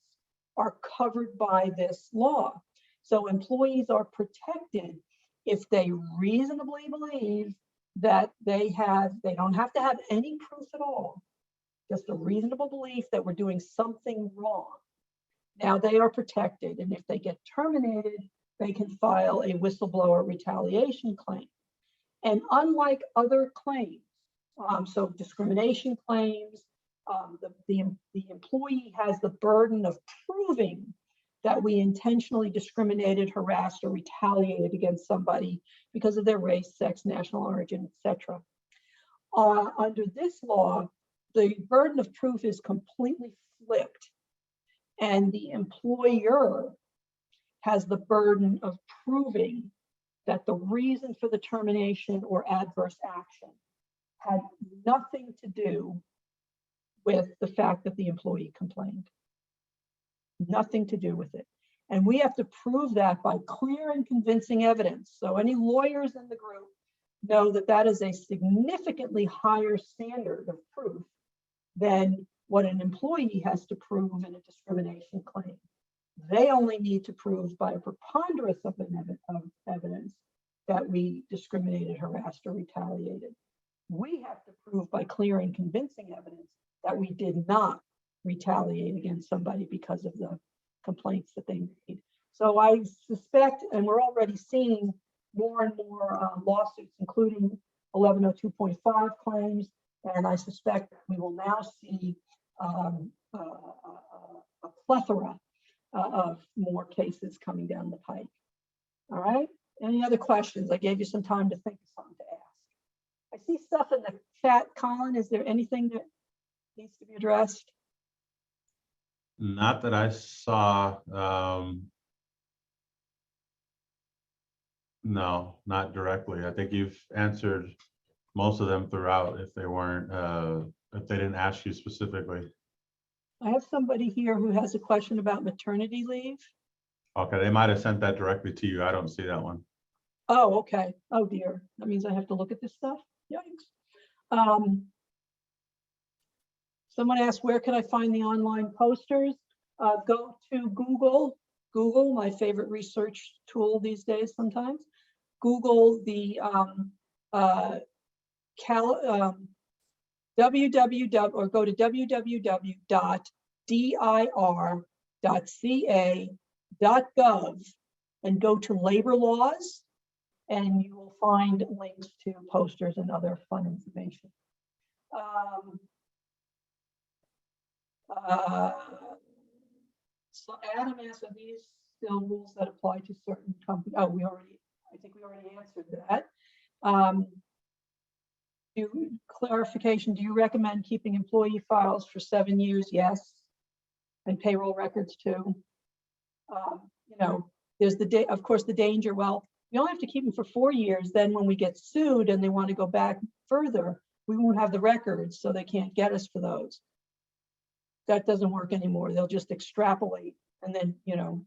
are covered by this law. So employees are protected if they reasonably believe that they don't have to have any proof at all, just a reasonable belief that we're doing something wrong. Now they are protected, and if they get terminated, they can file a whistleblower retaliation claim. And unlike other claims, so discrimination claims, the employee has the burden of proving that we intentionally discriminated, harassed, or retaliated against somebody because of their race, sex, national origin, etc. Under this law, the burden of proof is completely flipped, and the employer has the burden of proving that the reason for the termination or adverse action had nothing to do with the fact that the employee complained. Nothing to do with it. And we have to prove that by clear and convincing evidence. So any lawyers in the group know that that is a significantly higher standard of proof than what an employee has to prove in a discrimination claim. They only need to prove by a preponderance of evidence that we discriminated, harassed, or retaliated. We have to prove by clear and convincing evidence that we did not retaliate against somebody because of the complaints that they made. So I suspect, and we're already seeing more and more lawsuits, including 1102.5 claims, and I suspect we will now see a plethora of more cases coming down the pike. All right, any other questions? I gave you some time to think of something to ask. I see stuff in the chat, Colin. Is there anything that needs to be addressed? Not that I saw. No, not directly. I think you've answered most of them throughout if they weren't, if they didn't ask you specifically. I have somebody here who has a question about maternity leave. Okay, they might have sent that directly to you. I don't see that one. Oh, okay. Oh dear. That means I have to look at this stuff. Yikes. Someone asked, where can I find the online posters? Go to Google. Google, my favorite research tool these days sometimes. Google the www, or go to www.dir.ca.gov and go to labor laws, and you will find links to posters and other fun information. So Adam asked, are these still rules that apply to certain companies? Oh, I think we already answered that. Clarification, do you recommend keeping employee files for 7 years? Yes. And payroll records too. You know, there's of course, the danger. Well, we only have to keep them for 4 years. Then when we get sued and they want to go back further, we won't have the records, so they can't get us for those. That doesn't work anymore. They'll just extrapolate and then, you know,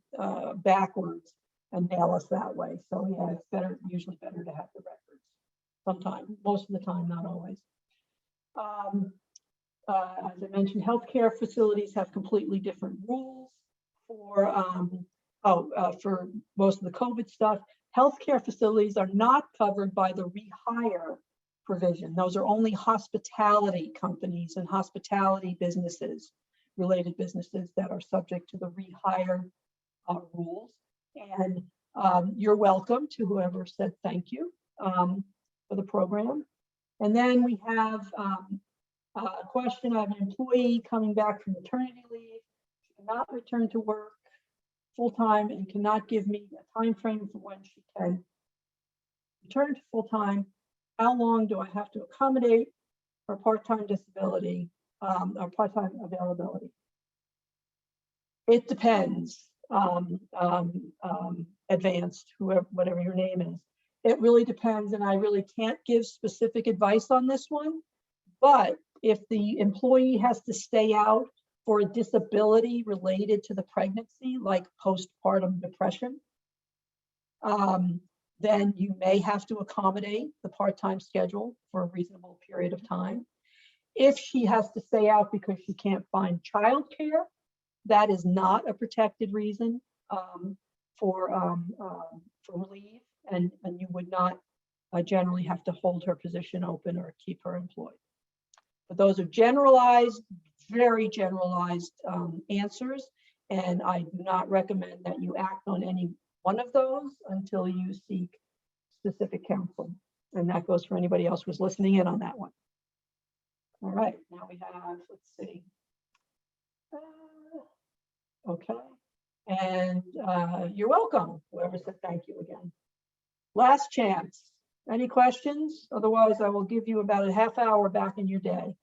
backwards and nail us that way. So yeah, it's better, usually better to have the records. Sometimes, most of the time, not always. As I mentioned, healthcare facilities have completely different rules for for most of the COVID stuff. Healthcare facilities are not covered by the rehire provision. Those are only hospitality companies and hospitality businesses, related businesses that are subject to the rehire rules. And you're welcome to whoever said thank you for the program. And then we have a question of an employee coming back from maternity leave, she cannot return to work full-time and cannot give me a time frame for when she can return to full-time. How long do I have to accommodate her part-time disability or part-time availability? It depends, advanced, whoever, whatever your name is. It really depends, and I really can't give specific advice on this one. But if the employee has to stay out for a disability related to the pregnancy, like postpartum depression, then you may have to accommodate the part-time schedule for a reasonable period of time. If she has to stay out because she can't find childcare, that is not a protected reason for leave, and you would not generally have to hold her position open or keep her employed. But those are generalized, very generalized answers, and I do not recommend that you act on any one of those until you seek specific counsel. And that goes for anybody else who's listening in on that one. All right, now we have, let's see. Okay, and you're welcome, whoever said thank you again. Last chance. Any questions? Otherwise, I will give you about a half hour back in your day.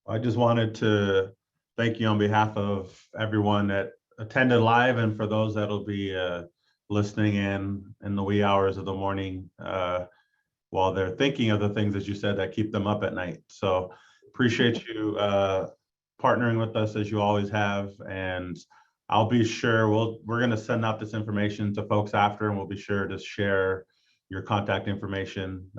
I just wanted to thank you on behalf of everyone that attended live, and for those that'll be listening in the wee hours of the morning while they're thinking of the things that you said that keep them up at night. So appreciate you partnering with us as you always have, and I'll be sure we're going to send out this information to folks after, and we'll be sure to share your contact information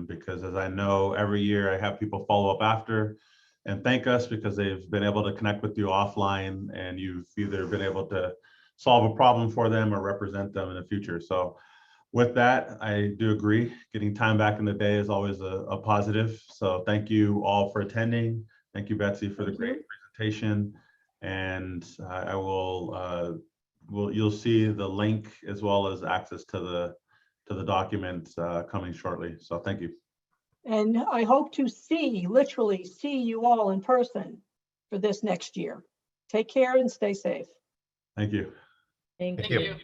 because, as I know, every year I have people follow up after and thank us because they've been able to connect with you offline, and you've either been able to solve a problem for them or represent them in the future. So with that, I do agree. Getting time back in the day is always a positive. So thank you all for attending. Thank you, Betsy, for the great presentation. And I will, you'll see the link as well as access to the documents coming shortly. So thank you. And I hope to literally see you all in person for this next year. Take care and stay safe. Thank you. Thank Thank you. you.